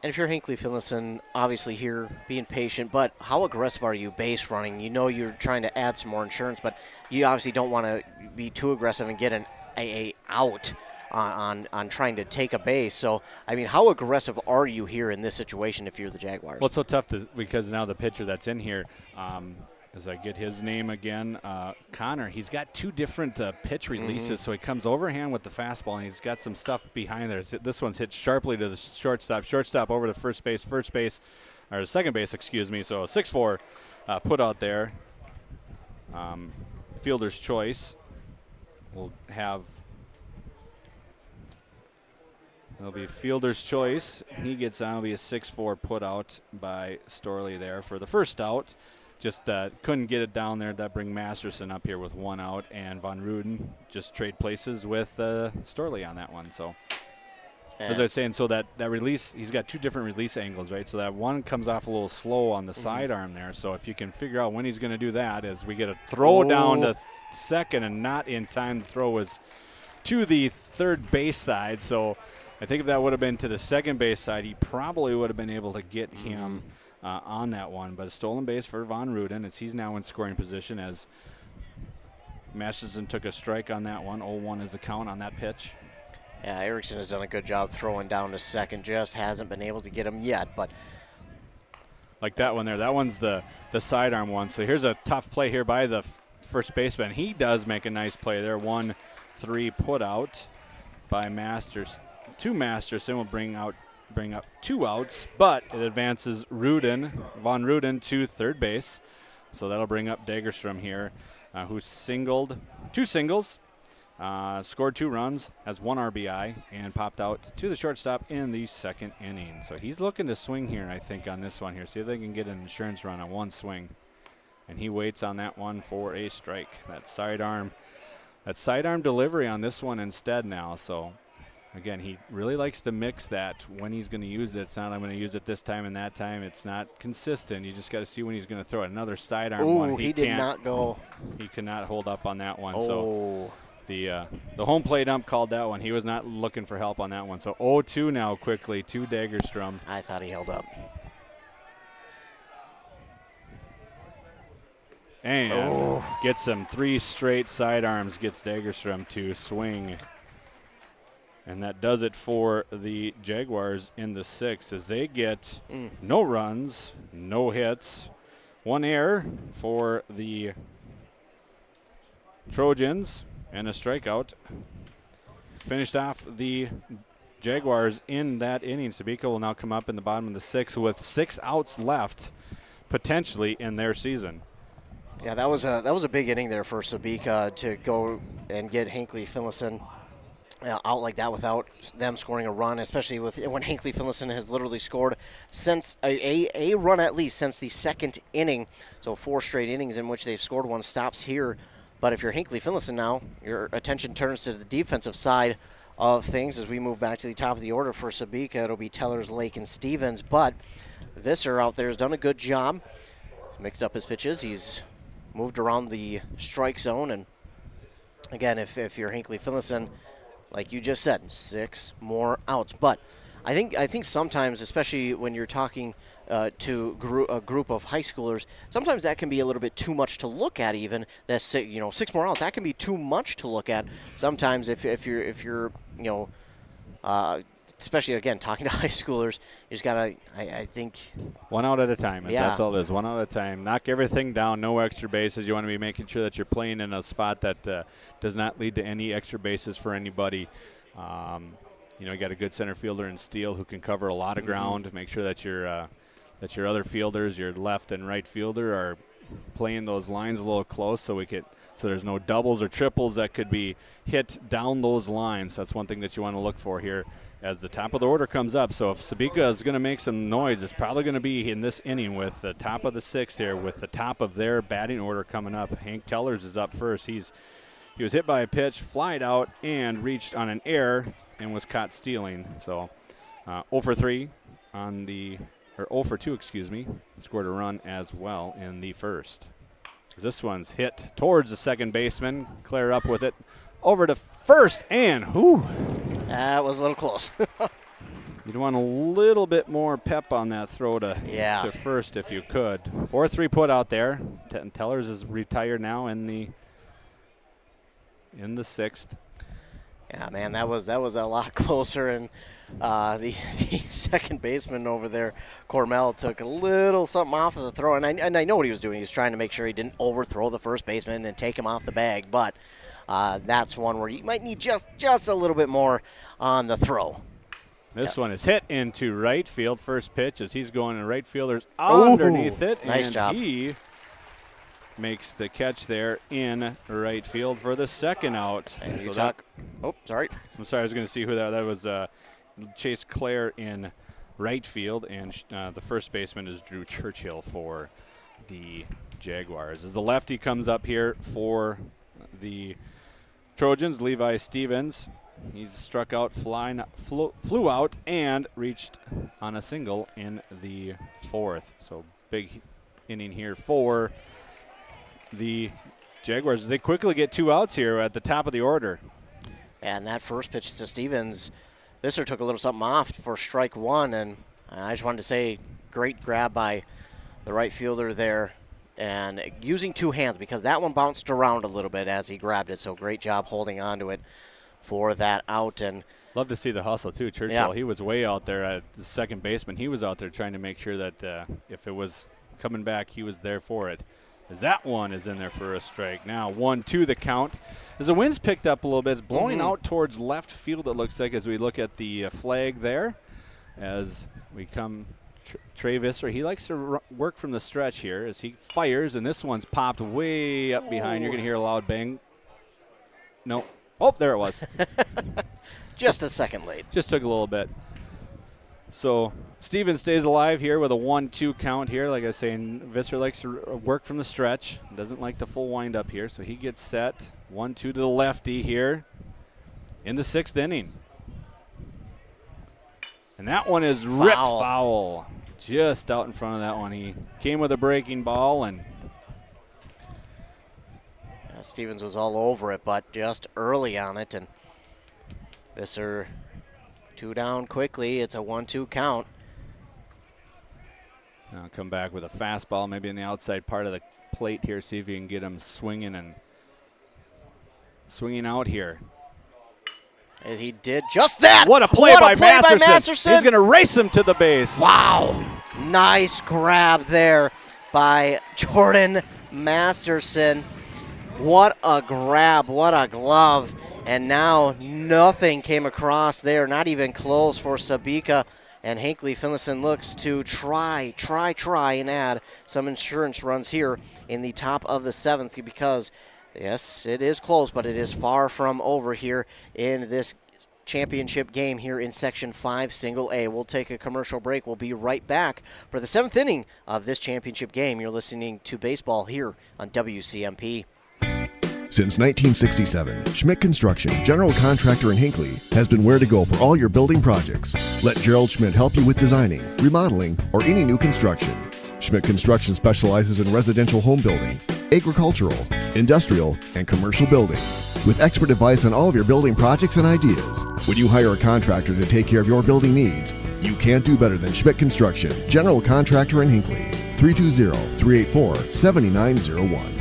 And if you're Hinckley-Finlayson, obviously here being patient, but how aggressive are you base running? You know you're trying to add some more insurance, but you obviously don't want to be too aggressive and get an out on trying to take a base. So, I mean, how aggressive are you here in this situation if you're the Jaguars? Well, it's so tough because now the pitcher that's in here, as I get his name again, Connor, he's got two different pitch releases, so he comes overhand with the fastball, and he's got some stuff behind there. This one's hit sharply to the shortstop over to first base, or second base, excuse me, so a 6-4 put out there. Fielder's choice. It'll be fielder's choice. He gets on. It'll be a 6-4 put out by Storley there for the first out. Just couldn't get it down there. That bring Masterson up here with one out, and Von Ruden just trade places with Storley on that one. So, as I was saying, so that release, he's got two different release angles, right? So that one comes off a little slow on the sidearm there. So if you can figure out when he's going to do that, as we get a throw down to second and not in time, the throw was to the third base side. So I think if that would have been to the second base side, he probably would have been able to get him on that one. But a stolen base for Von Ruden as he's now in scoring position as Masterson took a strike on that one. 0-1 is the count on that pitch. Yeah, Erickson has done a good job throwing down to second. Just hasn't been able to get him yet. But like that one there, that one's the sidearm one. So here's a tough play here by the first baseman. He does make a nice play there. 1-3 put out. by Masterson will bring up 2 outs, but it advances Von Ruden to third base. So that'll bring up Dagerstrom here, who singled 2 singles, scored 2 runs, has 1 RBI, and popped out to the shortstop in the second inning. So he's looking to swing here, I think, on this one here. See if they can get an insurance run on 1 swing. And he waits on that one for a strike. That sidearm delivery on this one instead now. So again, he really likes to mix that when he's going to use it. It's not I'm going to use it this time and that time. It's not consistent. You just got to see when he's going to throw it. Another sidearm one. He did not go. He could not hold up on that one. Oh. So the home plate ump called that one. He was not looking for help on that one. So 0-2 now quickly to Dagerstrom. I thought he held up. And gets him 3 straight sidearms, gets Dagerstrom to swing. And that does it for the Jaguars in the 6th as they get no runs, no hits, 1 error for the Trojans, and a strikeout. Finished off the Jaguars in that inning. Sebeka will now come up in the bottom of the 6th with 6 outs left, potentially in their season. Yeah, that was a big inning there for Sebeka to go and get Hinckley-Finlayson out like that without them scoring a run, especially when Hinckley-Finlayson has literally scored since a run at least since the second inning. So 4 straight innings in which they've scored 1 stops here. But if you're Hinckley-Finlayson now, your attention turns to the defensive side of things as we move back to the top of the order for Sebeka. It'll be Tellers, Lake, and Stevens. But Visser out there has done a good job. He's mixed up his pitches. He's moved around the strike zone. And again, if you're Hinckley-Finlayson, like you just said, 6 more outs. But I think sometimes, especially when you're talking to a group of high schoolers, sometimes that can be a little bit too much to look at. Even that 6 more outs, that can be too much to look at. Sometimes if you're especially again talking to high schoolers, you just gotta I think 1 out at a time. Yeah. That's all it is. 1 out at a time. Knock everything down. No extra bases. You want to be making sure that you're playing in a spot that does not lead to any extra bases for anybody. You got a good center fielder in Steele who can cover a lot of ground. Make sure that your other fielders, your left and right fielder, are playing those lines a little close so there's no doubles or triples that could be hit down those lines. That's one thing that you want to look for here as the top of the order comes up. So if Sebeka is going to make some noise, it's probably going to be in this inning with the top of the 6th here, with the top of their batting order coming up. Hank Tellers is up first. He was hit by a pitch, flied out, and reached on an error and was caught stealing. So 0 for 3 on the – or 0 for 2, excuse me. Scored a run as well in the first. This one's hit towards the second baseman. Claire up with it. Over to first, and that was a little close. You'd want a little bit more pep on that throw to first if you could. 4-3 put out there. Tellers is retired now in the 6th. Yeah, man, that was a lot closer, and the second baseman over there, Cormel, took a little something off of the throw, and I know what he was doing. He was trying to make sure he didn't overthrow the first baseman and then take him off the bag, but that's one where you might need just a little bit more on the throw. This one is hit into right field. First pitch as he's going, and right fielder's underneath it. Nice job. He makes the catch there in right field for the second out. And I'm sorry. I was going to see who that was. Chase Clare in right field, and the first baseman is Drew Churchill for the Jaguars. As the lefty comes up here for the Trojans, Levi Stevens. He's struck out, flew out, and reached on a single in the 4th. So big inning here for the Jaguars. They quickly get 2 outs here at the top of the order. And that first pitch to Stevens, Visser took a little something off for strike 1, and I just wanted to say great grab by the right fielder there, and using 2 hands because that one bounced around a little bit as he grabbed it, so great job holding on to it for that out. And love to see the hustle too. Churchill, He was way out there at the second baseman. He was out there trying to make sure that if it was coming back, he was there for it. as that one is in there for a strike. Now 1-2 the count. As the wind's picked up a little bit, it's blowing out towards left field, it looks like, as we look at the flag there. As we come, Trey Visser, he likes to work from the stretch here as he fires, and this one's popped way up behind. You're going to hear a loud bang. No. Oh, there it was. Just a second late. Just took a little bit. So Stevens stays alive here with a 1-2 count here. Like I was saying, Visser likes to work from the stretch. Doesn't like the full wind up here, so he gets set. 1-2 to the lefty here in the 6th inning. And that one is ripped foul. Just out in front of that one. He came with a breaking ball, and Stevens was all over it, but just early on it, and Visser 2 down quickly. It's a 1-2 count. Now come back with a fastball, maybe in the outside part of the plate here. See if you can get him swinging out here. And he did just that. What a play, by Masterson. He's going to race him to the base. Wow. Nice grab there by Jordan Masterson. What a grab. What a glove. And now nothing came across there, not even close for Sebeka. And Hinckley-Finlayson looks to try and add some insurance runs here in the top of the 7th because, yes, it is close, but it is far from over here in this championship game here in Section 5 Single A. We'll take a commercial break. We'll be right back for the 7th inning of this championship game. You're listening to baseball here on WCMP. Since 1967, Schmidt Construction, general contractor in Hinckley, has been where to go for all your building projects. Let Gerald Schmidt help you with designing, remodeling, or any new construction. Schmidt Construction specializes in residential home building, agricultural, industrial, and commercial buildings, with expert advice on all of your building projects and ideas. When you hire a contractor to take care of your building needs, you can't do better than Schmidt Construction, general contractor in Hinckley. 320-384-7901.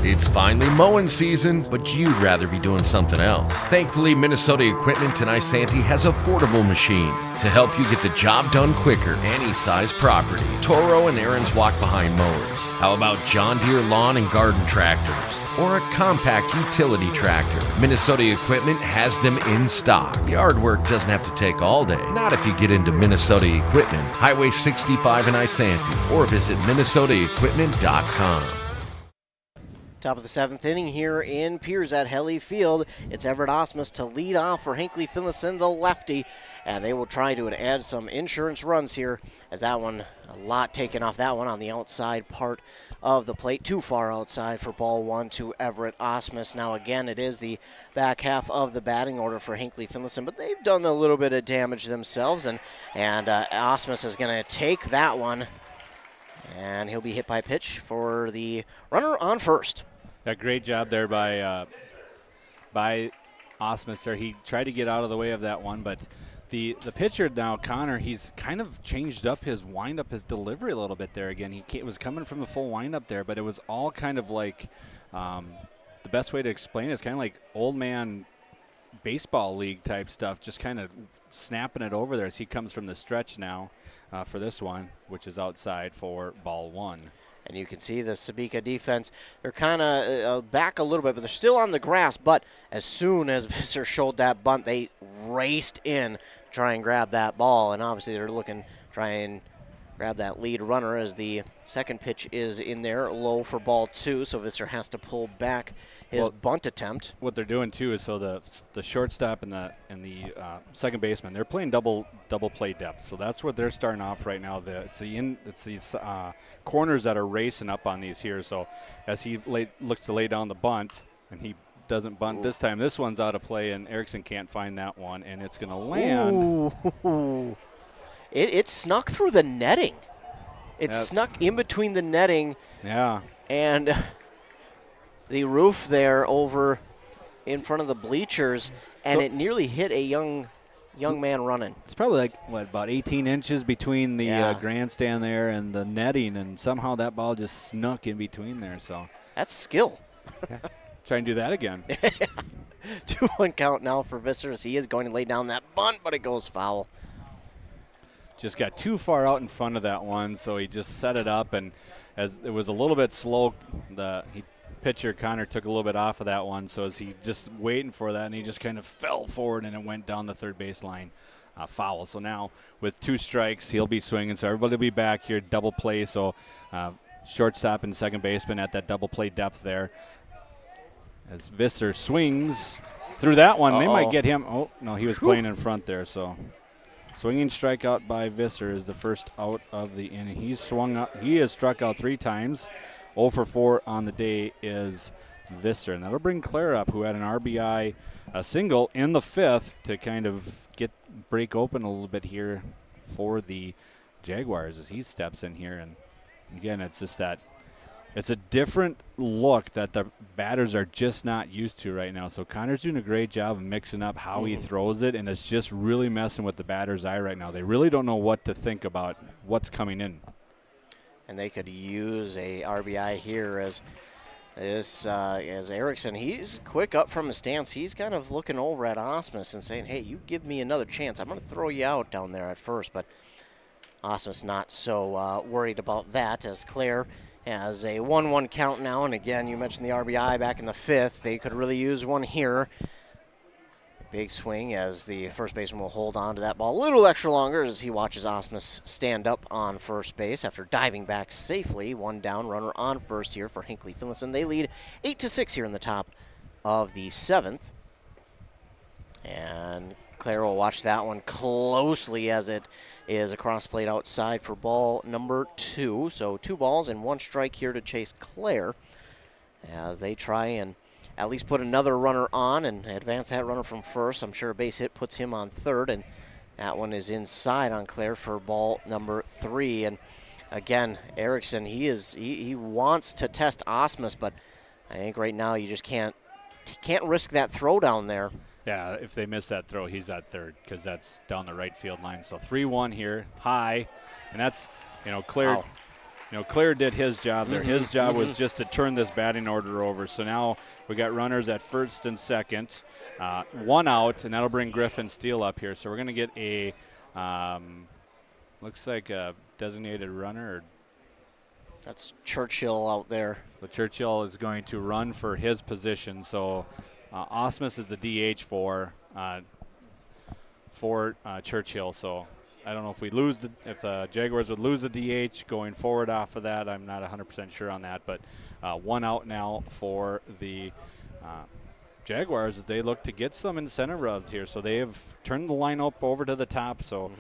It's finally mowing season, but you'd rather be doing something else. Thankfully, Minnesota Equipment in Isanti has affordable machines to help you get the job done quicker, any size property. Toro and Aaron's walk-behind mowers. How about John Deere lawn and garden tractors? Or a compact utility tractor? Minnesota Equipment has them in stock. Yard work doesn't have to take all day. Not if you get into Minnesota Equipment, Highway 65 in Isanti, or visit minnesotaequipment.com. Top of the 7th inning here in Piers at Helly Field. It's Everett Osmus to lead off for Hinckley-Finlayson, the lefty. And they will try to add some insurance runs here as that one, a lot taken off that one on the outside part of the plate. Too far outside for ball 1 to Everett Osmus. Now again, it is the back half of the batting order for Hinckley-Finlayson, but they've done a little bit of damage themselves. And Osmus is going to take that one. And he'll be hit by pitch for the runner on first. A great job there by Osmus there. He tried to get out of the way of that one, but the pitcher now, Connor, he's kind of changed up his windup, his delivery a little bit there again. He was coming from the full windup there, but it was all kind of like the best way to explain it is kind of like old man baseball league type stuff, just kind of snapping it over there as he comes from the stretch now for this one, which is outside for ball 1. And you can see the Sebeka defense, they're kind of back a little bit, but they're still on the grass. But as soon as Visser showed that bunt, they raced in to try and grab that ball. And obviously they're looking, try and grab that lead runner as the second pitch is in there, low for ball 2. So Visser has to pull back his bunt attempt. What they're doing too is so the shortstop and the second baseman, they're playing double play depth. So that's what they're starting off right now. It's these corners that are racing up on these here. So as he looks to lay down the bunt, and he doesn't bunt this time. This one's out of play, and Erickson can't find that one, and it's going to land. Ooh. It snuck through the netting. It snuck in between the netting. Yeah. And the roof there over in front of the bleachers, and it nearly hit a young man running. It's probably about 18 inches between the grandstand there and the netting, and somehow that ball just snuck in between there. So that's skill. Try and do that again. 2-1 count now for Visser as he is going to lay down that bunt, but it goes foul. Just got too far out in front of that one, so he just set it up, and as it was a little bit slow, pitcher Connor took a little bit off of that one, so as he just waiting for that, and he just kind of fell forward and it went down the third base line. Foul. So now with 2 strikes, he'll be swinging. So everybody will be back here, double play. So shortstop and second baseman at that double play depth there. As Visser swings through that one, they might get him. Oh, no, he was playing in front there. So swinging strikeout by Visser is the first out of the inning. He has struck out 3 times. 0 for 4 on the day is Visser. And that'll bring Claire up, who had an RBI single in the 5th to kind of break open a little bit here for the Jaguars as he steps in here. And again, it's just that it's a different look that the batters are just not used to right now. So Connor's doing a great job of mixing up how he throws it, and it's just really messing with the batter's eye right now. They really don't know what to think about what's coming in. And they could use a RBI here as Erickson, he's quick up from his stance. He's kind of looking over at Osmus and saying, hey, you give me another chance. I'm going to throw you out down there at first. But Osmus not so worried about that as Claire has a 1-1 count now. And again, you mentioned the RBI back in the 5th. They could really use one here. Big swing as the first baseman will hold on to that ball a little extra longer as he watches Osmus stand up on first base after diving back safely. 1 down, runner on first here for Hinckley-Finlayson. They lead 8-6 here in the top of the 7th. And Claire will watch that one closely as it is a cross plate outside for ball number 2. So 2 balls and 1 strike here to chase Claire as they try and at least put another runner on and advance that runner from first. I'm sure a base hit puts him on third, and that one is inside on Claire for ball number 3. And again, Erickson, he wants to test Osmus, but I think right now you just can't risk that throw down there. Yeah, if they miss that throw, he's at third because that's down the right field line. So 3-1 here, high, and that's Claire. Wow. Claire did his job there. His job was just to turn this batting order over. So now we got runners at first and second, 1 out, and that'll bring Griffin Steele up here. So we're going to get a, looks like a designated runner. That's Churchill out there. So Churchill is going to run for his position. So Osmus is the DH for Churchill. So I don't know if if the Jaguars would lose the DH going forward off of that. I'm not 100% sure on that, but 1 out now for the Jaguars as they look to get some incentive runs here. So they have turned the lineup over to the top. So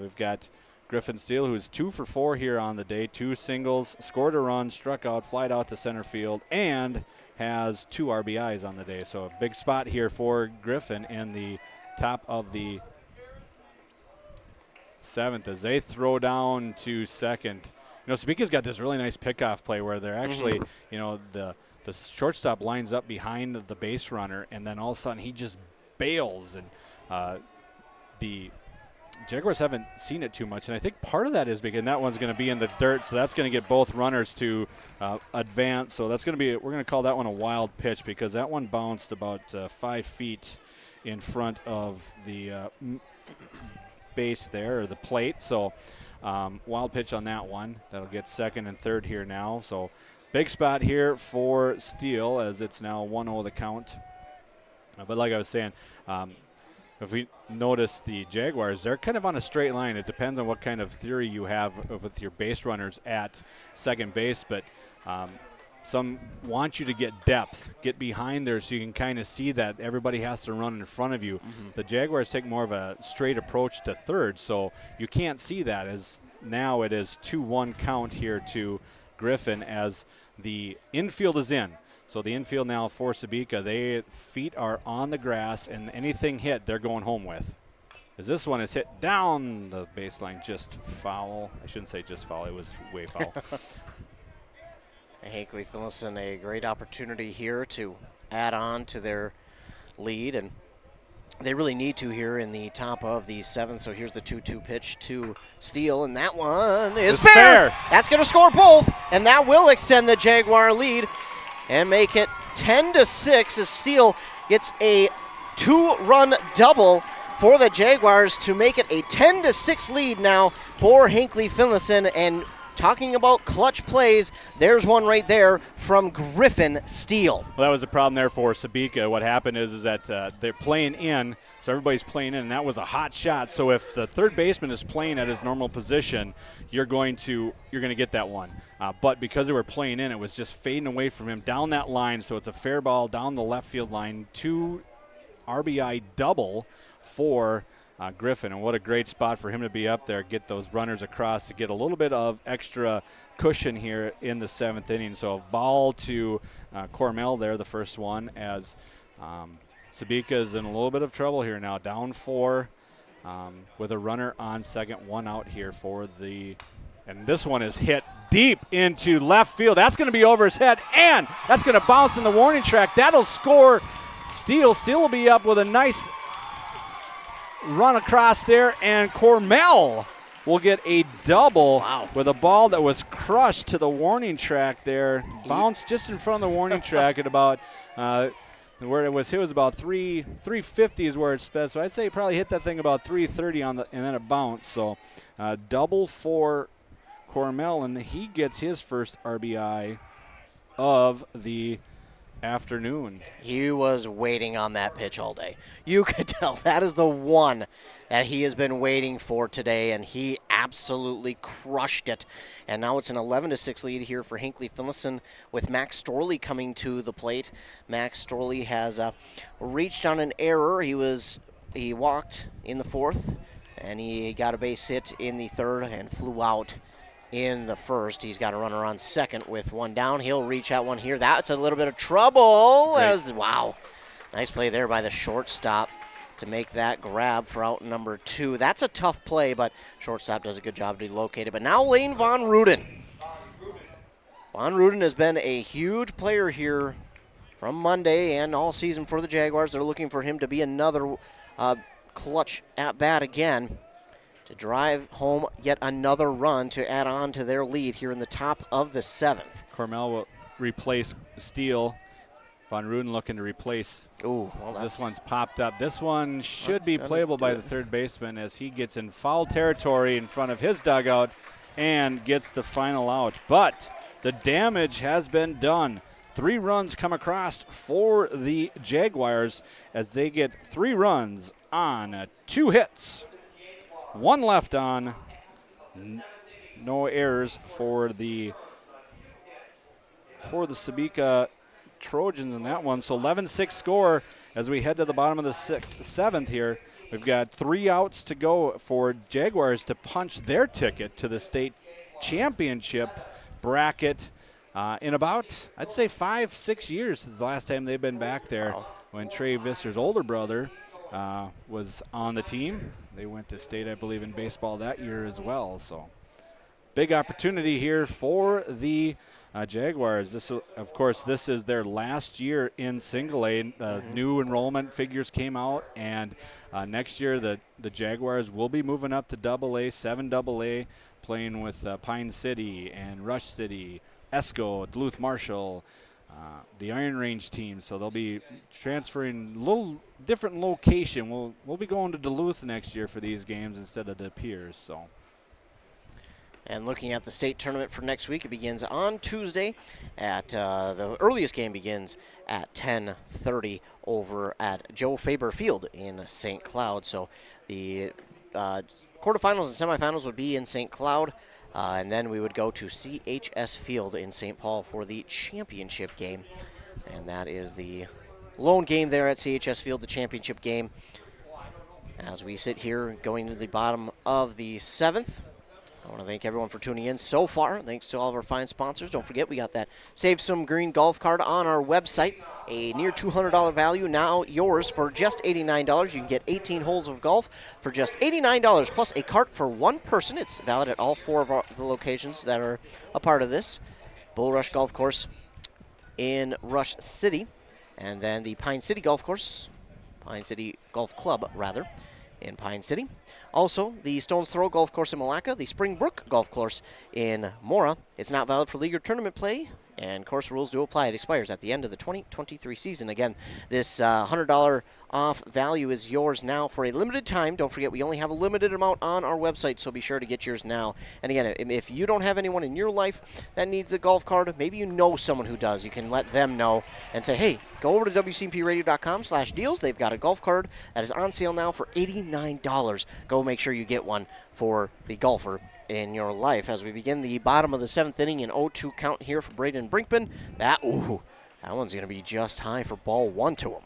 we've got Griffin Steele, who's 2 for 4 here on the day, 2 singles, scored a run, struck out, flied out to center field, and has 2 RBIs on the day. So a big spot here for Griffin in the top of the 7th as they throw down to second. Sebeka's got this really nice pickoff play where they're actually, the shortstop lines up behind the base runner, and then all of a sudden he just bails, and the Jaguars haven't seen it too much, and I think part of that is because that one's going to be in the dirt, so that's going to get both runners to advance. So that's going to be, we're going to call that one a wild pitch because that one bounced about 5 feet in front of the base there, or the plate. So wild pitch on that one. That'll get second and third here now. So big spot here for Steele as it's now 1-0 the count. But like I was saying, if we notice the Jaguars, they're kind of on a straight line. It depends on what kind of theory you have with your base runners at second base, but some want you to get depth, get behind there so you can kind of see that everybody has to run in front of you. The Jaguars take more of a straight approach to third, so you can't see that as now it is 2-1 count here to Griffin as the infield is in. So the infield now for Sebeka, their feet are on the grass, and anything hit, they're going home with. As this one is hit down the baseline, just foul. I shouldn't say just foul, it was way foul. Hinckley-Finlayson, a great opportunity here to add on to their lead, and they really need to here in the top of the 7th. So here's the 2-2 pitch to Steele, and that one is fair. That's going to score both, and that will extend the Jaguar lead and make it 10-6 as Steele gets a 2-run double for the Jaguars to make it a 10-6 lead now for Hinckley-Finlayson, and talking about clutch plays, there's one right there from Griffin Steele. Well, that was the problem there for Sebeka. What happened is that they're playing in, so everybody's playing in, and that was a hot shot. So if the third baseman is playing at his normal position, you're going to get that one. But because they were playing in, it was just fading away from him down that line. So it's a fair ball down the left field line, 2 RBI double for Griffin, and what a great spot for him to be up there, get those runners across to get a little bit of extra cushion here in the 7th inning. So a ball to Cormel there, the first one, as Sebeka is in a little bit of trouble here now, down 4 with a runner on second, 1 out here for the, and this one is hit deep into left field. That's going to be over his head, and that's going to bounce in the warning track. That'll score Steele. Steele will be up with a nice run across there, and Cormel will get a double with a ball that was crushed to the warning track there. Bounced just in front of the warning track at about where it was hit was about 350 is where it sped. So I'd say he probably hit that thing about 330 and then it bounced. So double for Cormel, and he gets his first RBI of the afternoon. He was waiting on that pitch all day. You could tell that is the one that he has been waiting for today, and he absolutely crushed it. And now it's an 11-6 lead here for Hinckley-Finlayson with Max Storley coming to the plate. Max Storley has reached on an error. He walked in the 4th, and he got a base hit in the 3rd and flew out in the 1st. He's got a runner on second with 1 down. He'll reach out one here. That's a little bit of trouble. Wow. Nice play there by the shortstop to make that grab for out number 2. That's a tough play, but shortstop does a good job to locate it. But now Lane Von Ruden. Von Ruden has been a huge player here from Monday and all season for the Jaguars. They're looking for him to be another clutch at bat again, to drive home yet another run to add on to their lead here in the top of the 7th. Cormel will replace Steele. Von Ruden looking to replace. Ooh, well, this one's popped up. This one should be playable by the third baseman as he gets in foul territory in front of his dugout and gets the final out. But the damage has been done. 3 runs come across for the Jaguars as they get 3 runs on 2 hits. 1 left on. No errors for the Sebeka Trojans in that one. So 11-6 score as we head to the bottom of the 7th here. We've got 3 outs to go for Jaguars to punch their ticket to the state championship bracket in about, I'd say, 5-6 years since the last time they've been back there. When Trey Visser's older brother was on the team. They went to state, I believe, in baseball that year as well. So big opportunity here for the Jaguars. Of course, this is their last year in single A. New enrollment figures came out, and next year the Jaguars will be moving up to AA, 7AA, playing with Pine City and Rush City, Esco, Duluth Marshall, the Iron Range team. So they'll be transferring a little different location. We'll be going to Duluth next year for these games instead of the Piers. So. And looking at the state tournament for next week, it begins on Tuesday. The earliest game begins at 10:30 over at Joe Faber Field in St. Cloud. So the quarterfinals and semifinals would be in St. Cloud. And then we would go to CHS Field in St. Paul for the championship game. And that is the lone game there at CHS Field, the championship game. As we sit here going to the bottom of the 7th. I want to thank everyone for tuning in so far. Thanks to all of our fine sponsors. Don't forget, we got that Save Some Green golf card on our website. A near $200 value, now yours for just $89. You can get 18 holes of golf for just $89, plus a cart for 1 person. It's valid at all 4 of the locations that are a part of this. Bull Rush Golf Course in Rush City, and then the Pine City Golf Course, Pine City Golf Club, rather, in Pine City. Also, the Stones Throw Golf Course in Malacca, the Springbrook Golf Course in Mora. It's not valid for league or tournament play. And course rules do apply. It expires at the end of the 2023 season. Again, this $100 off value is yours now for a limited time. Don't forget, we only have a limited amount on our website, so be sure to get yours now. And again, if you don't have anyone in your life that needs a golf cart, maybe you know someone who does, you can let them know and say, hey, go over to WCMPradio.com/deals. They've got a golf cart that is on sale now for $89. Go make sure you get one for the golfer in your life. As we begin the bottom of the 7th inning, an 0-2 count here for Braden Brinkman. That one's going to be just high for ball 1 to him.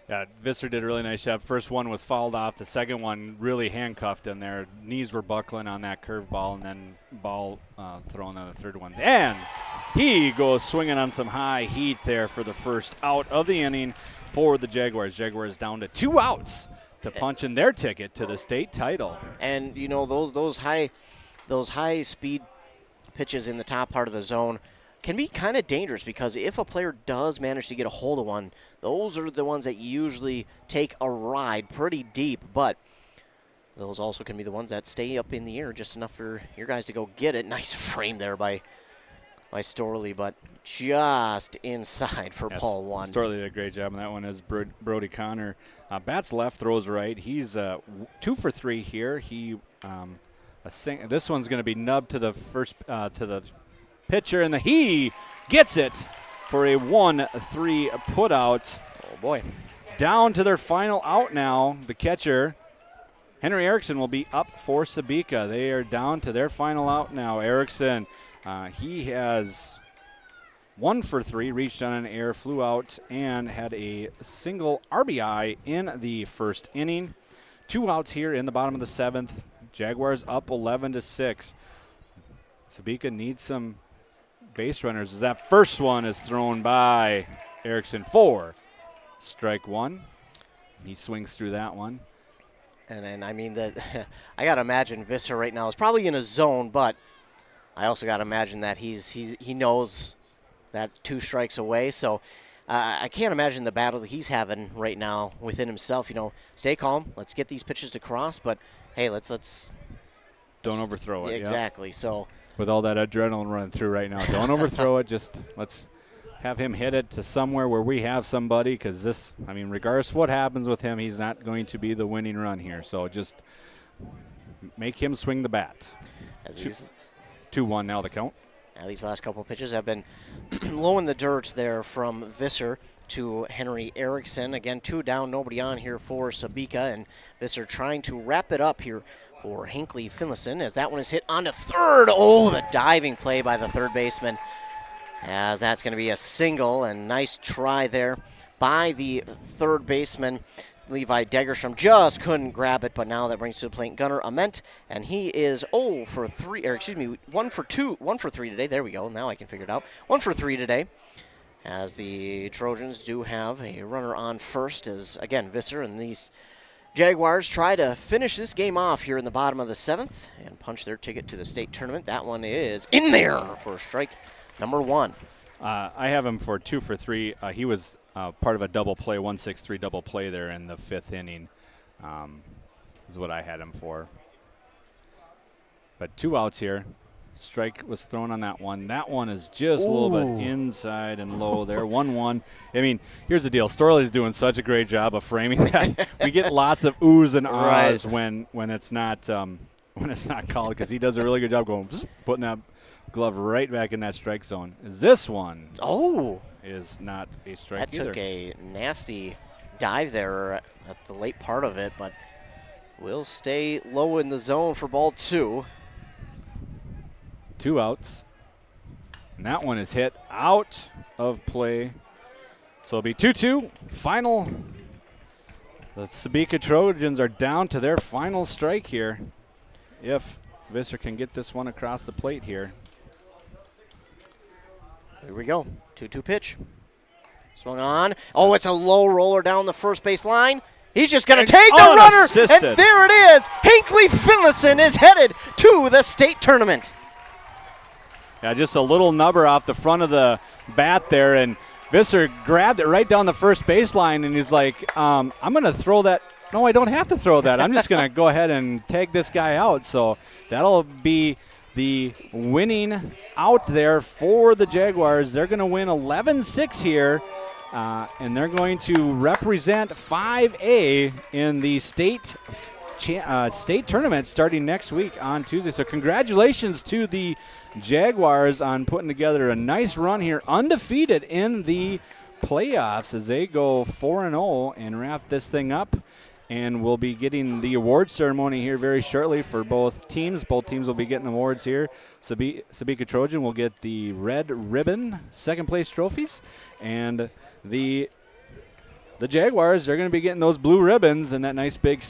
Yeah, Visser did a really nice job. First one was fouled off. The second one really handcuffed in there. Knees were buckling on that curve ball, and then ball thrown on the third one. And he goes swinging on some high heat there for the first out of the inning for the Jaguars. Jaguars down to 2 outs to punch in their ticket to the state title. And, you know, those high-speed pitches in the top part of the zone can be kind of dangerous, because if a player does manage to get a hold of one, those are the ones that usually take a ride pretty deep. But those also can be the ones that stay up in the air just enough for your guys to go get it. Nice frame there by Storley, but just inside for ball 1. Storley did a great job on that one as Brody Connor. Bats left, throws right. He's 2 for 3 here. He this one's going to be nubbed to the first to the pitcher, and he gets it for a 1-3 putout. Oh boy! Down to their final out now. The catcher, Henry Erickson, will be up for Sebeka. They are down to their final out now. Erickson, he has 1 for 3, reached on an error, flew out, and had a single RBI in the first inning. 2 outs here in the bottom of the 7th. Jaguars up 11-6. Sebeka needs some base runners as that first one is thrown by Erickson for strike 1. He swings through that one. And then, I mean, I got to imagine Visser right now is probably in a zone, but I also got to imagine that he knows that 2 strikes away. So I can't imagine the battle that he's having right now within himself. You know, stay calm. Let's get these pitches to cross, but hey, let's don't overthrow it. Exactly. Yeah. So with all that adrenaline running through right now, don't overthrow it. Just let's have him hit it to somewhere where we have somebody, because this, I mean, regardless of what happens with him, he's not going to be the winning run here. So just make him swing the bat. 2-1 now the count. Now these last couple pitches have been low in the dirt there from Visser to Henry Erickson. Again, 2 down, nobody on here for Sebeka, and Visser trying to wrap it up here for Hinckley-Finlayson as that one is hit on to third. Oh, the diving play by the third baseman, as that's going to be a single, and nice try there by the third baseman. Levi Degerstrom just couldn't grab it, but now that brings to the plate Gunnar Ament, and he is 1 for 3 today. There we go. Now I can figure it out. 1 for 3 today, as the Trojans do have a runner on first, as again Visser and these Jaguars try to finish this game off here in the bottom of the 7th and punch their ticket to the state tournament. That one is in there for strike number 1. I have him for 2 for 3. He was part of a double play, 1-6-3 double play there in the 5th inning, is what I had him for. But 2 outs here. Strike was thrown on that one. That one is just a little bit inside and low there. 1-1. I mean, here's the deal. Storley's doing such a great job of framing that. We get lots of oohs and ahs when it's not called, because he does a really good job going putting that glove right back in that strike zone. This one is not a strike that took a nasty dive there at the late part of it, but will stay low in the zone for ball 2. 2 outs. And that one is hit out of play. So it'll be 2-2. Final. The Sebeka Trojans are down to their final strike here, if Visser can get this one across the plate here. Here we go. 2-2 pitch. Swung on. Oh, it's a low roller down the first base line. He's just going to take the runner. And there it is. Hinckley-Finlayson is headed to the state tournament. Yeah, just a little nubber off the front of the bat there, and Visser grabbed it right down the first baseline, and he's like, I'm going to throw that. No, I don't have to throw that. I'm just going to go ahead and tag this guy out. So that'll be the winning out there for the Jaguars. They're going to win 11-6 here, and they're going to represent 5A in the state tournament starting next week on Tuesday. So congratulations to the Jaguars on putting together a nice run here, undefeated in the playoffs as they go 4-0 and wrap this thing up. And we'll be getting the award ceremony here very shortly for both teams. Both teams will be getting awards here. Sebeka Trojan will get the red ribbon second place trophies, and the Jaguars are going to be getting those blue ribbons and that nice big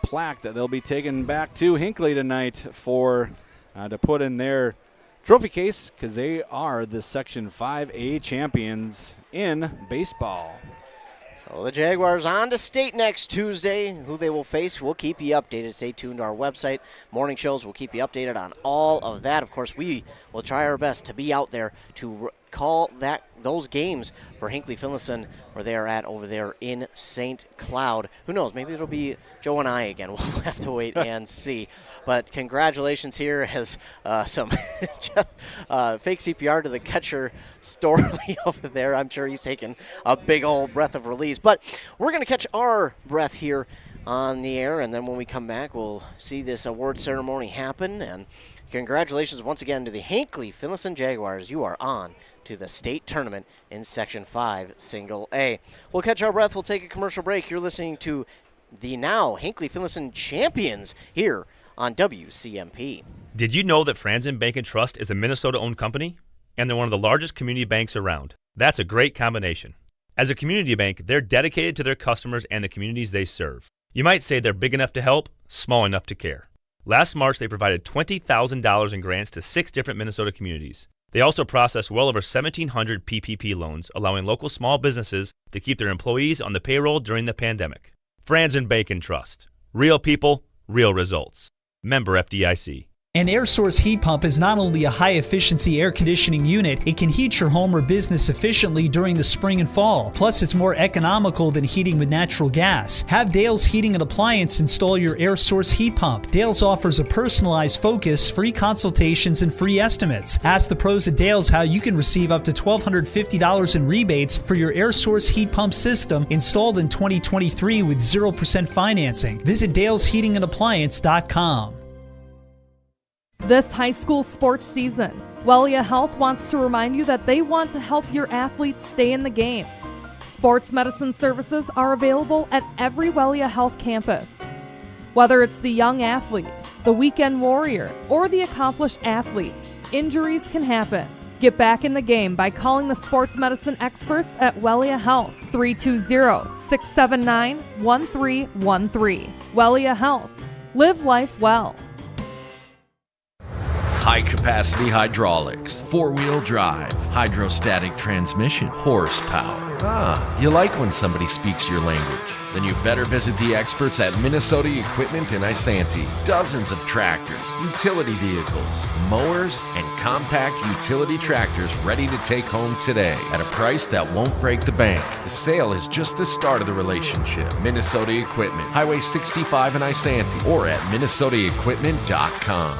plaque that they'll be taking back to Hinckley tonight for to put in their trophy case, because they are the Section 5A champions in baseball. So the Jaguars on to state next Tuesday. Who they will face, we'll keep you updated. Stay tuned to our website. Morning shows will keep you updated on all of that. Of course, we will try our best to be out there to call those games for Hinckley-Finlayson, where they are at over there in St. Cloud. Who knows? Maybe it'll be Joe and I again. We'll have to wait and see. But congratulations here as some fake CPR to the catcher Storley over there. I'm sure he's taking a big old breath of release. But we're going to catch our breath here on the air, and then when we come back, we'll see this award ceremony happen. And congratulations once again to the Hinckley-Finlayson Jaguars. You are on to the state tournament in Section 5 Single A. We'll catch our breath. We'll take a commercial break. You're listening to the now Hinckley-Finlayson champions here on WCMP. Did you know that Franzen Bank and Trust is a Minnesota-owned company? And they're one of the largest community banks around. That's a great combination. As a community bank, they're dedicated to their customers and the communities they serve. You might say they're big enough to help, small enough to care. Last March, they provided $20,000 in grants to 6 different Minnesota communities. They also processed well over 1,700 PPP loans, allowing local small businesses to keep their employees on the payroll during the pandemic. Franzen Bank and Trust. Real people, real results. Member FDIC. An air source heat pump is not only a high-efficiency air conditioning unit, it can heat your home or business efficiently during the spring and fall. Plus, it's more economical than heating with natural gas. Have Dale's Heating and Appliance install your air source heat pump. Dale's offers a personalized focus, free consultations, and free estimates. Ask the pros at Dale's how you can receive up to $1,250 in rebates for your air source heat pump system installed in 2023 with 0% financing. Visit dalesheatingandappliance.com. This high school sports season, Wellia Health wants to remind you that they want to help your athletes stay in the game. Sports medicine services are available at every Wellia Health campus. Whether it's the young athlete, the weekend warrior, or the accomplished athlete, injuries can happen. Get back in the game by calling the sports medicine experts at Wellia Health, 320-679-1313. Wellia Health. Live life well. High-capacity hydraulics, four-wheel drive, hydrostatic transmission, horsepower. You like when somebody speaks your language. Then you better visit the experts at Minnesota Equipment in Isanti. Dozens of tractors, utility vehicles, mowers, and compact utility tractors ready to take home today at a price that won't break the bank. The sale is just the start of the relationship. Minnesota Equipment, Highway 65 in Isanti, or at minnesotaequipment.com.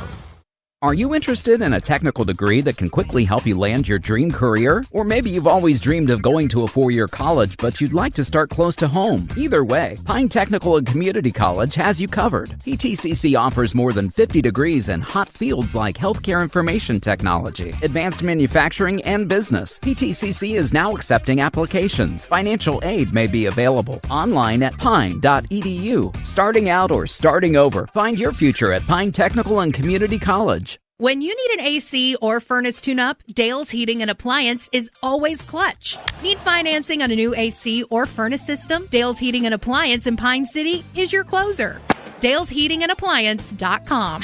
Are you interested in a technical degree that can quickly help you land your dream career? Or maybe you've always dreamed of going to a four-year college, but you'd like to start close to home. Either way, Pine Technical and Community College has you covered. PTCC offers more than 50 degrees in hot fields like healthcare information technology, advanced manufacturing, and business. PTCC is now accepting applications. Financial aid may be available online at pine.edu. Starting out or starting over, find your future at Pine Technical and Community College. When you need an AC or furnace tune-up, Dale's Heating and Appliance is always clutch. Need financing on a new AC or furnace system? Dale's Heating and Appliance in Pine City is your closer. Dale'sHeatingandAppliance.com.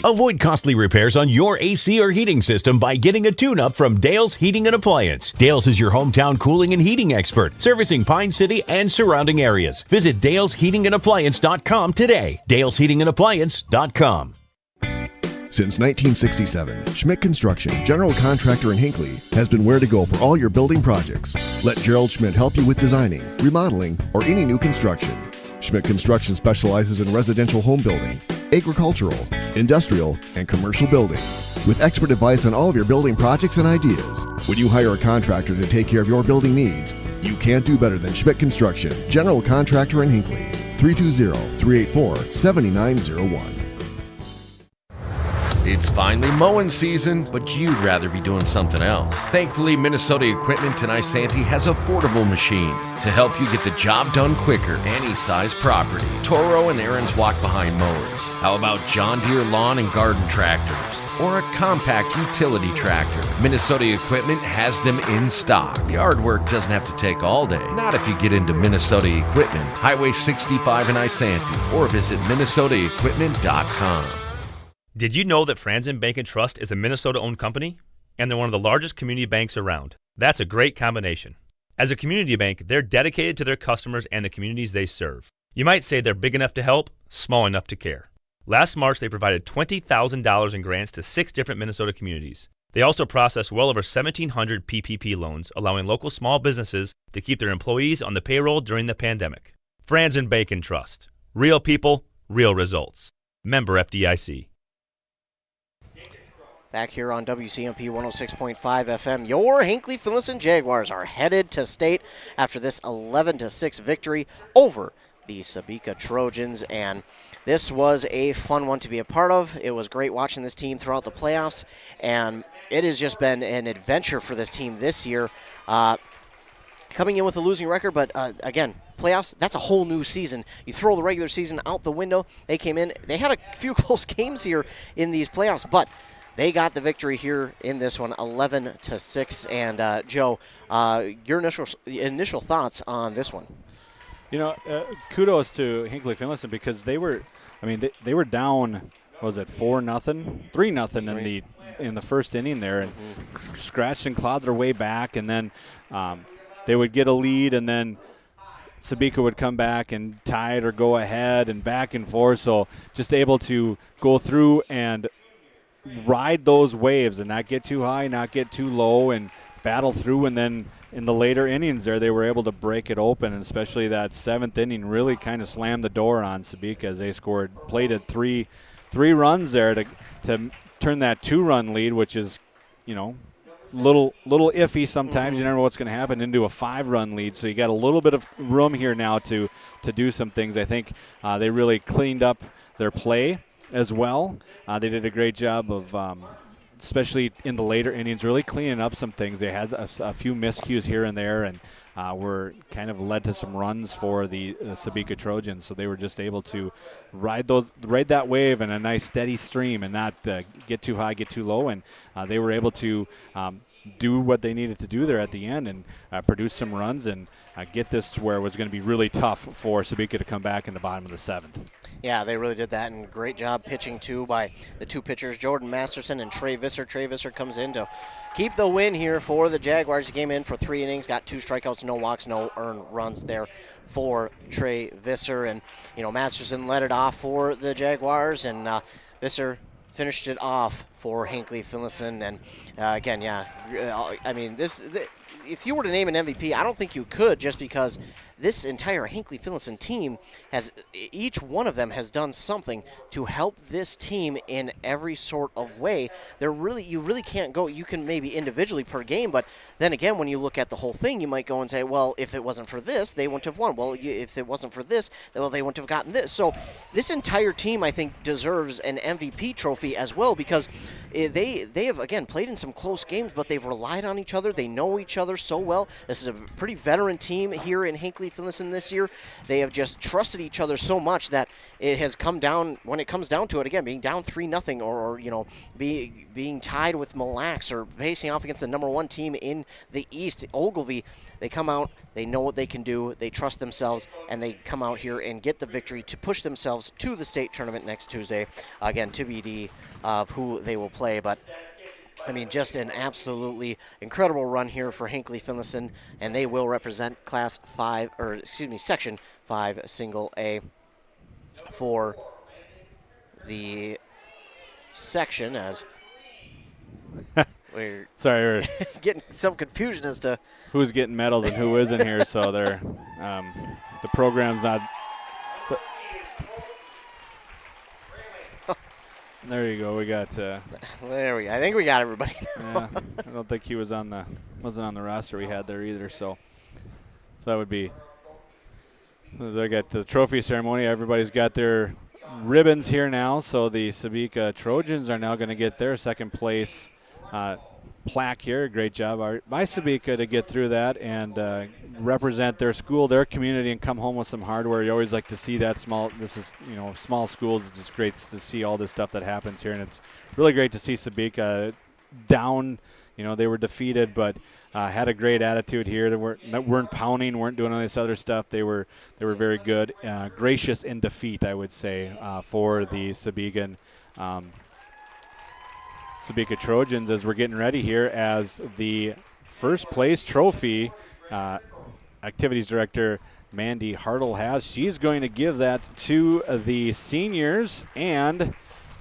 Avoid costly repairs on your AC or heating system by getting a tune-up from Dale's Heating and Appliance. Dale's is your hometown cooling and heating expert, servicing Pine City and surrounding areas. Visit Dale'sHeatingandAppliance.com today. Dale'sHeatingandAppliance.com. Since 1967, Schmidt Construction, general contractor in Hinckley, has been where to go for all your building projects. Let Gerald Schmidt help you with designing, remodeling, or any new construction. Schmidt Construction specializes in residential home building, agricultural, industrial, and commercial buildings. With expert advice on all of your building projects and ideas, when you hire a contractor to take care of your building needs, you can't do better than Schmidt Construction, general contractor in Hinckley. 320-384-7901. It's finally mowing season, but you'd rather be doing something else. Thankfully, Minnesota Equipment in Isanti has affordable machines to help you get the job done quicker, any size property. Toro and Aaron's walk-behind mowers. How about John Deere lawn and garden tractors? Or a compact utility tractor? Minnesota Equipment has them in stock. Yard work doesn't have to take all day. Not if you get into Minnesota Equipment, Highway 65 in Isanti, or visit minnesotaequipment.com. Did you know that Franzen Bank and Trust is a Minnesota-owned company? And they're one of the largest community banks around. That's a great combination. As a community bank, they're dedicated to their customers and the communities they serve. You might say they're big enough to help, small enough to care. Last March, they provided $20,000 in grants to 6 different Minnesota communities. They also processed well over 1,700 PPP loans, allowing local small businesses to keep their employees on the payroll during the pandemic. Franzen Bank and Trust. Real people, real results. Member FDIC. Back here on WCMP 106.5 FM, your Hinckley-Finlayson Jaguars are headed to state after this 11-6 victory over the Sebeka Trojans, and this was a fun one to be a part of. It was great watching this team throughout the playoffs, and it has just been an adventure for this team this year. Coming in with a losing record, but again, playoffs, that's a whole new season. You throw the regular season out the window. They came in, they had a few close games here in these playoffs, but they got the victory here in this one, 11-6. And Joe, your initial thoughts on this one? You know, kudos to Hinckley-Finlayson because they were down. Was it 4-0, 3-0 in the first inning there, and scratched and clawed their way back, and then they would get a lead, and then Sebeka would come back and tie it or go ahead, and back and forth. So just able to go through and ride those waves and not get too high, not get too low, and battle through. And then in the later innings there, they were able to break it open, and especially that 7th inning really kind of slammed the door on Sebeka as they plated three runs there to turn that 2-run lead, which is, you know, little iffy sometimes. You never know what's going to happen, into a 5-run lead. So you got a little bit of room here now to do some things. I think they really cleaned up their play as well. They did a great job of, especially in the later innings, really cleaning up some things. They had a few miscues here and there, and were kind of led to some runs for the Sebeka Trojans. So they were just able to ride that wave in a nice steady stream and not get too high, get too low. And they were able to do what they needed to do there at the end and produce some runs and get this to where it was going to be really tough for Sebeka to come back in the bottom of the 7th. Yeah, they really did that, and great job pitching, too, by the two pitchers, Jordan Masterson and Trey Visser. Trey Visser comes in to keep the win here for the Jaguars. He came in for 3 innings, got 2 strikeouts, no walks, no earned runs there for Trey Visser. And, you know, Masterson led it off for the Jaguars, and Visser finished it off for Hinckley-Finlayson. And, again, yeah, I mean, if you were to name an MVP, I don't think you could, just because this entire Hinckley-Finlayson team each one of them has done something to help this team in every sort of way. You really can't go, you can maybe individually per game, but then again, when you look at the whole thing, you might go and say, well, if it wasn't for this, they wouldn't have won. Well, if it wasn't for this, well, they wouldn't have gotten this. So this entire team, I think, deserves an MVP trophy as well, because they have, again, played in some close games, but they've relied on each other. They know each other so well. This is a pretty veteran team here in Hinckley-Finlayson this year. They have just trusted each other so much that it has come down, when it comes down to it, again, being down 3-0 or you know, being tied with Mille Lacs or facing off against the number 1 team in the East, Ogilvie, they come out, they know what they can do, they trust themselves, and they come out here and get the victory to push themselves to the state tournament next Tuesday. Again, TBD of who they will play, but I mean, just an absolutely incredible run here for Hinckley-Finlayson, and they will represent Section 5 Single A for the section, as we're we're getting some confusion as to who's getting medals and who isn't here. So they're the program's not. There you go. We got. There we go. I think we got everybody. Yeah, I don't think he wasn't on the roster we had there either. So that would be. They got the trophy ceremony. Everybody's got their ribbons here now. So the Sebeka Trojans are now going to get their second place plaque here. Great job by Sebeka to get through that and represent their school, their community, and come home with some hardware. You always like to see that small schools. It's just great to see all this stuff that happens here, and it's really great to see Sebeka down. They were defeated, but had a great attitude here. They weren't pounding, weren't doing all this other stuff. They were very good, gracious in defeat, I would say, for the Sebeka Trojans as we're getting ready here as the first place trophy. Activities Director Mandy Hartle has. She's going to give that to the seniors, and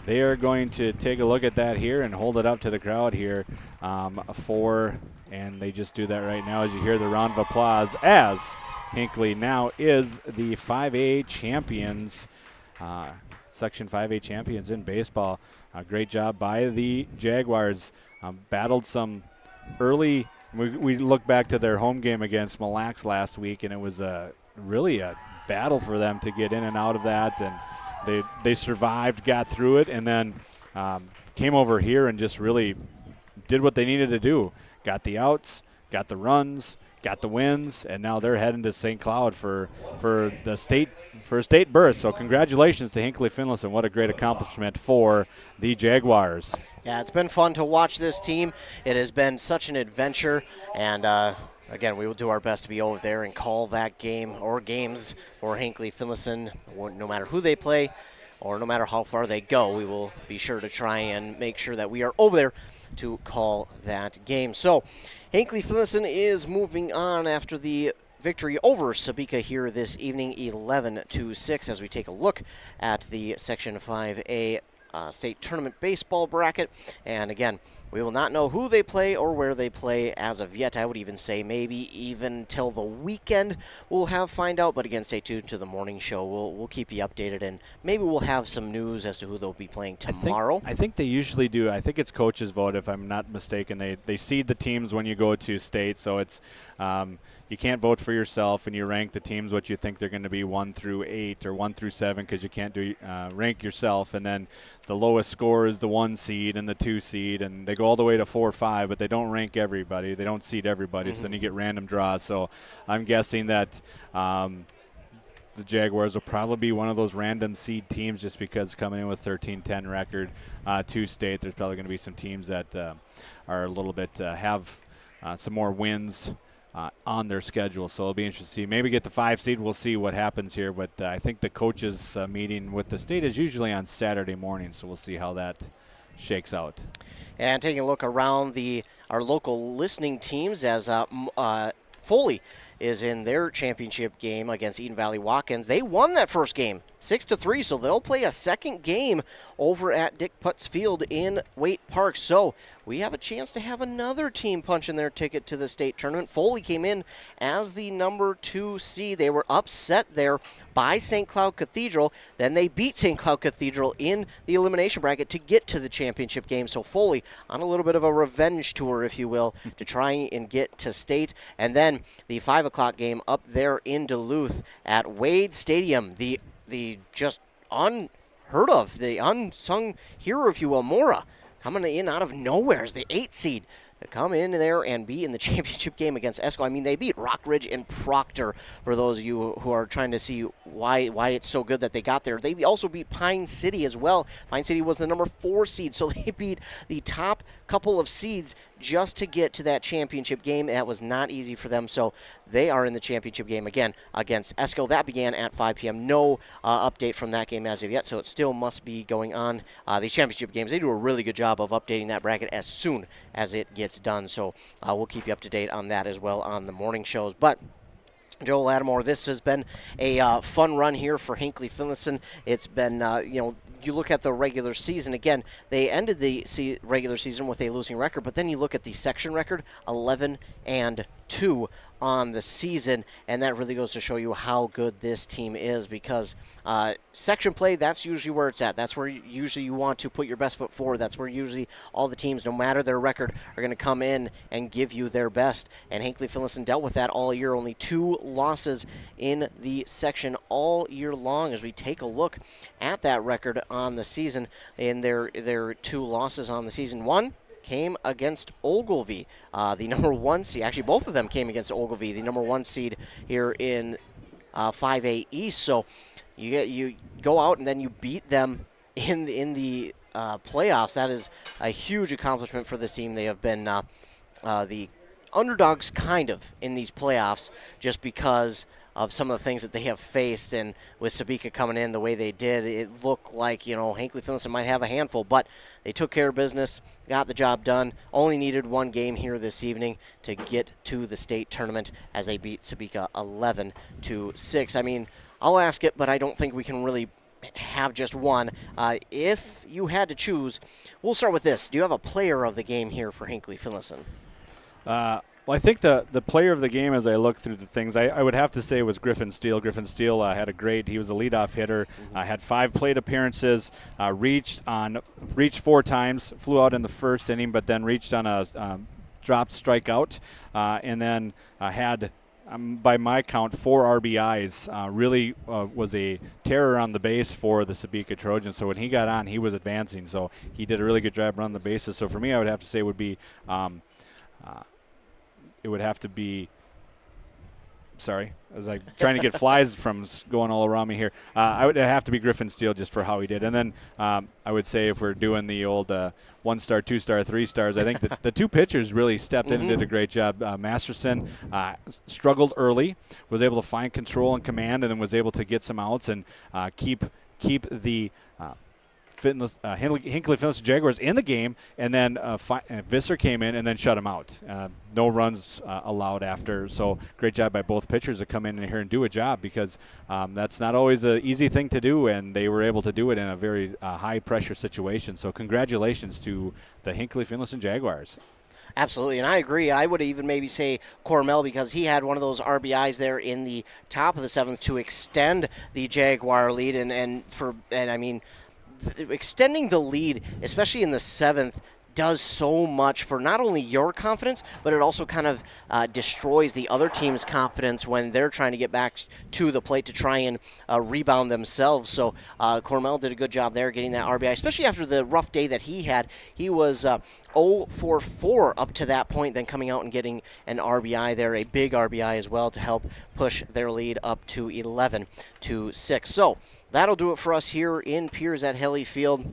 they are going to take a look at that here and hold it up to the crowd here and they just do that right now as you hear the round of applause as Hinckley now is the 5A champions, Section 5A champions in baseball. Great job by the Jaguars. Battled some early. We look back to their home game against Mille Lacs last week, and it was really a battle for them to get in and out of that. And they survived, got through it, and then came over here and just really did what they needed to do. Got the outs, got the runs, got the wins, and now they're heading to St. Cloud for a state berth. So congratulations to Hinckley-Finlayson. What a great accomplishment for the Jaguars. Yeah, it's been fun to watch this team. It has been such an adventure, and again, we will do our best to be over there and call that game or games for Hinckley-Finlayson, no matter who they play or no matter how far they go. We will be sure to try and make sure that we are over there to call that game. So Hinckley-Finlayson is moving on after the victory over Sebeka here this evening, 11-6, as we take a look at the Section 5A state tournament baseball bracket. And again, we will not know who they play or where they play as of yet. I would even say maybe even till the weekend we'll find out. But again, stay tuned to the morning show. We'll keep you updated, and maybe we'll have some news as to who they'll be playing tomorrow. I think they usually do. I think it's coaches' vote, if I'm not mistaken. They seed the teams when you go to state, so it's you can't vote for yourself, and you rank the teams what you think they're going to be 1 through 8 or 1 through 7 because you can't do rank yourself, and then the lowest score is the 1 seed and the 2 seed, and they go all the way to 4 or 5, but they don't rank everybody. They don't seed everybody, so then you get random draws. So I'm guessing that the Jaguars will probably be one of those random seed teams just because coming in with 13-10 record to state, there's probably going to be some teams that are a little bit have some more wins on their schedule. So it'll be interesting to see. Maybe get the 5 seed. We'll see what happens here. But I think the coaches meeting with the state is usually on Saturday morning, so we'll see how that shakes out. And taking a look around our local listening teams as Foley is in their championship game against Eden Valley Watkins. They won that first game 6-3, so they'll play a second game over at Dick Putz Field in Waite Park. So we have a chance to have another team punching their ticket to the state tournament. Foley came in as the number 2 seed. They were upset there by St. Cloud Cathedral. Then they beat St. Cloud Cathedral in the elimination bracket to get to the championship game. So Foley on a little bit of a revenge tour, if you will, to try and get to state. And then the 5 o'clock game up there in Duluth at Wade Stadium. The just unheard of, the unsung hero, if you will, Mora, coming in out of nowhere as the 8 seed to come in there and be in the championship game against Esco. I mean, they beat Rockridge and Proctor, for those of you who are trying to see why it's so good that they got there. They also beat Pine City as well. Pine City was the number 4 seed, so they beat the top couple of seeds just to get to that championship game. That was not easy for them, so they are in the championship game again against Esco. That began at 5 p.m. No update from that game as of yet, so it still must be going on. These championship games, they do a really good job of updating that bracket as soon as it gets done, so we'll keep you up to date on that as well on the morning shows. But Joel Lattimore, this has been a fun run here for Hinckley-Finlayson. It's been, you look at the regular season. Again, they ended the regular season with a losing record, but then you look at the section record, 11-2. 2 on the season, and that really goes to show you how good this team is, because section play, that's usually where it's at. That's where usually you want to put your best foot forward. That's where usually all the teams, no matter their record, are going to come in and give you their best, and Hinckley-Finlayson dealt with that all year. Only 2 losses in the section all year long. As we take a look at that record on the season, in their 2 losses on the season, one came against Ogilvie, the number 1 seed. Actually, both of them came against Ogilvie, the number 1 seed here in 5A East. So you go out and then you beat them in the playoffs. That is a huge accomplishment for this team. They have been the underdogs kind of in these playoffs, just because of some of the things that they have faced. And with Sebeka coming in the way they did, it looked like, Hinckley-Finlayson might have a handful, but they took care of business, got the job done, only needed 1 game here this evening to get to the state tournament as they beat Sebeka 11-6. I mean, I'll ask it, but I don't think we can really have just one. If you had to choose, we'll start with this. Do you have a player of the game here for Hinckley-Finlayson? Well, I think the player of the game, as I look through the things, I would have to say was Griffin Steele. Griffin Steele had he was a leadoff hitter, had 5 plate appearances, reached 4 times, flew out in the first inning, but then reached on a dropped strikeout, and then had, by my count, 4 RBIs. Really was a terror on the base for the Sebeka Trojans. So when he got on, he was advancing. So he did a really good job running the bases. So for me, I would have to say it would be sorry, as I'm trying to get flies from going all around me here. I would have to be Griffin Steele just for how he did. And then I would say, if we're doing the old 1-star, 2-star, 3 stars, I think the 2 pitchers really stepped in and did a great job. Masterson struggled early, was able to find control and command, and then was able to get some outs and keep the Hinckley-Finlayson Jaguars in the game, and then Visser came in and then shut him out. No runs allowed after. So great job by both pitchers to come in here and do a job, because that's not always an easy thing to do, and they were able to do it in a very high-pressure situation. So congratulations to the Hinckley-Finlayson Jaguars. Absolutely, and I agree. I would even maybe say Cormel, because he had one of those RBIs there in the top of the 7th to extend the Jaguar lead, and I mean, extending the lead, especially in the 7th, does so much for not only your confidence, but it also kind of destroys the other team's confidence when they're trying to get back to the plate to try and rebound themselves. So Cormel did a good job there getting that RBI, especially after the rough day that he had. He was 0 for 4 up to that point, then coming out and getting an RBI there, a big RBI as well, to help push their lead up to 11-6. So that'll do it for us here in Piers at Helly Field.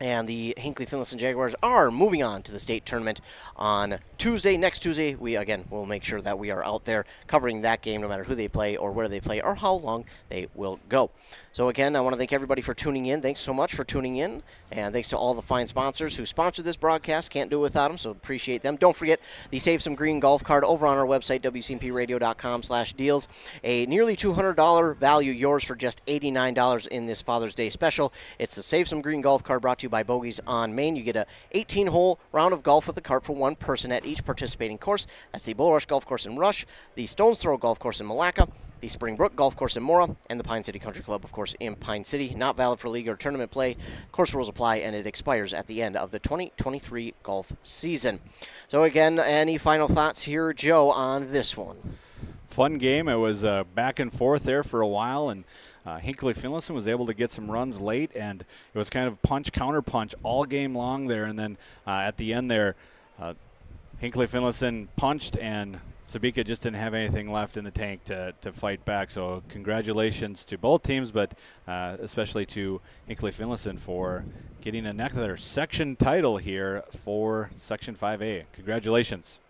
And the Hinckley-Finlayson Jaguars are moving on to the state tournament on Tuesday. Next Tuesday, we'll make sure that we are out there covering that game, no matter who they play or where they play or how long they will go. So again, I want to thank everybody for tuning in. Thanks so much for tuning in. And thanks to all the fine sponsors who sponsored this broadcast. Can't do it without them, so appreciate them. Don't forget the Save Some Green golf card over on our website, wcmpradio.com/deals. A nearly $200 value, yours for just $89 in this Father's Day special. It's the Save Some Green golf card, brought to you by Bogies on Main. You get a 18-hole round of golf with a cart for 1 person at each participating course. That's the Bull Rush Golf Course in Rush, the Stones Throw Golf Course in Malacca, the Springbrook Golf Course in Mora, and the Pine City Country Club, of course, in Pine City. Not valid for league or tournament play. Course rules apply, and it expires at the end of the 2023 golf season. So again, any final thoughts here, Joe, on this one? Fun game. It was back and forth there for a while, and Hinckley-Finlayson was able to get some runs late, and it was kind of punch, counter punch all game long there. And then at the end there, Hinckley-Finlayson punched, and Sebeka just didn't have anything left in the tank to fight back. So congratulations to both teams, but especially to Hinckley-Finlayson for getting another section title here for Section 5A. Congratulations.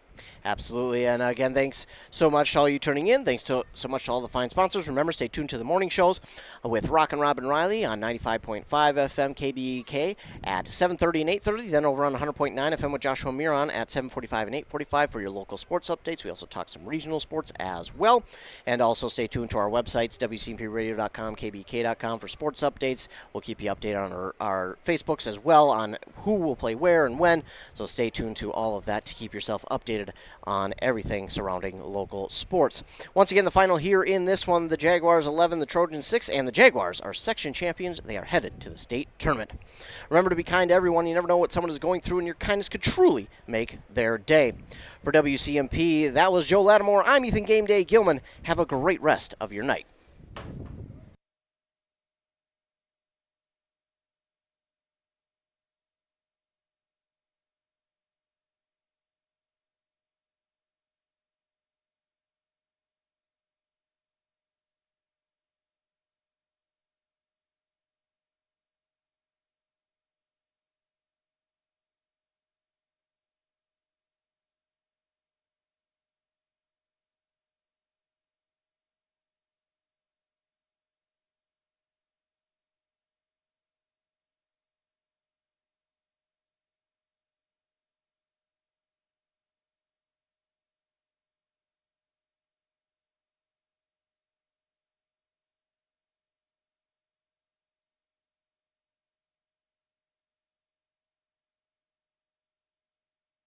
Absolutely. And again, thanks so much to all you tuning in. Thanks so much to all the fine sponsors. Remember, stay tuned to the morning shows with Rockin' Robin Riley on 95.5 FM KBEK at 7:30 and 8:30. Then over on 100.9 FM with Joshua Miron at 7:45 and 8:45 for your local sports updates. We also talk some regional sports as well. And also stay tuned to our websites, WCMPradio.com, KBEK.com for sports updates. We'll keep you updated on our Facebooks as well on who will play where and when. So stay tuned to all of that to keep yourself updated updated on everything surrounding local sports. Once again, the final here in this one, the Jaguars 11, the Trojans 6, and the Jaguars are section champions. They are headed to the state tournament. Remember to be kind to everyone. You never know what someone is going through, and your kindness could truly make their day. For WCMP, that was Joe Lattimore. I'm Ethan Game Day Gilman. Have a great rest of your night.